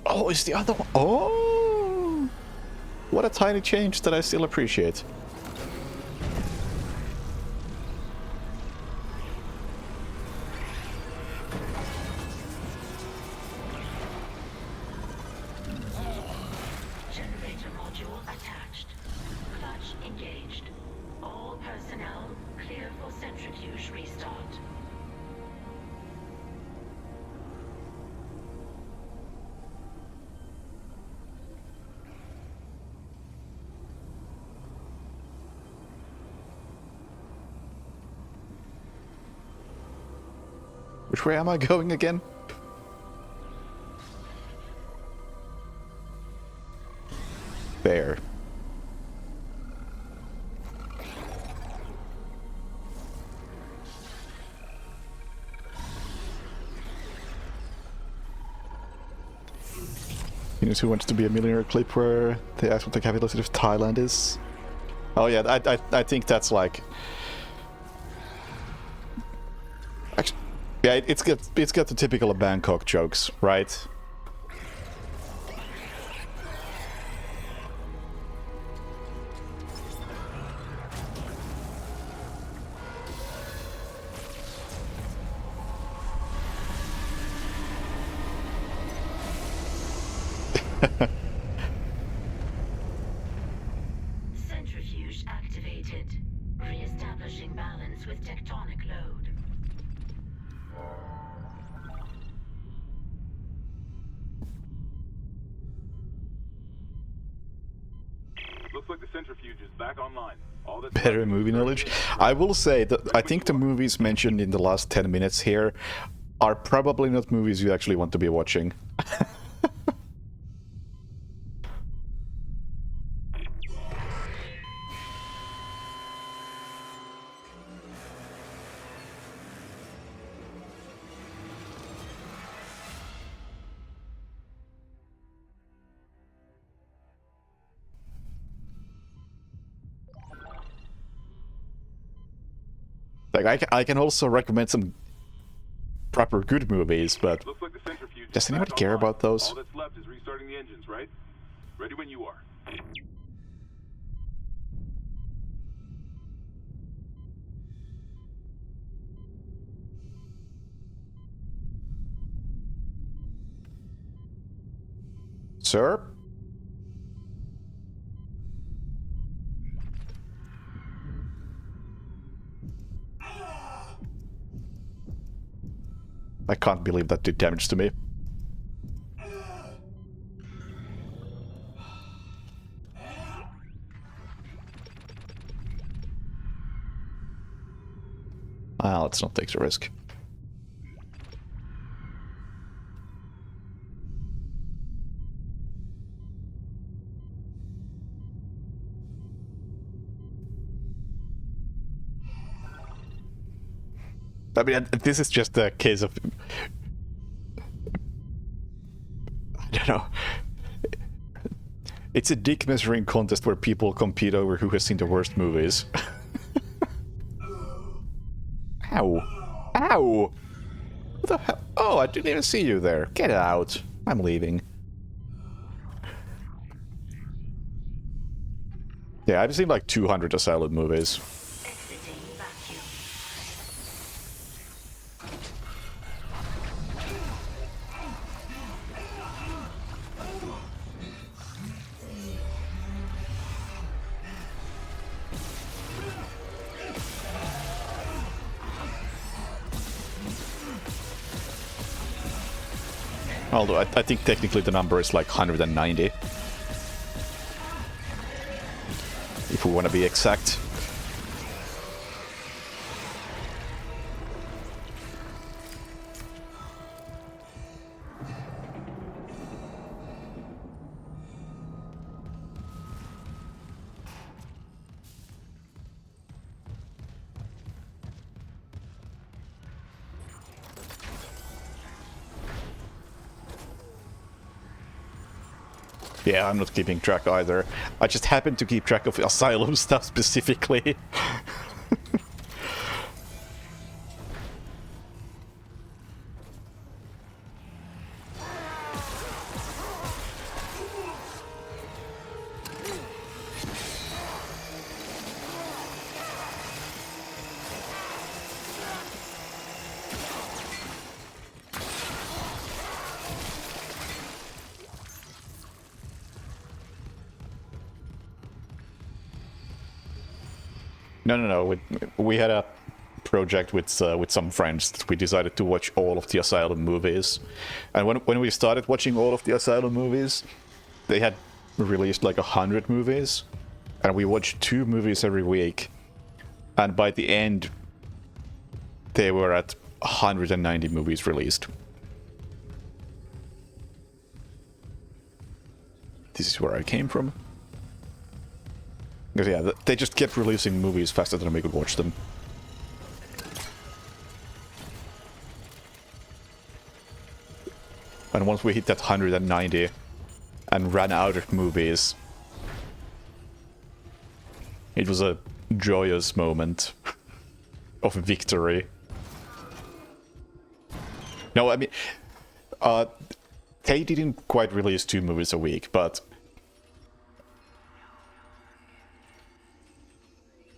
S1: Oh, is the other one? Oh! What a tiny change that I still appreciate.
S10: Generator module attached. Clutch engaged. All personnel clear for centrifuge restart.
S1: Which way am I going again? There. You know who wants to be a millionaire clip where they ask what the capital city of Thailand is? Oh yeah, I think that's like... Actually, yeah, it's got the typical Bangkok jokes, right?
S10: Centrifuge activated. Re-establishing balance with tectonic load.
S9: Looks like the centrifuge is back online. All that's
S1: Better movie knowledge. I will say that I think the movies mentioned in the last 10 minutes here are probably not movies you actually want to be watching. Like, I can also recommend some proper good movies, but
S13: Looks like the centrifuge
S1: does
S13: is
S1: anyone
S13: back
S1: care
S13: online.
S1: about those?
S13: All that's left is restarting the engines, right? Ready when you are.
S1: Sir? I can't believe that did damage to me. Ah, let's not take the risk. I mean, this is just a case of... I don't know. It's a dick measuring contest where people compete over who has seen the worst movies. Ow. Ow! What the hell? Oh, I didn't even see you there. Get out. I'm leaving. Yeah, I've seen like 200 Asylum movies. Although I think technically the number is like 190. If we want to be exact. Yeah, I'm not keeping track either. I just happen to keep track of Asylum stuff specifically. No. We had a project with some friends that we decided to watch all of the Asylum movies. And when we started watching all of the Asylum movies, they had released like 100 movies. And we watched 2 movies every week. And by the end, they were at 190 movies released. This is where I came from. Because yeah, they just kept releasing movies faster than we could watch them. And once we hit that 190 and ran out of movies, it was a joyous moment of victory. No, I mean, they didn't quite release 2 movies a week, but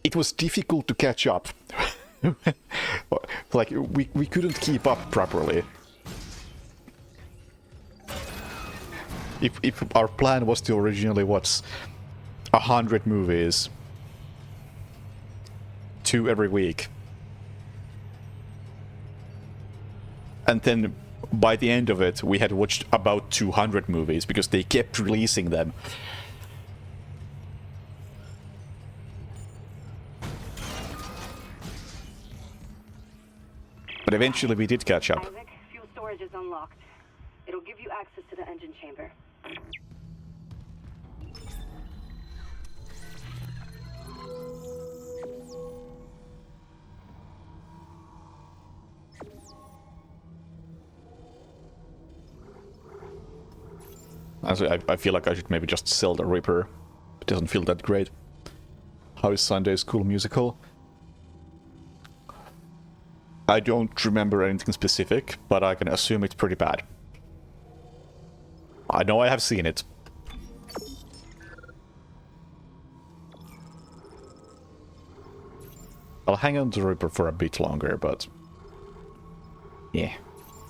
S1: it was difficult to catch up. Like, we couldn't keep up properly. If our plan was to originally watch 100 movies, 2 every week, and then by the end of it we had watched about 200 movies because they kept releasing them. But eventually we did catch up.
S16: Isaac, fuel storage is unlocked. It'll give you access to the engine chamber.
S1: I feel like I should maybe just sell the Reaper. It doesn't feel that great. How is Sunday School Musical? I don't remember anything specific, but I can assume it's pretty bad. I know I have seen it. I'll hang on to the Reaper for a bit longer, but... yeah,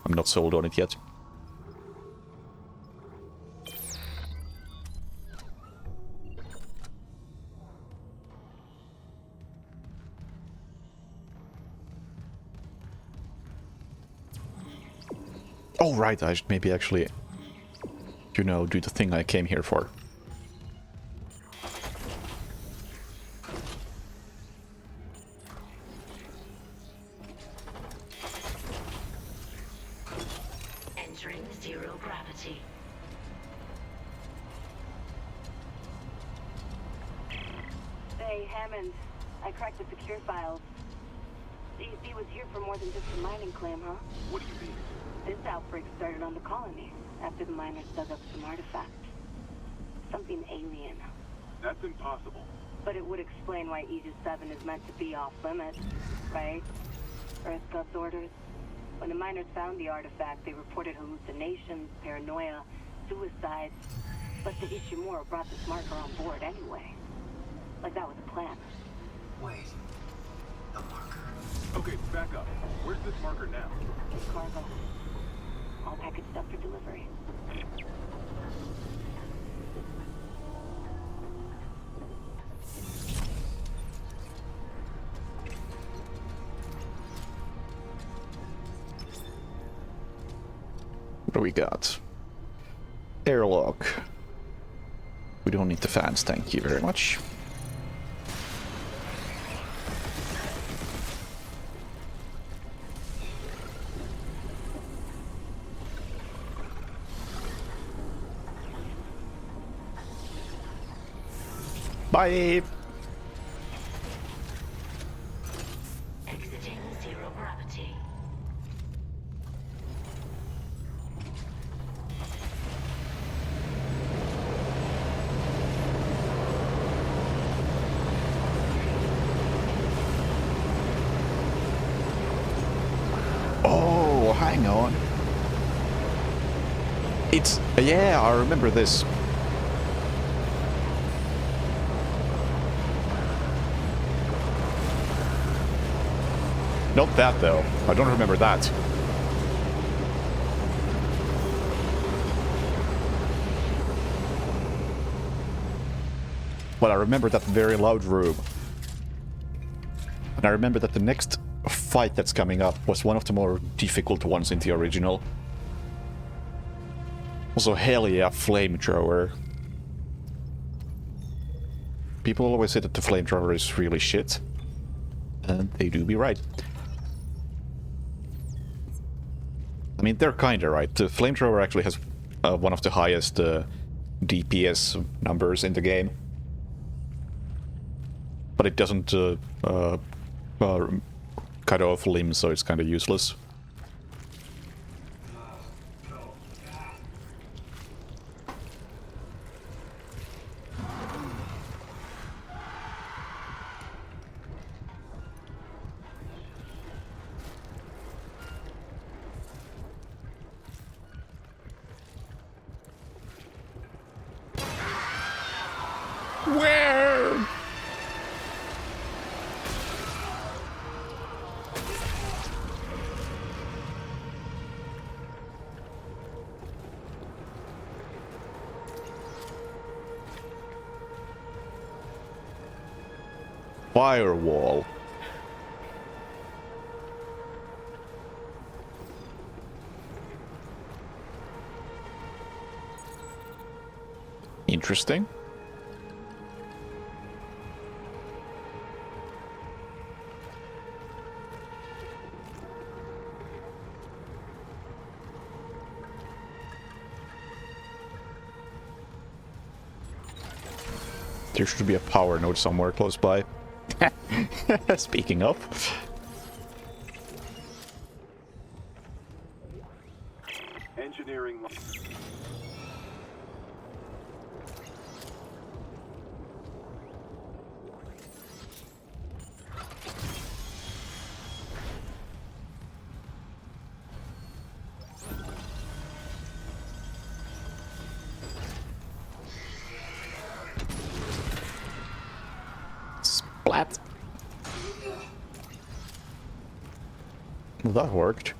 S1: I'm not sold on it yet. Oh right, I should maybe actually, you know, do the thing I came here for.
S10: Entering zero gravity.
S16: Hey, Hammond. I cracked the secure files. CEC was here for more than just a mining claim, huh?
S9: What do you mean?
S16: This outbreak started on the colony after the miners dug up some artifacts. Something alien.
S9: That's impossible.
S16: But it would explain why Aegis 7 is meant to be off limits, right? Earth God's orders. When the miners found the artifact, they reported hallucinations, paranoia, suicides. But the Ishimura brought this marker on board anyway. Like that was a plan.
S11: Wait. The marker?
S9: Okay, back up. Where's this marker now?
S16: Cargo. All packaged up for delivery.
S1: What do we got? Airlock. We don't need the fans, thank you very much. Bye!
S10: Exiting zero gravity.
S1: Oh, hang on. It's... yeah, I remember this. Not that, though. I don't remember that. But I remember that very loud room. And I remember that the next fight that's coming up was one of the more difficult ones in the original. Also, hell yeah, flamethrower. People always say that the flamethrower is really shit. And they do be right. I mean, they're kinda right. The flamethrower actually has one of the highest DPS numbers in the game. But it doesn't cut off limbs, so it's kinda useless. Where? Firewall. Interesting. There should be a power node somewhere close by. Speaking of.
S9: Engineering.
S1: Splat. Well, that worked.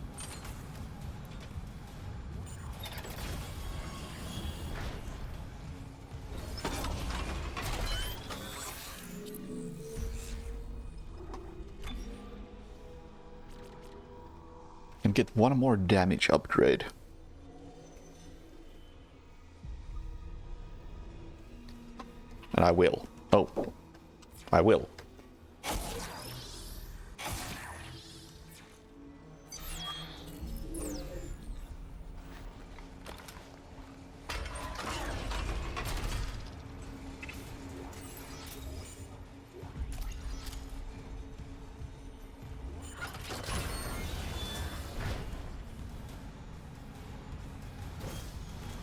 S1: And get one more damage upgrade. And I will. Oh. I will.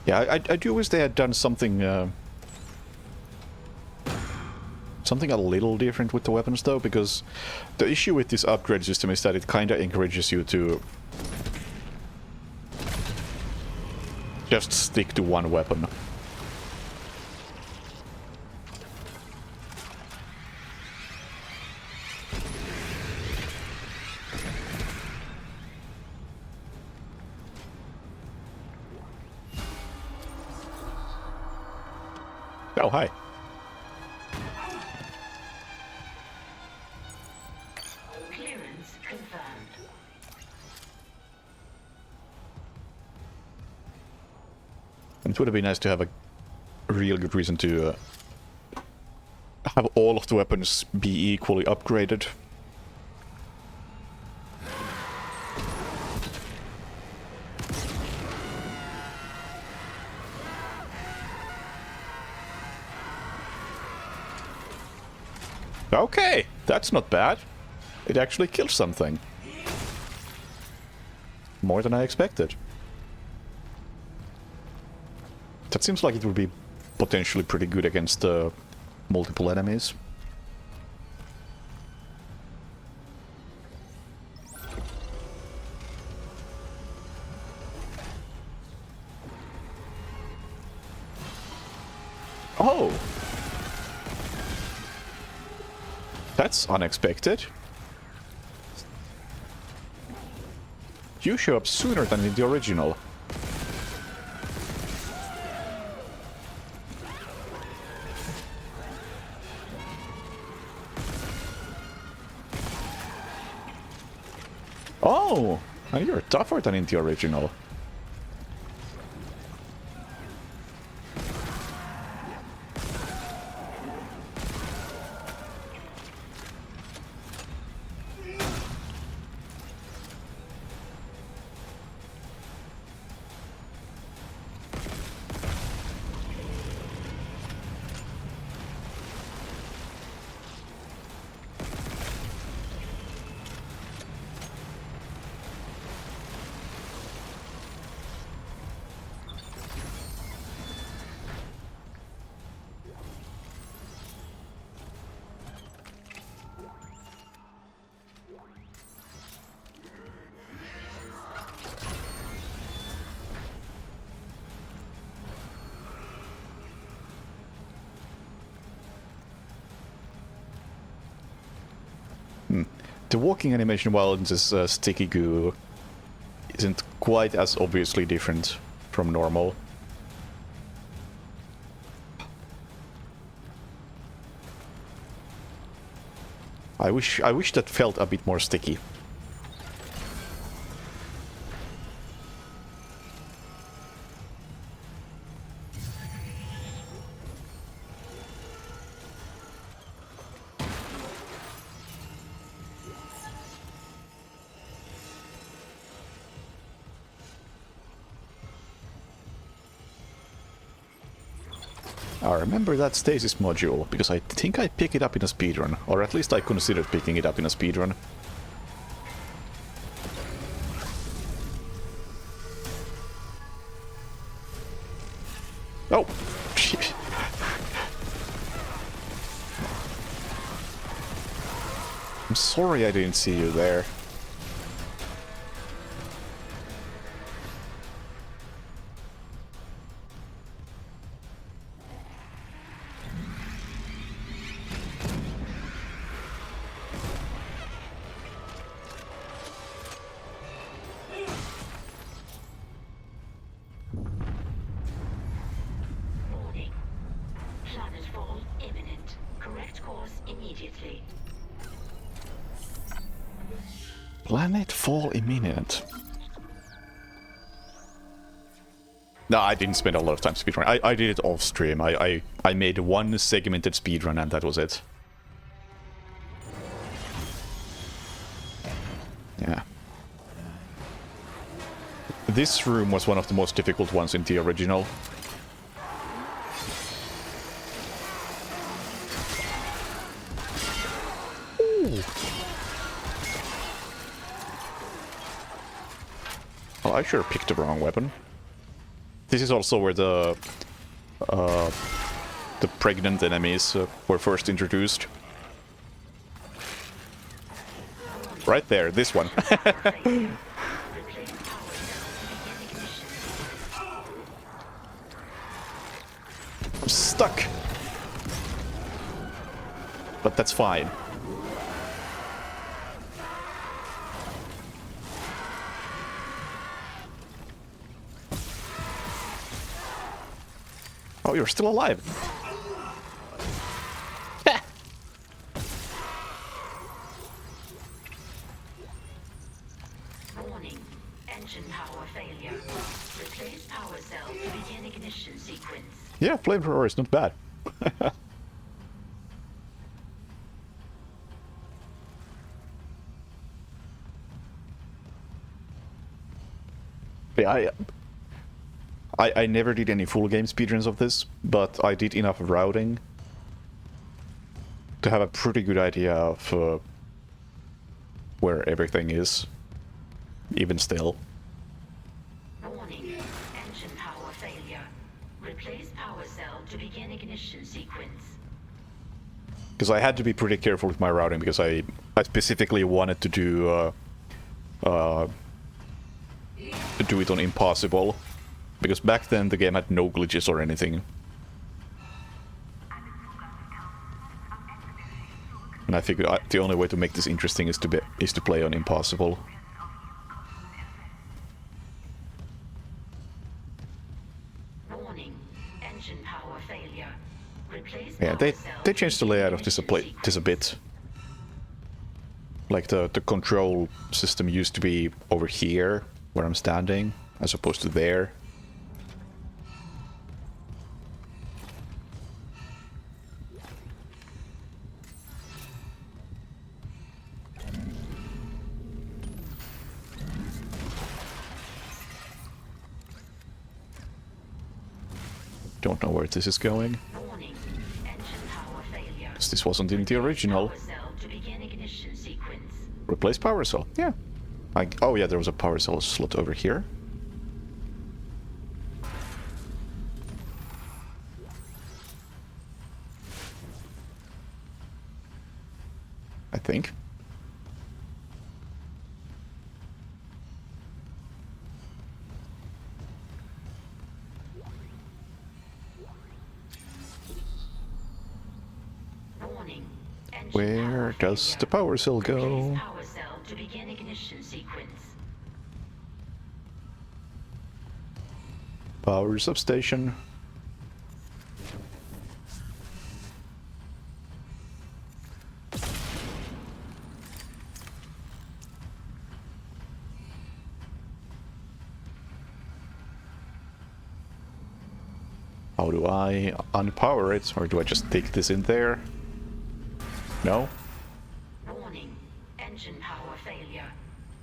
S1: Yeah, I do wish they had done something something a little different with the weapons though, because the issue with this upgrade system is that it kinda encourages you to just stick to one weapon. Oh, hi.
S10: Clearance confirmed.
S1: And it would have been nice to have a real good reason to have all of the weapons be equally upgraded. Okay, that's not bad. It actually kills something. More than I expected. That seems like it would be potentially pretty good against multiple enemies. Oh! That's unexpected. You show up sooner than in the original. Oh! And you're tougher than in the original. The walking animation while in this sticky goo isn't quite as obviously different from normal. I wish that felt a bit more sticky. I remember that stasis module, because I think I picked it up in a speedrun, or at least I considered picking it up in a speedrun. Oh! I'm sorry I didn't see you there.
S10: immediately.
S1: Planetfall imminent. No, I didn't spend a lot of time speedrunning. I did it off stream. I made one segmented speedrun and that was it. Yeah. This room was one of the most difficult ones in the original. Ooh. Well, I sure picked the wrong weapon. This is also where the pregnant enemies were first introduced. Right there, this one. I'm stuck. But that's fine. Oh, you're still alive.
S10: Warning. Engine power failure. Replace power cell to begin ignition sequence.
S1: Yeah, flamethrower is not bad. Yeah, I never did any full game speedruns of this, but I did enough routing to have a pretty good idea of where everything is, even still.
S10: Warning. Engine power failure. Replace power cell to begin ignition sequence.
S1: Because I had to be pretty careful with my routing, because I specifically wanted to do it on impossible. Because back then the game had no glitches or anything. And I figured the only way to make this interesting is to play on impossible.
S10: Warning. Engine power failure. Replace
S1: Yeah, they changed the layout of this a bit. Like the control system used to be over here, where I'm standing, as opposed to there. Don't know where this is going.
S10: Warning. Engine power failure.
S1: 'Cause this wasn't in the original.
S10: Power cell to begin ignition sequence.
S1: Replace power cell. Yeah. Oh yeah, there was a power cell slot over here. I think.
S10: Warning. Engine
S1: Where does the power cell go?
S10: Replace power cell to begin ignition sequence.
S1: Power substation. How do I unpower it, or do I just take this in there? No?
S10: Warning. Engine power failure.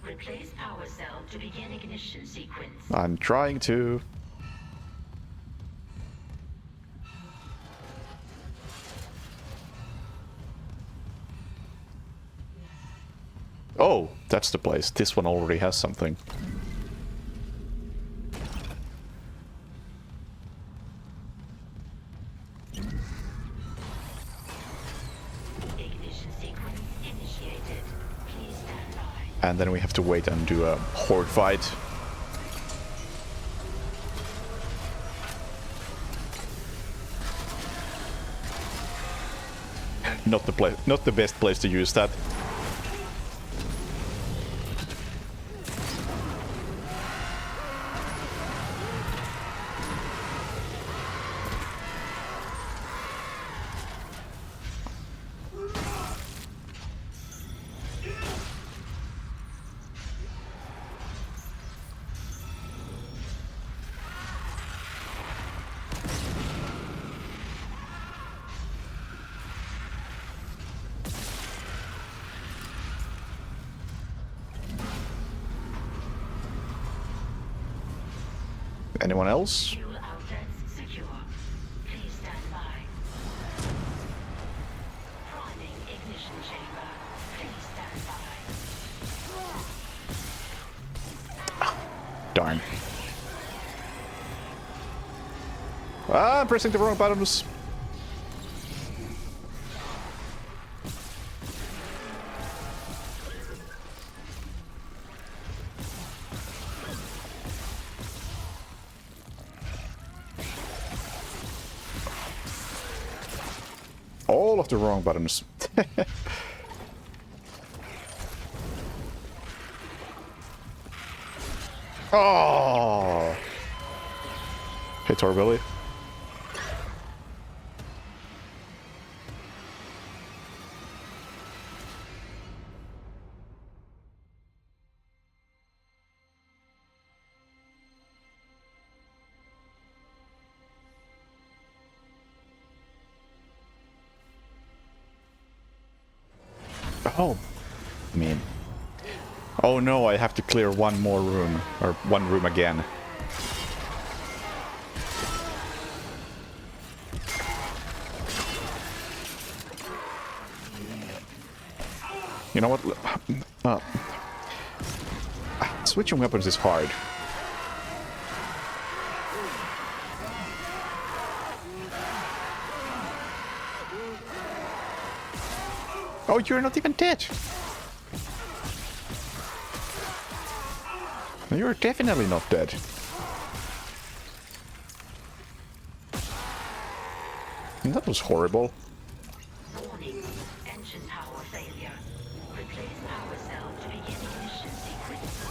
S10: Replace power cell to begin ignition sequence.
S1: I'm trying to. Oh, that's the place. This one already has something.
S10: Ignition sequence initiated. Please stand by.
S1: And then we have to wait and do a horde fight. Not the best place to use that. Anyone else?
S10: Fuel outlets secure. Please stand by. Priming ignition chamber. Please stand by.
S1: Darn. Ah, I'm pressing the wrong buttons. All of the wrong buttons. Oh! Hey, Torbilly. Oh, I mean, oh no, I have to clear one more room, or one room again. You know what? Switching weapons is hard. Oh, you're not even dead. You're definitely not dead. That was horrible.
S10: Warning. Engine power failure. Replace power cell to begin ignition sequence.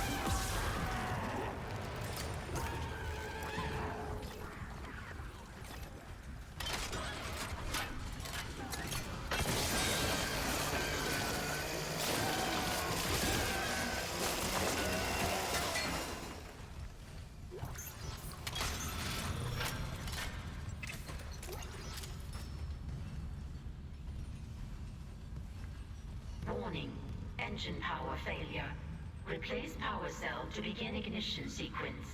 S10: Warning. Engine power failure. Replace power cell to begin ignition sequence.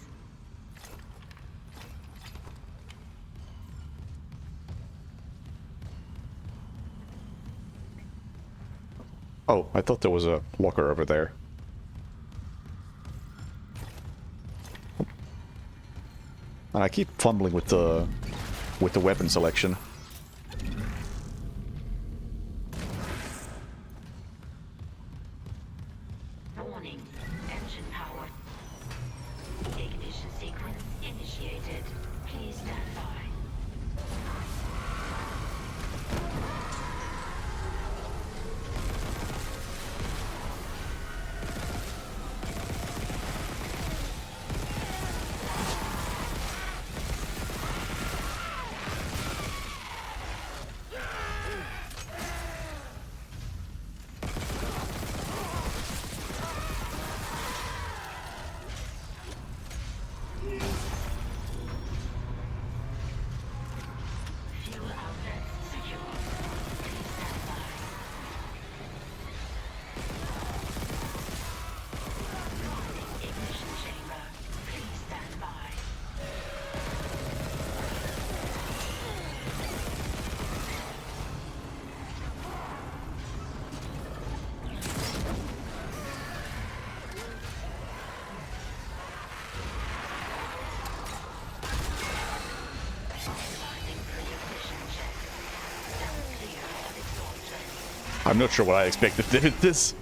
S1: Oh, I thought there was a locker over there. And I keep fumbling with the weapon selection.
S10: Warning. Engine power. Ignition sequence initiated. Please stand by. Fuel outlets secure. Please stand by. Warning. Ignition chamber. Please stand by. Finalizing pre-ignition check. Cell clear of exhaustion.
S1: I'm not sure what I expected to hit this.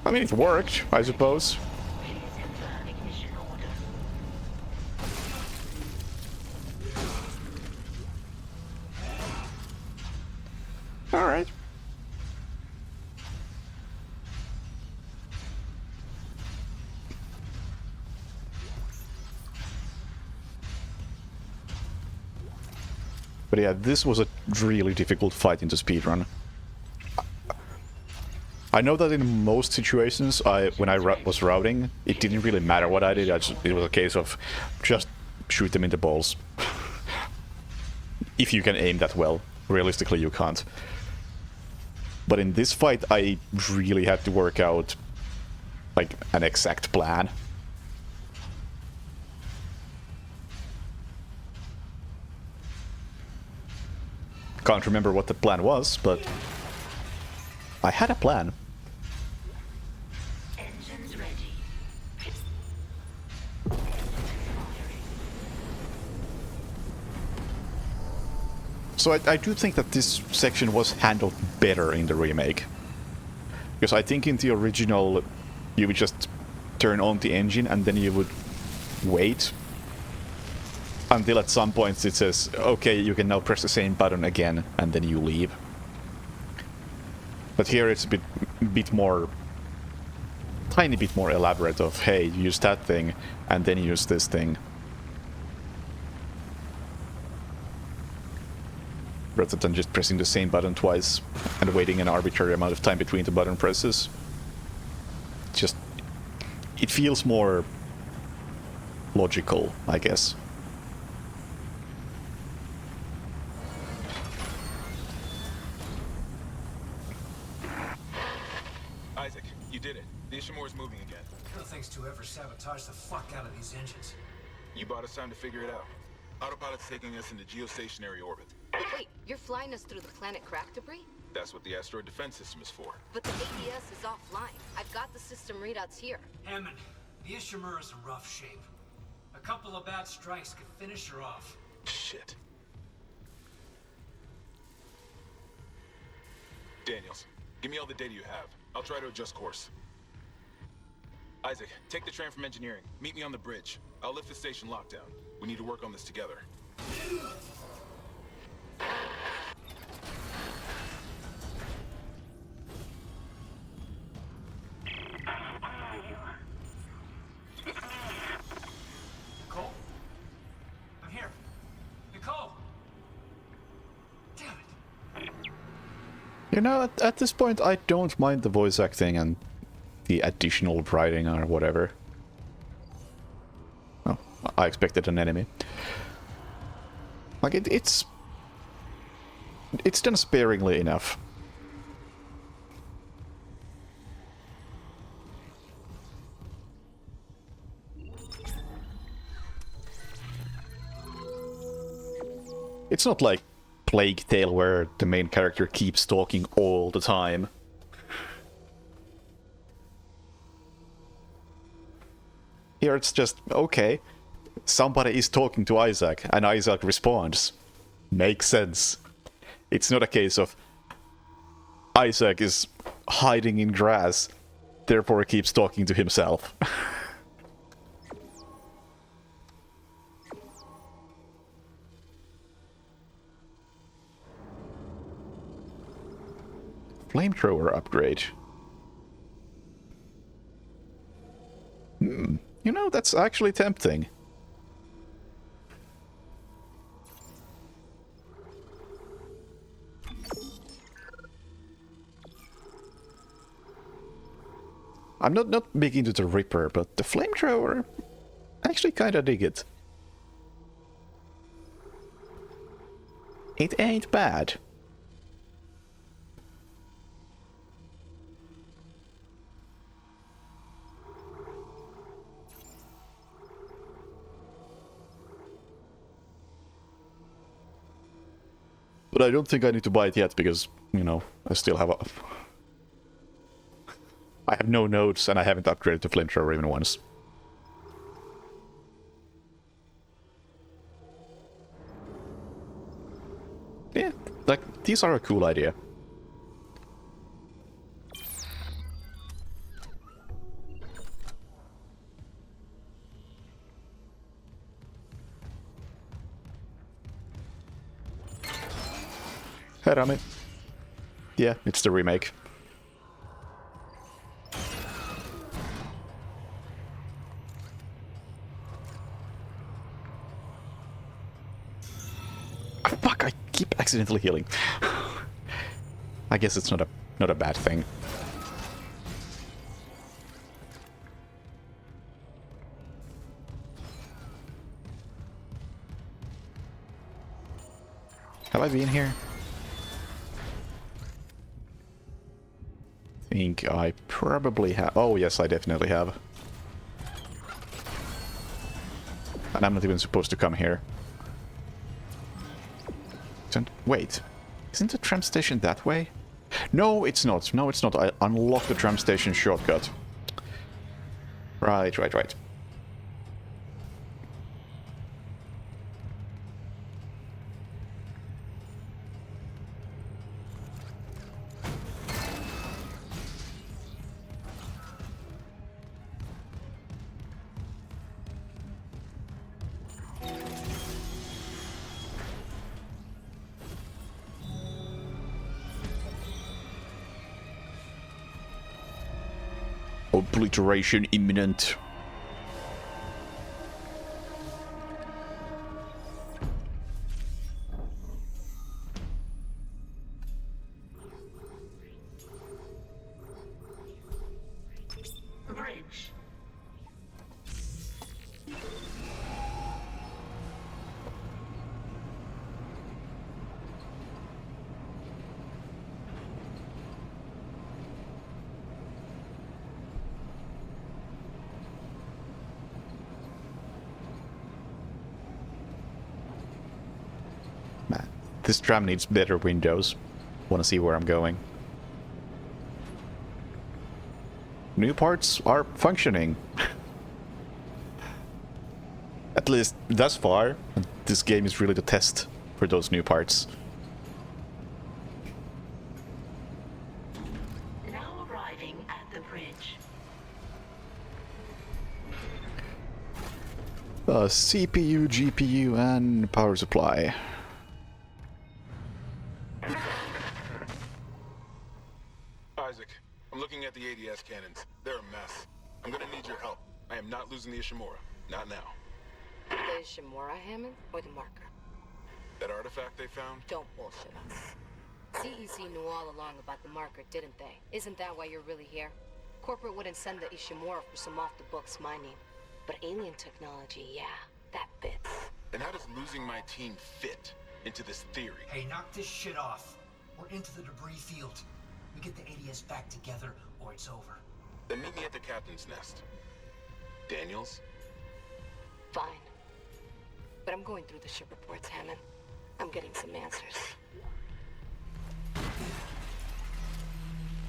S1: I mean, it worked, I suppose.
S10: Please confirm ignition order.
S1: Alright. But yeah, this was a really difficult fight in the speedrun. I know that in most situations, when I was routing, it didn't really matter what I did. It was a case of just shoot them in the balls. If you can aim that well. Realistically, you can't. But in this fight, I really had to work out like an exact plan. Can't remember what the plan was, but I had a plan.
S10: Engines ready.
S1: So I do think that this section was handled better in the remake. Because I think in the original, you would just turn on the engine and then you would wait until at some point it says, okay, you can now press the same button again, and then you leave. But here it's a bit more, tiny bit more elaborate of, hey, use that thing, and then use this thing. Rather than just pressing the same button twice and waiting an arbitrary amount of time between the button presses. Just, it feels more logical, I guess.
S13: Isaac, you did it. The Ishimura's moving again.
S11: No thanks to whoever sabotaged the fuck out of these engines.
S13: You bought us time to figure it out. Autopilot's taking us into geostationary orbit.
S14: Wait, you're flying us through the planet crack debris?
S13: That's what the asteroid defense system is for.
S14: But the ADS is offline. I've got the system readouts here.
S11: Hammond, the Ishimura's in rough shape. A couple of bad strikes could finish her off.
S13: Shit. Daniels, give me all the data you have. I'll try to adjust course. Isaac, take the train from engineering. Meet me on the bridge. I'll lift the station lockdown. We need to work on this together.
S11: Nicole? I'm here. Nicole! Damn it.
S1: You know, at this point, I don't mind the voice acting and the additional writing or whatever. Oh, I expected an enemy. Like, it's done sparingly enough. It's not like Plague Tale where the main character keeps talking all the time. Here it's just, okay, somebody is talking to Isaac, and Isaac responds. Makes sense. It's not a case of Isaac is hiding in grass, therefore he keeps talking to himself. Flamethrower upgrade. You know, that's actually tempting. I'm not big into the Ripper, but the Flamethrower, I actually kinda dig it. It ain't bad. But I don't think I need to buy it yet because, you know, I still have I have no nodes and I haven't upgraded to Flamethrower even once. Yeah, like, these are a cool idea. Hey, Rami. Yeah, it's the remake. Fuck, I keep accidentally healing. I guess it's not a bad thing. Have I been here? think I probably have... Oh, yes, I definitely have. And I'm not even supposed to come here. Wait. Isn't the tram station that way? No, it's not. No, it's not. I unlocked the tram station shortcut. Right. Obliteration imminent.
S10: Bridge.
S1: Man, this tram needs better windows. Wanna see where I'm going. New parts are functioning. At least thus far, this game is really the test for those new parts.
S10: Now arriving at the bridge.
S1: CPU, GPU, and power supply.
S13: Isaac, I'm looking at the ADS cannons. They're a mess. I'm gonna need your help. I am not losing the Ishimura. Not now.
S14: The Ishimura, Hammond, or the marker?
S13: That artifact they found?
S14: Don't bullshit us. CEC knew all along about the marker, didn't they? Isn't that why you're really here? Corporate wouldn't send the Ishimura for some off-the-books mining. But alien technology, yeah, that fits.
S13: Then how does losing my team fit into this theory?
S11: Hey, knock this shit off. We're into the debris field. We get the ADS back together, or it's over.
S13: Then meet me at the captain's nest. Daniels?
S14: Fine. But I'm going through the ship reports, Hammond. I'm getting some answers.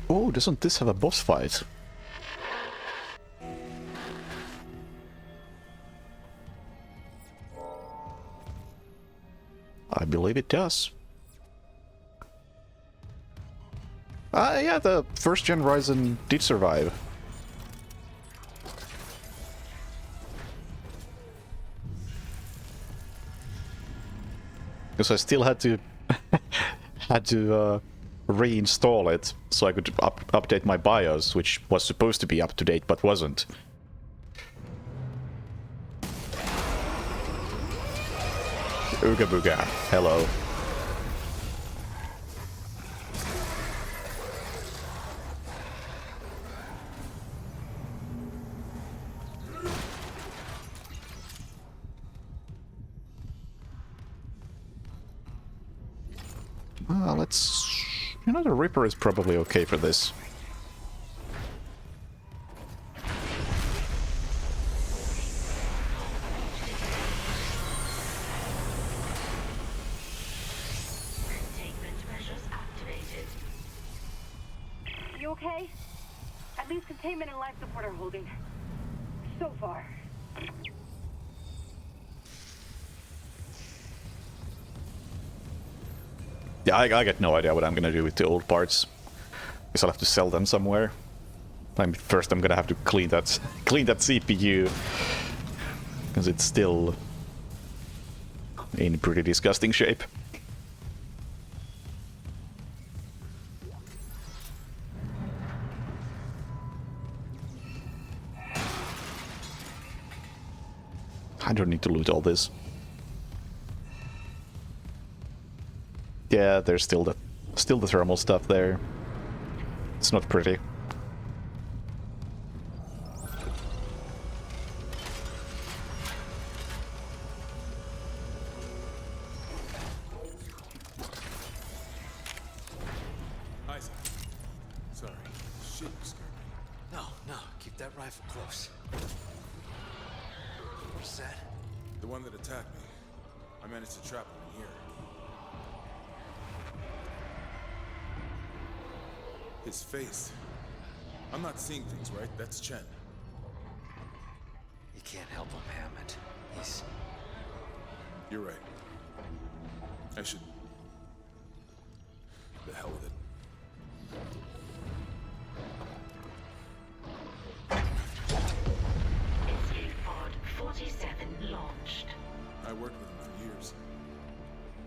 S1: Oh, doesn't this have a boss fight? I believe it does. Yeah, the first-gen Ryzen did survive. Because I still had to reinstall it so I could update my BIOS, which was supposed to be up to date but wasn't. Ooga booga, hello. Let's... You know, the Reaper is probably okay for this.
S16: You okay? At least containment and life support are holding. So far.
S1: Yeah, I got no idea what I'm gonna do with the old parts. Guess I'll have to sell them somewhere. First I'm gonna have to clean that CPU. Because it's still in pretty disgusting shape. I don't need to loot all this. Yeah, there's still the thermal stuff there. It's not pretty.
S6: Isaac. Sorry. Shit.
S11: Careful, close. What's that?
S6: The one that attacked me. I managed to trap him in here. His face. I'm not seeing things, right? That's Chen.
S11: You can't help him, Hammond. He's...
S6: You're right. I should... The hell with it.
S10: Escape pod 47 launched.
S6: I worked with him for years.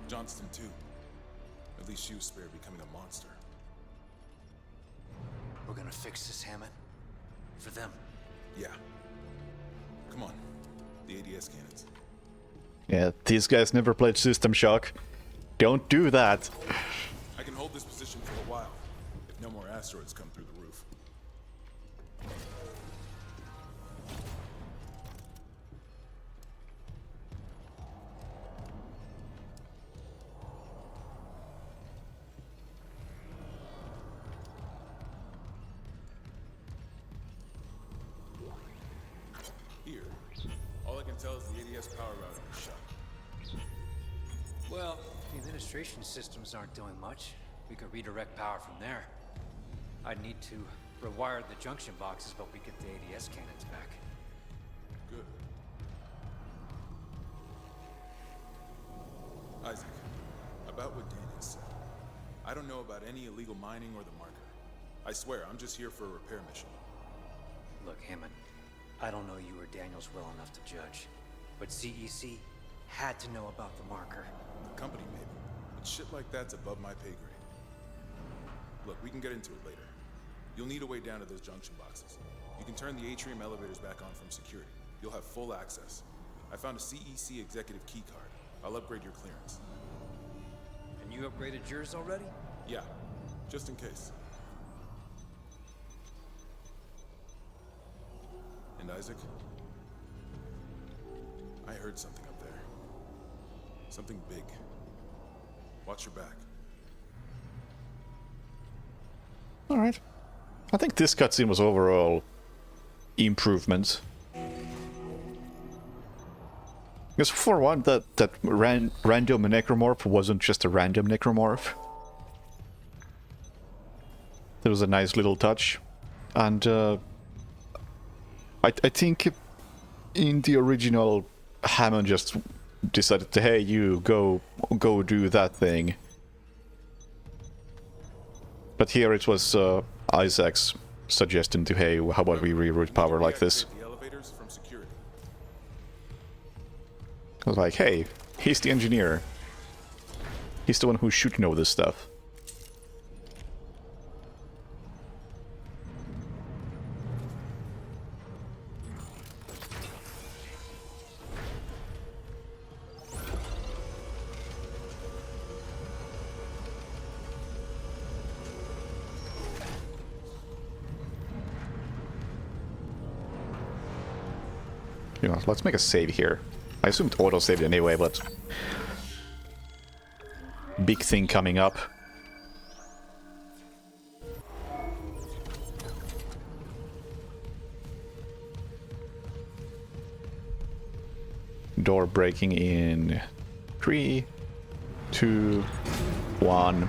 S6: Johnston, too. At least she was spared becoming a monster.
S11: We're gonna fix this, Hammond. For them.
S6: Yeah. Come on. The ADS cannons.
S1: Yeah, these guys never played System Shock. Don't do that.
S6: I can hold this position for a while, if no more asteroids come through the roof. Here, all I can tell is the ADS power routing is shut.
S5: Well, the administration systems aren't doing much. We could redirect power from there. I'd need to rewire the junction boxes, but we get the ADS cannons back.
S6: Good. Isaac, about what Daniel said. I don't know about any illegal mining or the marker. I swear, I'm just here for a repair mission.
S5: Look, Hammond, I don't know you or Daniels well enough to judge, but CEC had to know about the marker.
S6: The company, maybe. But shit like that's above my pay grade. Look, we can get into it later. You'll need a way down to those junction boxes. You can turn the atrium elevators back on from security. You'll have full access. I found a CEC executive key card. I'll upgrade your clearance.
S5: And you upgraded yours already?
S6: Yeah, just in case. And Isaac? I heard something up there. Something big. Watch your back.
S1: Alright. I think this cutscene was overall improvement. Because for one, that random necromorph wasn't just a random necromorph. There was a nice little touch. And I think in the original, Hammond just decided to, hey, you go do that thing. But here it was Isaac's suggestion to, hey, how about we reroute power like this?
S6: The elevators from security.
S1: I was like, hey, he's the engineer. He's the one who should know this stuff. You know, let's make a save here. I assumed auto-saved anyway, but... big thing coming up. Door breaking in 3, 2, 1.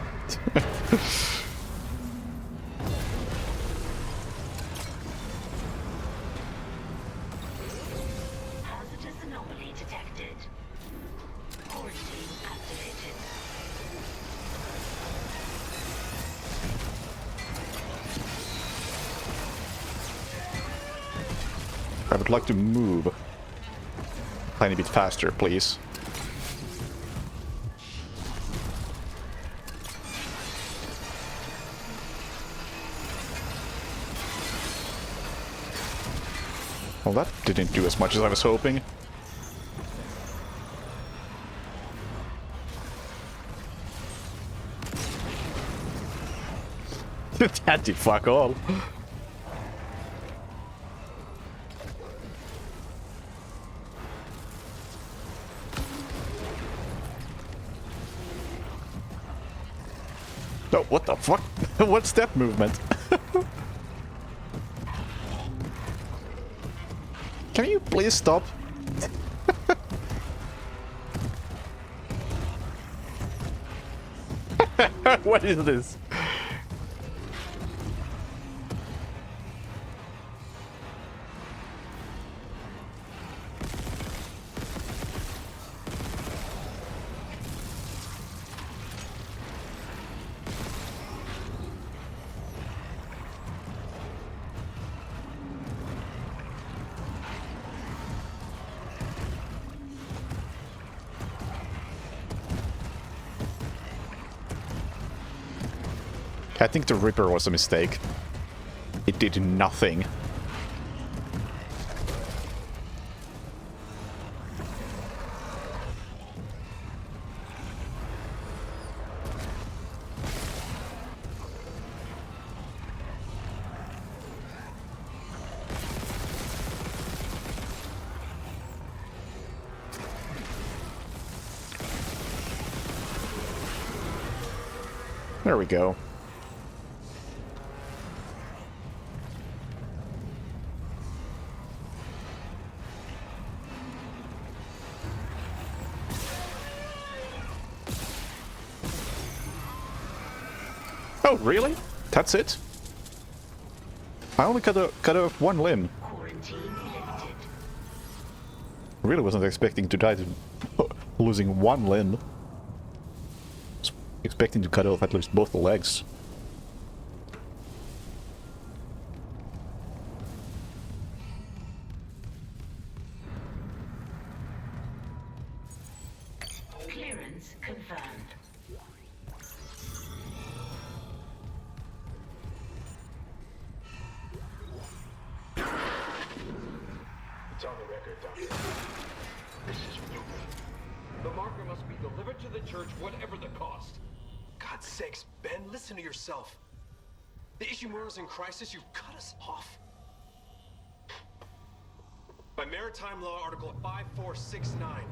S1: I would like to move a tiny bit faster, please. Well, that didn't do as much as I was hoping. That did fuck all. Oh, what the fuck? What's that movement? Can you please stop? What is this? I think the Ripper was a mistake. It did nothing. There we go. Oh, really? That's it? I only cut off one limb. Really wasn't expecting to die to losing one limb. Was expecting to cut off at least both the legs.
S10: Clearance confirmed.
S17: It's on the record, Doctor. This is brutal. The marker must be delivered to the church, whatever the cost.
S11: God's sakes, Ben, listen to yourself. The Ishimura's in crisis, you've cut us off. By Maritime Law Article 5469,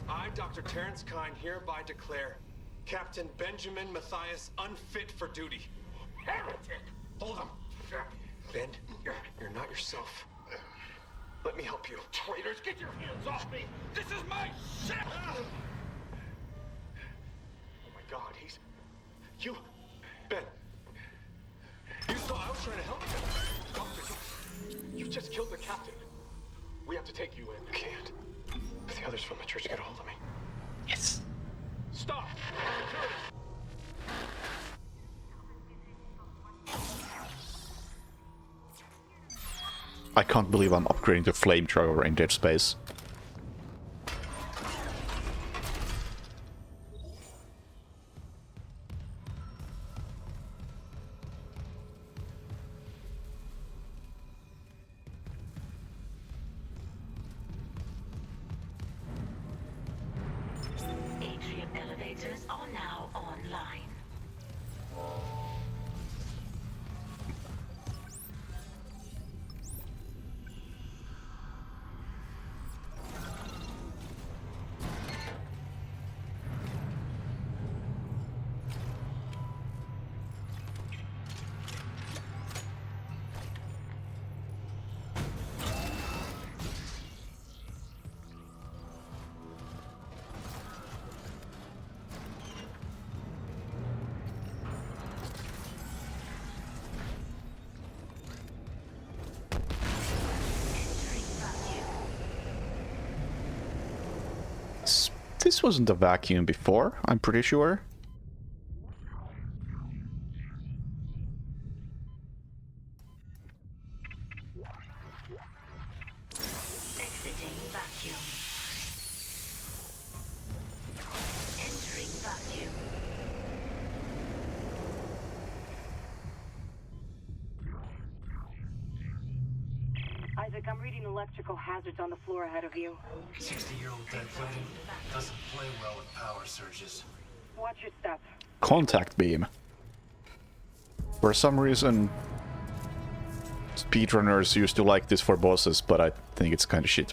S11: I, Dr. Terrence Kyne, hereby declare Captain Benjamin Mathias unfit for duty. Heretic! Hold him! Ben, you're not yourself. Let me help you.
S17: Traitors, get your hands off me! This is my ship!
S11: Oh my God, he's... You... Ben. You saw I was trying to help you. Doctor, you just killed the captain. We have to take you in. Can't. The others from the church get a hold of me. Yes. Stop!
S1: I can't believe I'm upgrading the flamethrower in Dead Space.
S10: Atrium elevators are now online.
S1: This wasn't a vacuum before, I'm pretty sure.
S10: Exiting vacuum. Entering vacuum.
S16: Isaac, I'm reading electrical hazards on the floor ahead of you.
S11: 60-year-old dead plating doesn't play well with power surges.
S16: Watch your step.
S1: Contact beam. For some reason, speedrunners used to like this for bosses, but I think it's kind of shit.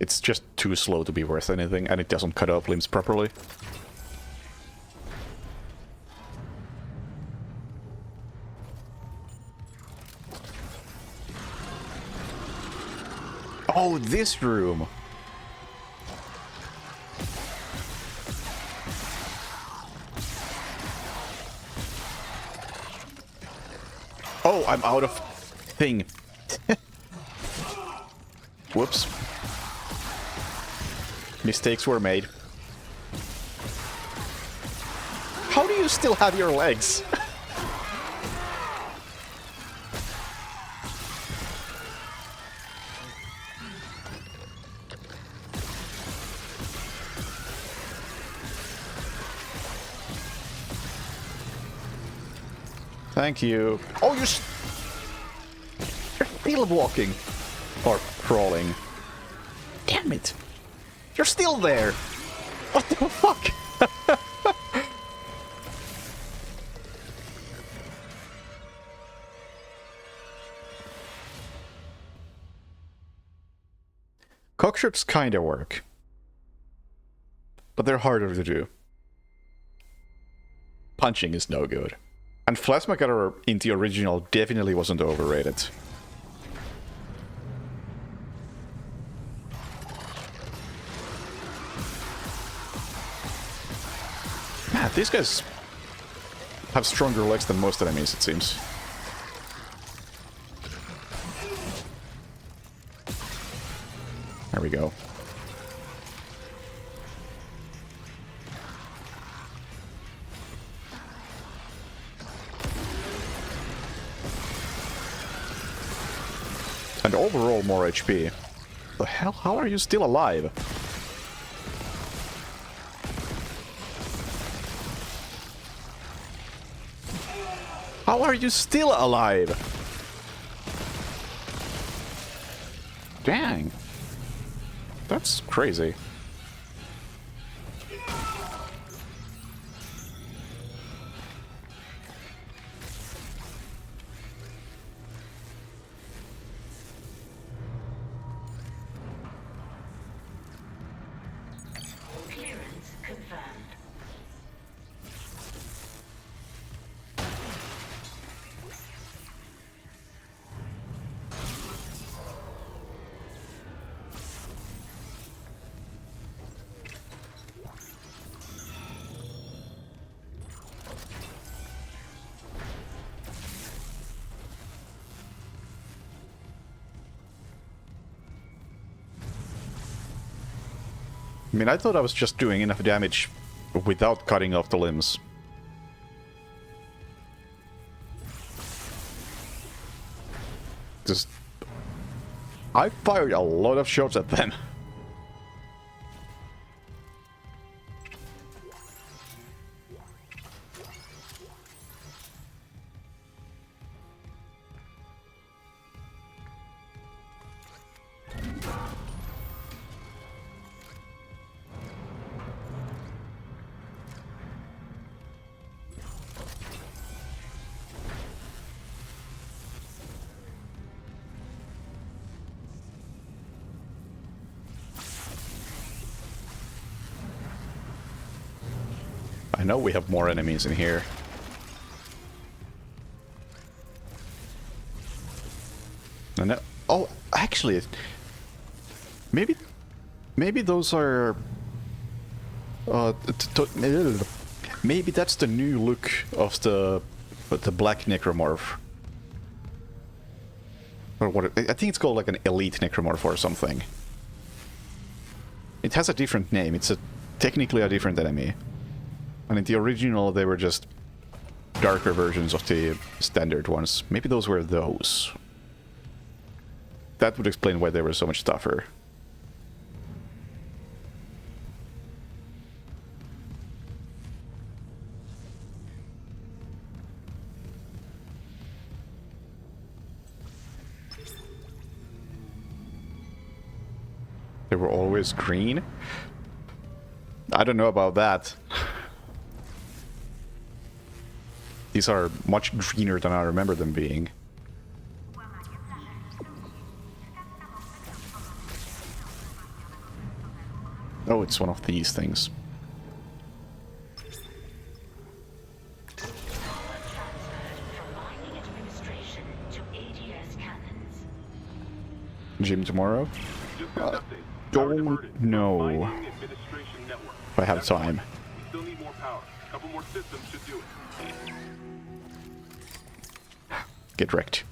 S1: It's just too slow to be worth anything, and it doesn't cut off limbs properly. Oh, this room! Oh, I'm out of thing. Whoops. Mistakes were made. How do you still have your legs? Thank you. Oh, you're still walking. Or crawling. Damn it. You're still there. What the fuck? Cockshots kinda work. But they're harder to do. Punching is no good. And Plasma Cutter in the original definitely wasn't overrated. Man, these guys have stronger legs than most enemies, it seems. There we go. And overall more HP. The hell? How are you still alive? How are you still alive? Dang. That's crazy.
S10: Clearance confirmed.
S1: I mean, I thought I was just doing enough damage without cutting off the limbs. Just... I fired a lot of shots at them. I know we have more enemies in here. And oh, actually, maybe those are. Maybe that's the new look of the black necromorph. Or what? I think it's called like an elite necromorph or something. It has a different name. It's technically a different enemy. And in the original, they were just darker versions of the standard ones. Maybe those were those. That would explain why they were so much tougher. They were always green? I don't know about that. These are much greener than I remember them being. Oh, it's one of these things. Gym tomorrow? Don't know if I have time.
S9: Still need more power. A couple more systems should do it.
S1: Get wrecked.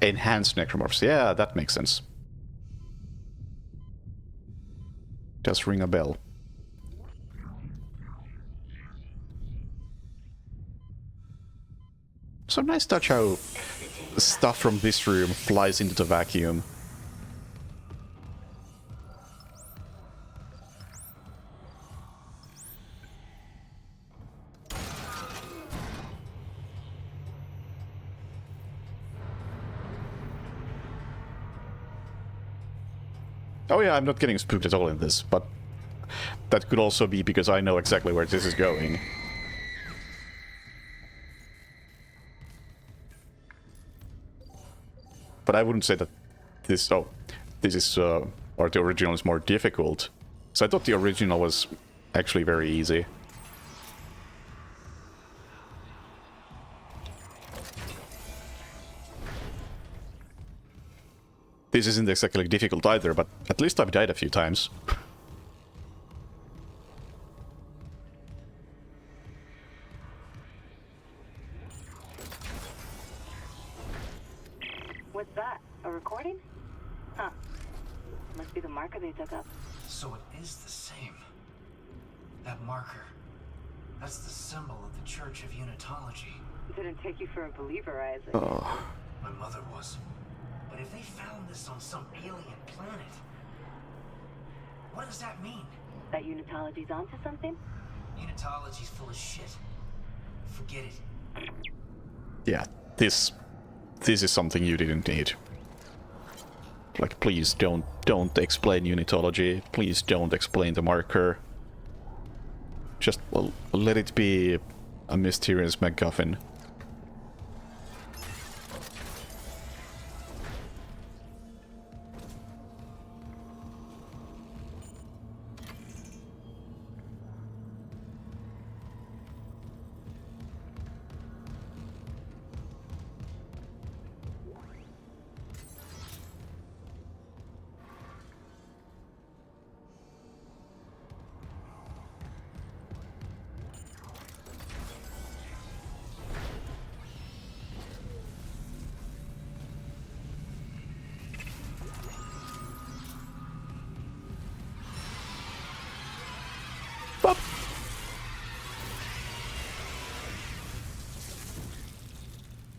S1: Enhanced necromorphs. Yeah, that makes sense. Does ring a bell. So nice touch how stuff from this room flies into the vacuum. Oh yeah, I'm not getting spooked at all in this, but that could also be because I know exactly where this is going. But I wouldn't say that this... Oh, this is... or the original is more difficult. So I thought the original was actually very easy. This isn't exactly difficult either, but at least I've died a few times.
S16: What's that? A recording? Huh. Must be the marker they took up.
S11: So it is the same. That marker. That's the symbol of the Church of Unitology.
S16: Didn't take you for a believer, Isaac.
S1: Oh.
S11: My mother was. But if they found this on some alien planet, what does that mean?
S16: That Unitology's onto something?
S11: Unitology's full of shit. Forget it.
S1: Yeah, this is something you didn't need. Like, please don't explain Unitology. Please don't explain the marker. Just let it be a mysterious MacGuffin.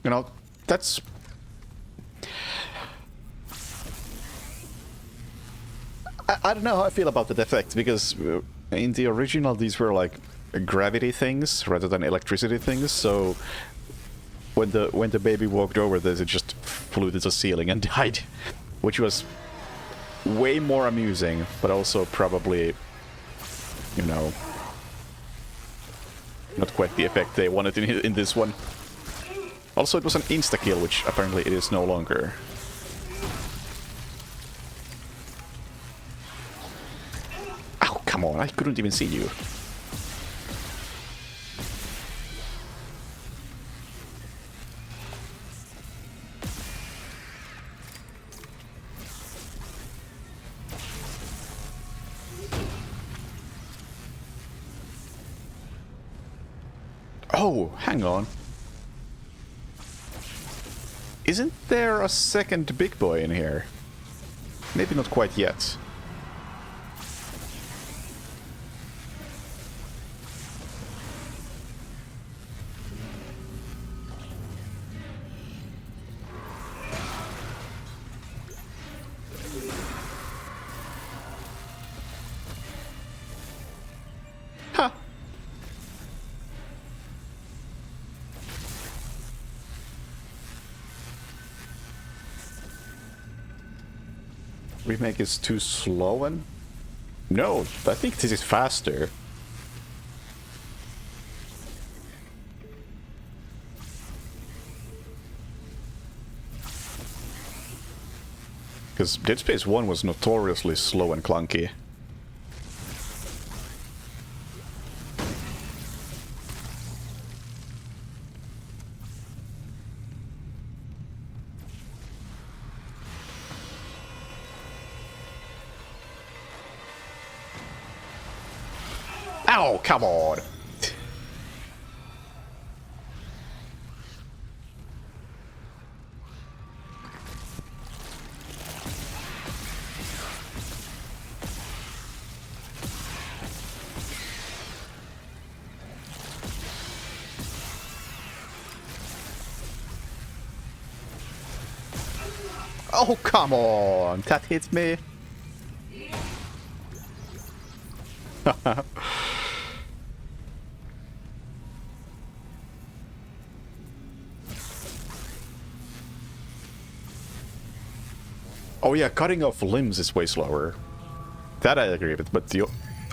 S1: You know, that's... I don't know how I feel about that effect, because in the original these were like gravity things rather than electricity things, so when the baby walked over this, it just flew to the ceiling and died, which was way more amusing, but also probably, you know, not quite the effect they wanted in this one. Also, it was an insta-kill, which apparently it is no longer. Ow, come on, I couldn't even see you. Oh, hang on. Isn't there a second big boy in here? Maybe not quite yet. Huh. remake is too slow and... No, I think this is faster. Because Dead Space 1 was notoriously slow and clunky. Oh, come on! Oh, come on! That hits me! Oh yeah, cutting off limbs is way slower. That I agree with, but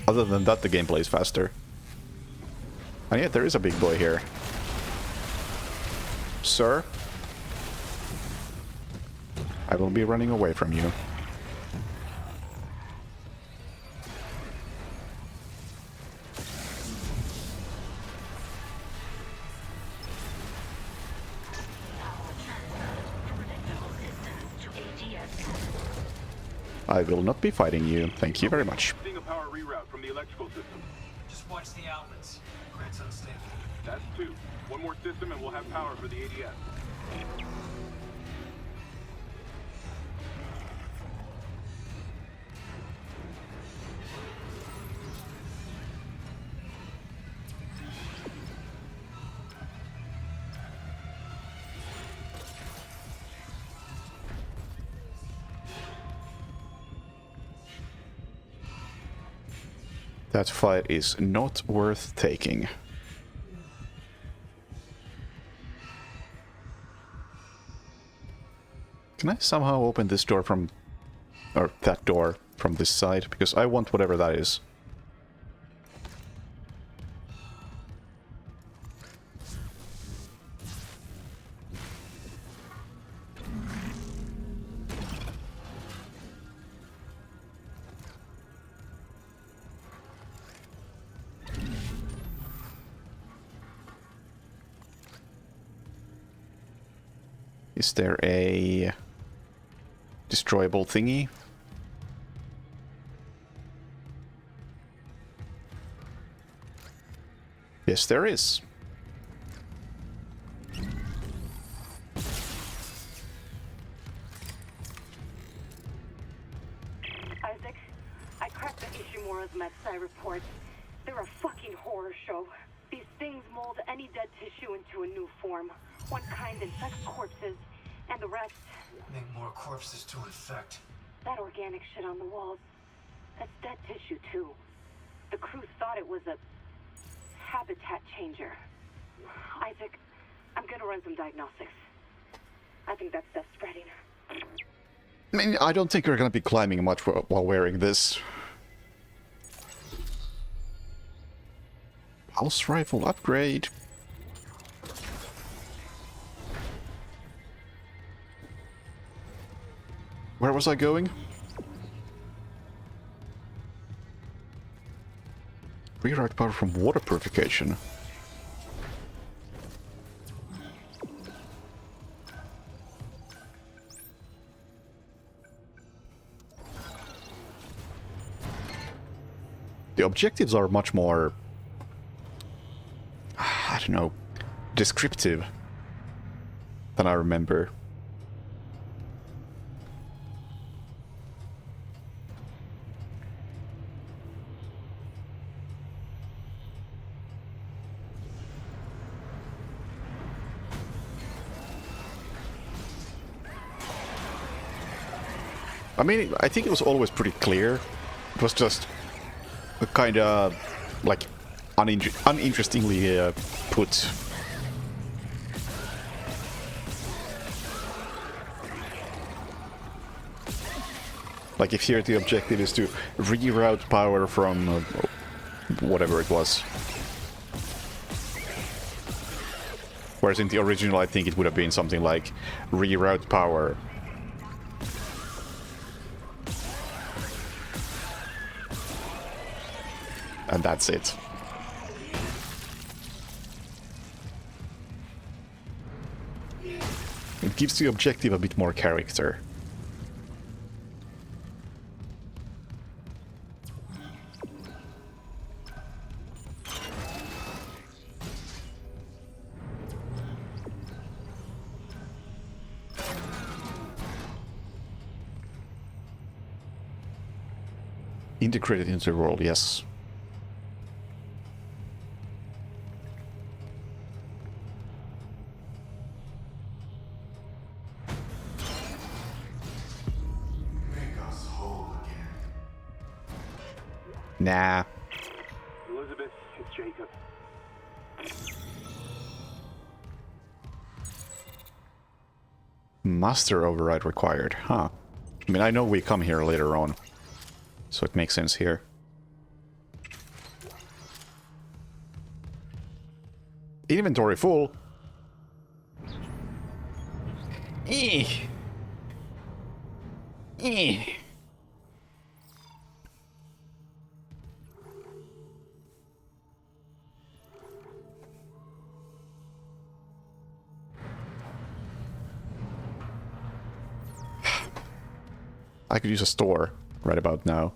S1: other than that, the gameplay is faster. And yet there is a big boy here. Sir? I will be running away from you. I will not be fighting you. Thank you very much.
S9: Seeing a power reroute from the electrical system.
S11: Just watch the outlets. Grid's unstable.
S9: That's 2. One more system and we'll have power for the ADS.
S1: That fight is not worth taking. Can I somehow open this door from... or that door from this side? Because I want whatever that is. Is there a destroyable thingy? Yes, there is.
S16: Isaac, I cracked the Ishimura's MedSci report. They're a fucking horror show. These things mold any dead tissue into a new form. One kind infects corpses, and the rest...
S11: Make more corpses to infect.
S16: That organic shit on the walls, that's dead tissue too. The crew thought it was a habitat changer. Isaac, I'm gonna run some diagnostics. I think that stuff's spreading.
S1: I mean, I don't think you're gonna be climbing much while wearing this. Pulse rifle upgrade. Where was I going? Rewrite power from water purification. The objectives are much more, I don't know, descriptive than I remember. I mean, I think it was always pretty clear. It was just kind of like uninterestingly put. Like if here the objective is to reroute power from whatever it was. Whereas in the original I think it would have been something like reroute power. And that's it. It gives the objective a bit more character. Integrated into the world, yes. Nah.
S9: Elizabeth, it's Jacob.
S1: Master override required, huh? I mean, I know we come here later on, so it makes sense here. Inventory full. Eeh. Eeh. I could use a store right about now.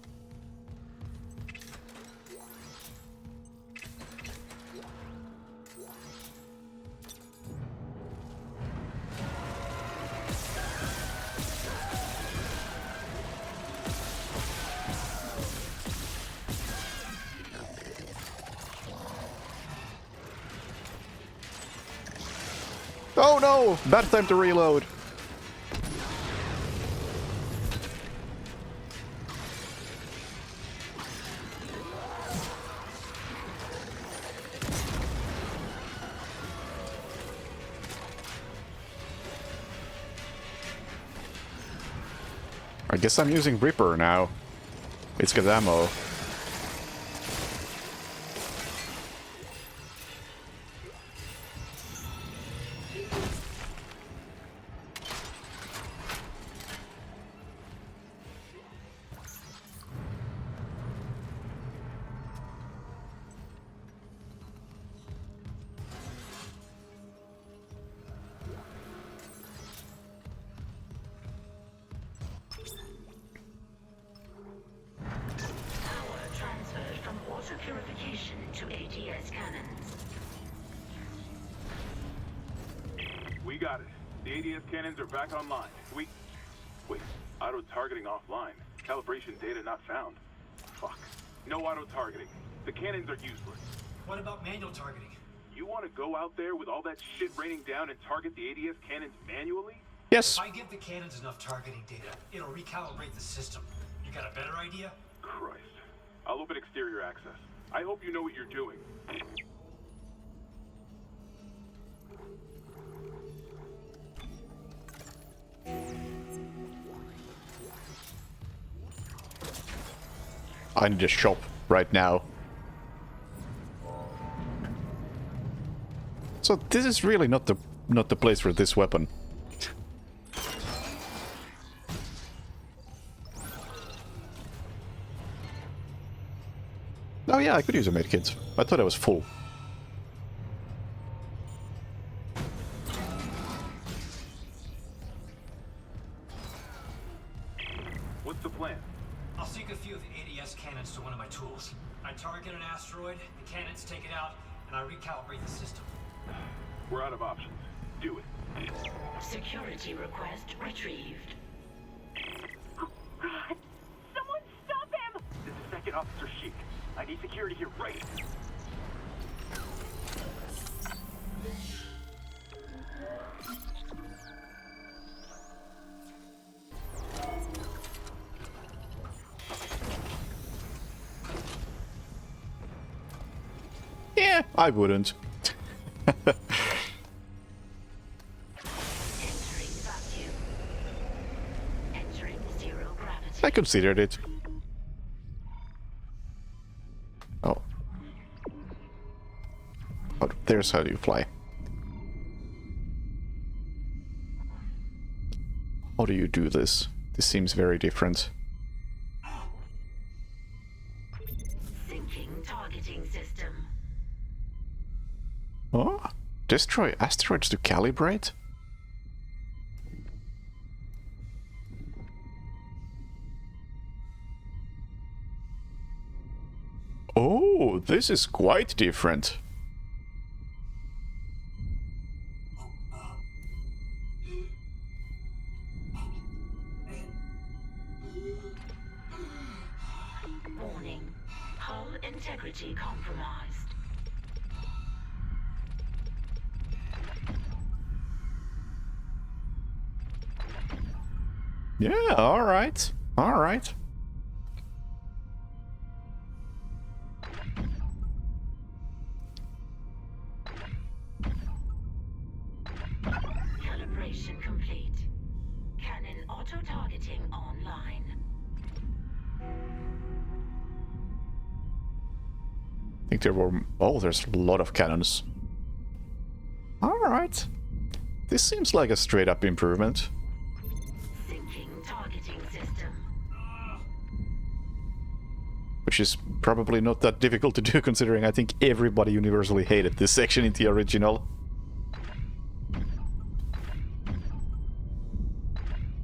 S1: Oh no! Bad time to reload. I guess I'm using Ripper now. It's got ammo.
S10: Purification to ADS cannons.
S9: We got it. The ADS cannons are back online. Wait, auto-targeting offline. Calibration data not found. Fuck. No auto-targeting. The cannons are useless.
S11: What about manual targeting?
S9: You want to go out there with all that shit raining down and target the ADS cannons manually?
S1: Yes.
S11: If I give the cannons enough targeting data, it'll recalibrate the system. You got a better idea?
S9: Christ. I'll open exterior access. I hope you know what you're doing.
S1: I need to shop right now. So this is really not the place for this weapon. Oh yeah, I could use a medkit. I thought I was full.
S9: What's the plan?
S11: I'll sync a few of the ADS cannons to one of my tools. I target an asteroid, the cannons take it out, and I recalibrate the system.
S9: We're out of options. Do it.
S10: Security request retrieved.
S15: Oh, God. Someone stop him!
S9: This is Second Officer Sheik. I need security here right.
S1: Yeah, I wouldn't.
S10: Entering vacuum. Entering zero gravity.
S1: I considered it. Oh. Oh, there's how you fly. How do you do this? This seems very different.
S10: Syncing targeting system.
S1: Oh? Destroy asteroids to calibrate? Oh, this is quite different.
S10: Warning. Hull integrity compromised.
S1: Yeah, alright. Alright.
S10: Calibration complete. Cannon auto-targeting online.
S1: I think there were... Oh, there's a lot of cannons. Alright. This seems like a straight-up improvement.
S10: Syncing targeting system.
S1: Which is probably not that difficult to do, considering I think everybody universally hated this section in the original.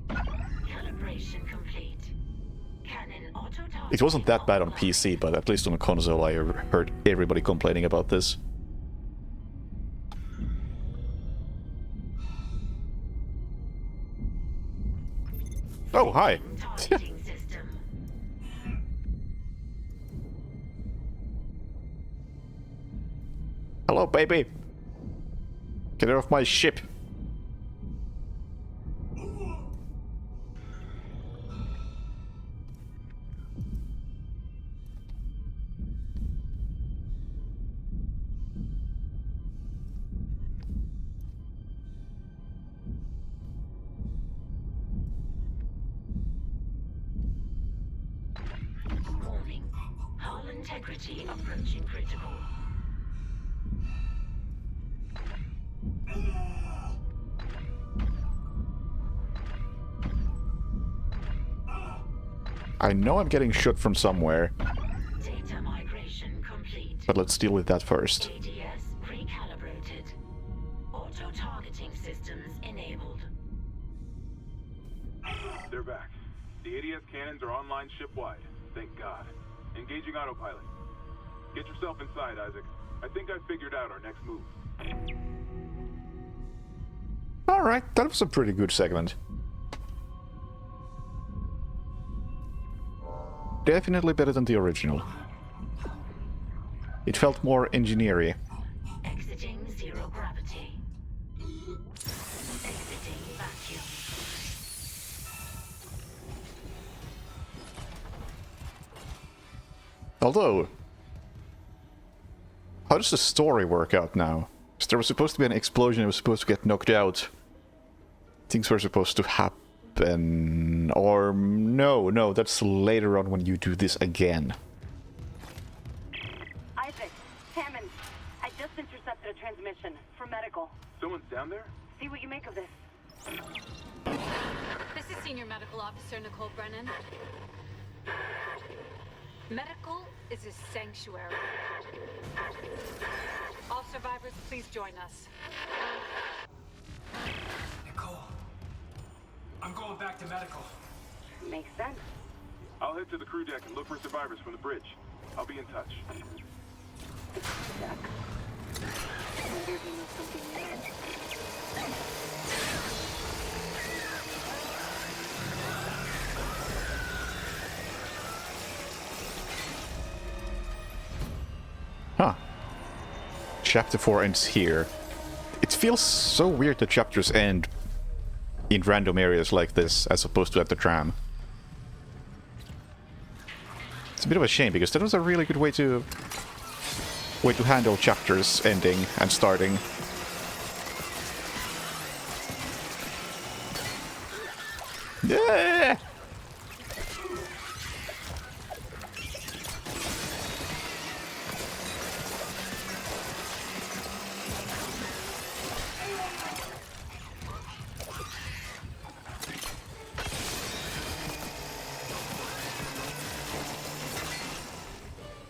S10: Calibration complete. Cannon auto-targeting.
S1: It wasn't that bad on PC, but at least on a console I heard everybody complaining about this. Oh, hi! Hello, baby! Get off my ship!
S10: Warning. Hull integrity approaching critical.
S1: I know I'm getting shot from somewhere,
S10: Data migration complete.
S1: but let's deal with that first.
S10: ADS recalibrated. Auto-targeting systems enabled.
S6: They're back. The ADS cannons are online ship-wide. Thank God. Engaging autopilot. Get yourself inside, Isaac. I think I figured out our next move.
S1: Alright, that was a pretty good segment. Definitely better than the original. It felt more engineering.
S10: Exiting zero gravity. Exiting vacuum.
S1: Although, how does the story work out now? 'Cause there was supposed to be an explosion, it was supposed to get knocked out. Things were supposed to happen... Or... No, that's later on when you do this again.
S16: Isaac, Hammond, I just intercepted a transmission for medical.
S6: Someone's down there?
S16: See what you make of this.
S3: This is Senior Medical Officer Nicole Brennan. Medical is a sanctuary. All survivors, please join us.
S11: Nicole, I'm going back to medical.
S16: Makes sense.
S6: I'll head to the crew deck and look for survivors from the bridge. I'll be in touch.
S16: Jack. I wonder if he knows something new.
S1: Huh. Chapter 4 ends here. It feels so weird that chapters end in random areas like this, as opposed to at the tram. It's a bit of a shame, because that was a really good way to handle chapters ending and starting. Yeah!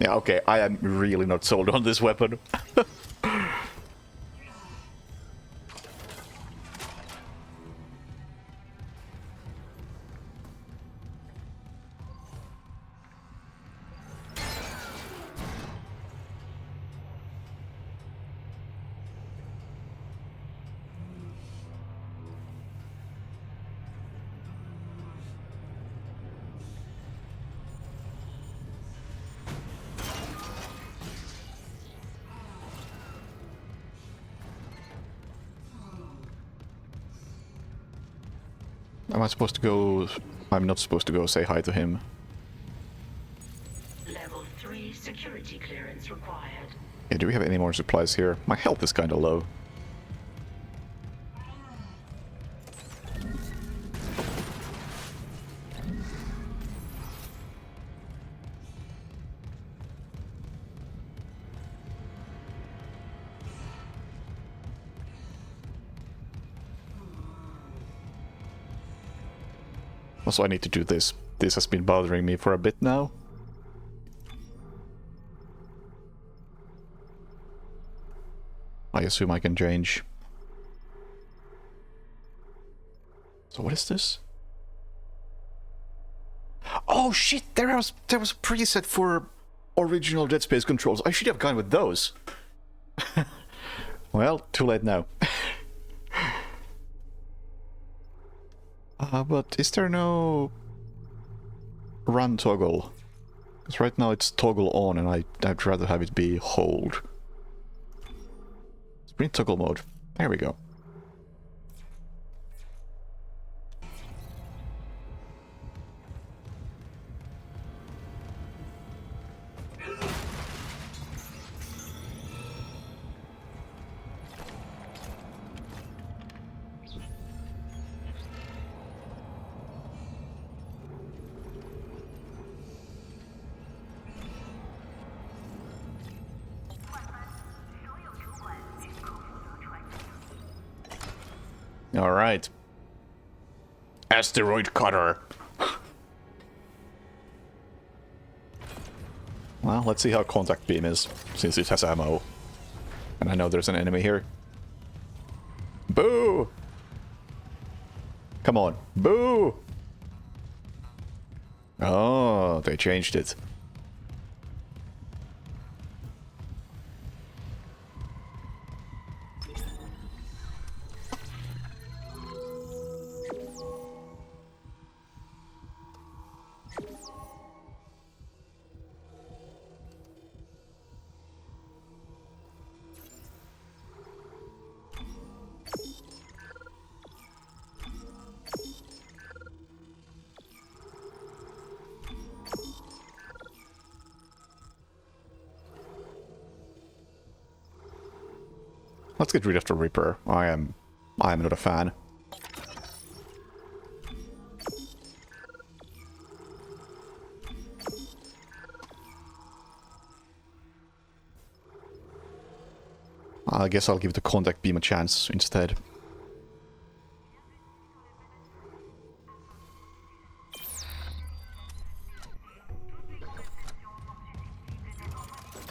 S1: Yeah, okay, I am really not sold on this weapon. Am I supposed to go... I'm not supposed to go say hi to him.
S10: Level 3 security clearance required.
S1: Yeah, do we have any more supplies here? My health is kinda low. Also, I need to do this. This has been bothering me for a bit now. I assume I can change. So what is this? Oh shit! There was a preset for original Dead Space controls. I should have gone with those. Well, too late now. But is there no run toggle? Because right now it's toggle on and I'd rather have it be hold. Sprint toggle mode. There we go. Alright. Asteroid cutter. Well, let's see how contact beam is, since it has ammo. And I know there's an enemy here. Boo! Come on. Boo! Oh, they changed it. Let's get rid of the Reaper. I am not a fan. I guess I'll give the contact beam a chance instead.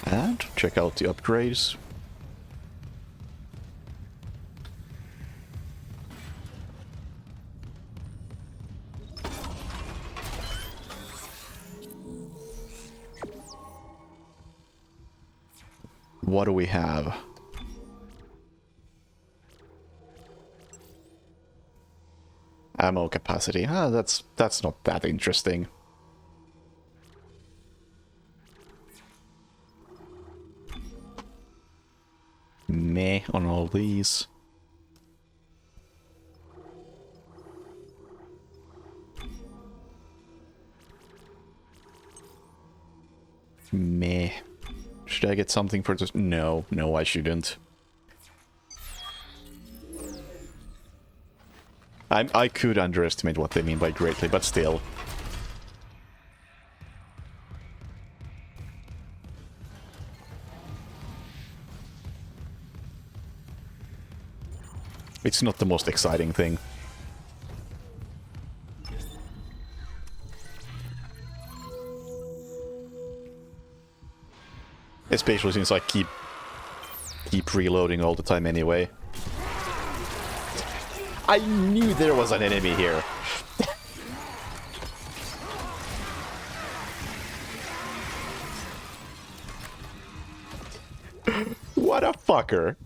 S1: And check out the upgrades. What do we have? Ammo capacity. Ah, that's not that interesting. Meh on all these. Meh. Should I get something for this? No, I shouldn't. I could underestimate what they mean by greatly, but still. It's not the most exciting thing. Especially since I keep reloading all the time anyway. I knew there was an enemy here. What a fucker.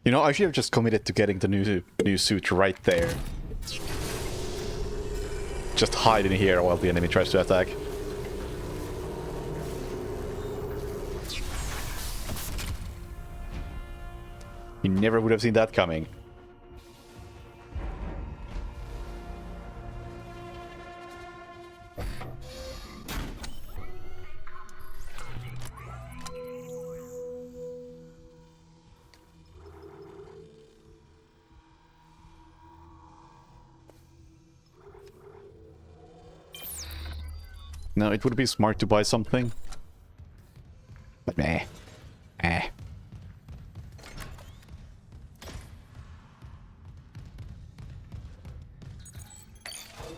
S1: You know, I should have just committed to getting the new suit right there. Just hide in here while the enemy tries to attack. You never would have seen that coming. No, it would be smart to buy something. But meh. Eh.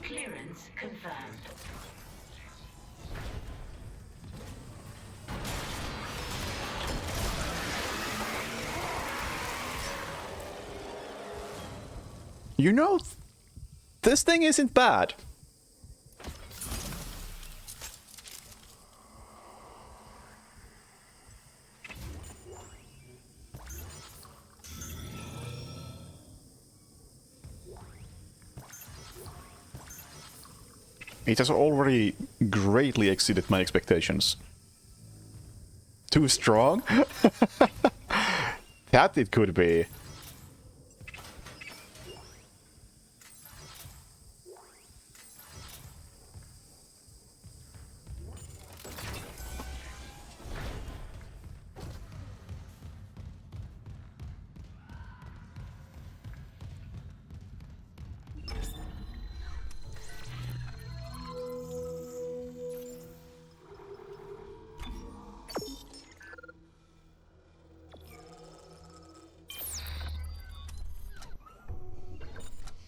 S10: Clearance confirmed.
S1: You know, this thing isn't bad. It has already greatly exceeded my expectations. Too strong? That it could be.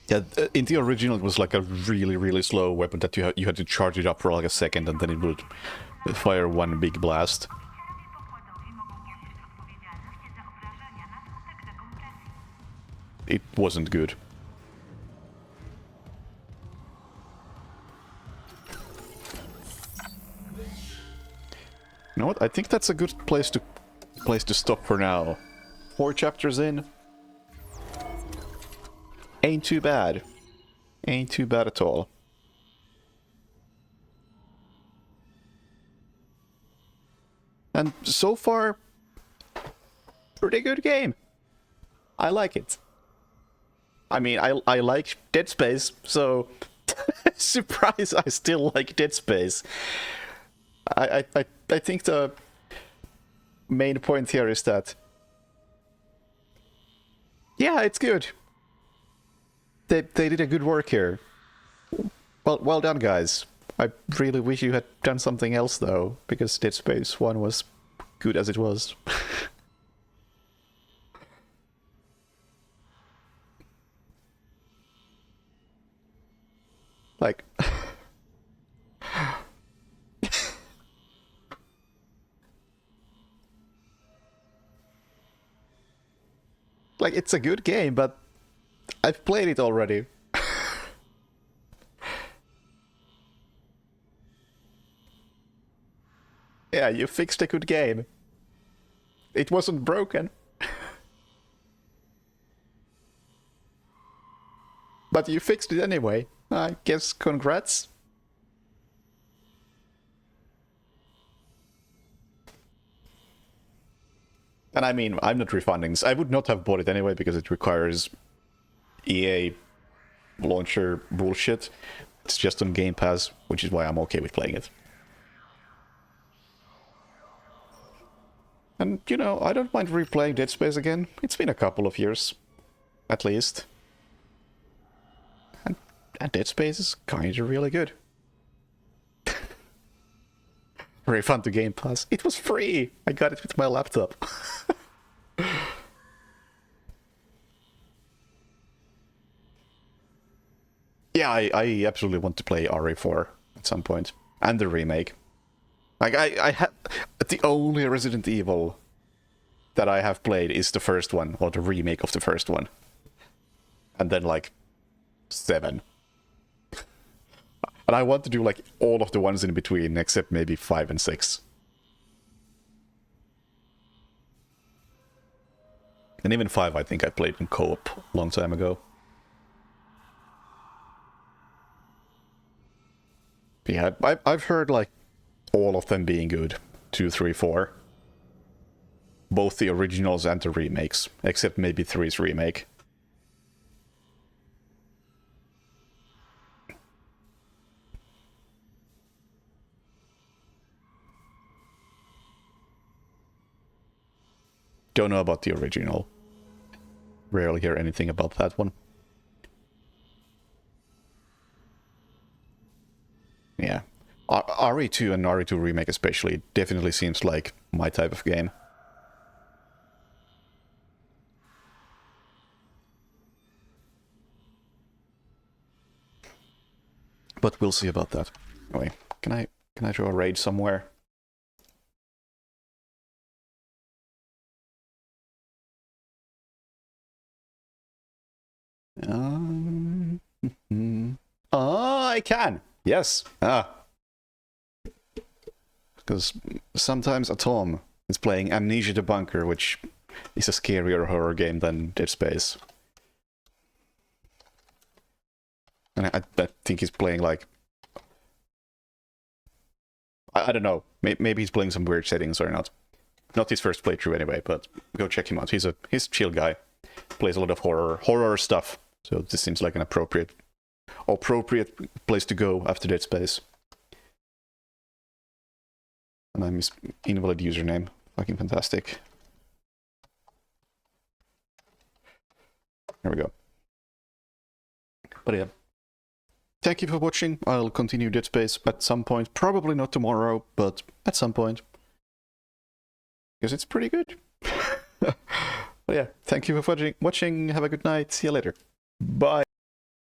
S1: Yeah, in the original it was like a really slow weapon that you had to charge it up for like a second and then it would fire one big blast. It wasn't good. You know what? I think that's a good place to stop for now. 4 chapters in. Ain't too bad. Ain't too bad at all. And so far, pretty good game. I like it. I mean, I like Dead Space, so surprise, I still like Dead Space. I think the main point here is that, yeah, it's good. They did a good work here. Well done, guys. I really wish you had done something else, though, because Dead Space 1 was good as it was. Like... like, it's a good game, but I've played it already. Yeah, you fixed a good game. It wasn't broken. But you fixed it anyway. I guess congrats. And I mean, I'm not refunding this. I would not have bought it anyway because it requires EA launcher bullshit. It's just on Game Pass, which is why I'm okay with playing it. And, you know, I don't mind replaying Dead Space again. It's been a couple of years, at least. Dead Space is kinda really good. Very fun to Game Pass. It was free! I got it with my laptop. Yeah, I absolutely want to play RE4 at some point. And the remake. Like, I have... The only Resident Evil that I have played is the first one, or the remake of the first one. And then, like, 7. And I want to do, like, all of the ones in between, except maybe 5 and 6. And even 5, I think I played in co-op a long time ago. Yeah, I've heard, like, all of them being good. 2, 3, 4. Both the originals and the remakes, except maybe 3's remake. Don't know about the original. Rarely hear anything about that one. Yeah. RE2 and RE2 Remake especially definitely seems like my type of game. But we'll see about that. Anyway, can I draw a raid somewhere? I can! Yes! Because sometimes Atom is playing Amnesia the Bunker, which is a scarier horror game than Dead Space. And I think he's playing, like... I don't know. Maybe he's playing some weird settings or not. Not his first playthrough anyway, but go check him out. He's a chill guy. Plays a lot of horror stuff. So this seems like an appropriate place to go after Dead Space. And I'm his invalid username. Fucking fantastic. There we go. But yeah. Thank you for watching. I'll continue Dead Space at some point. Probably not tomorrow, but at some point. Because it's pretty good. But yeah, thank you for watching. Have a good night. See you later. Bye.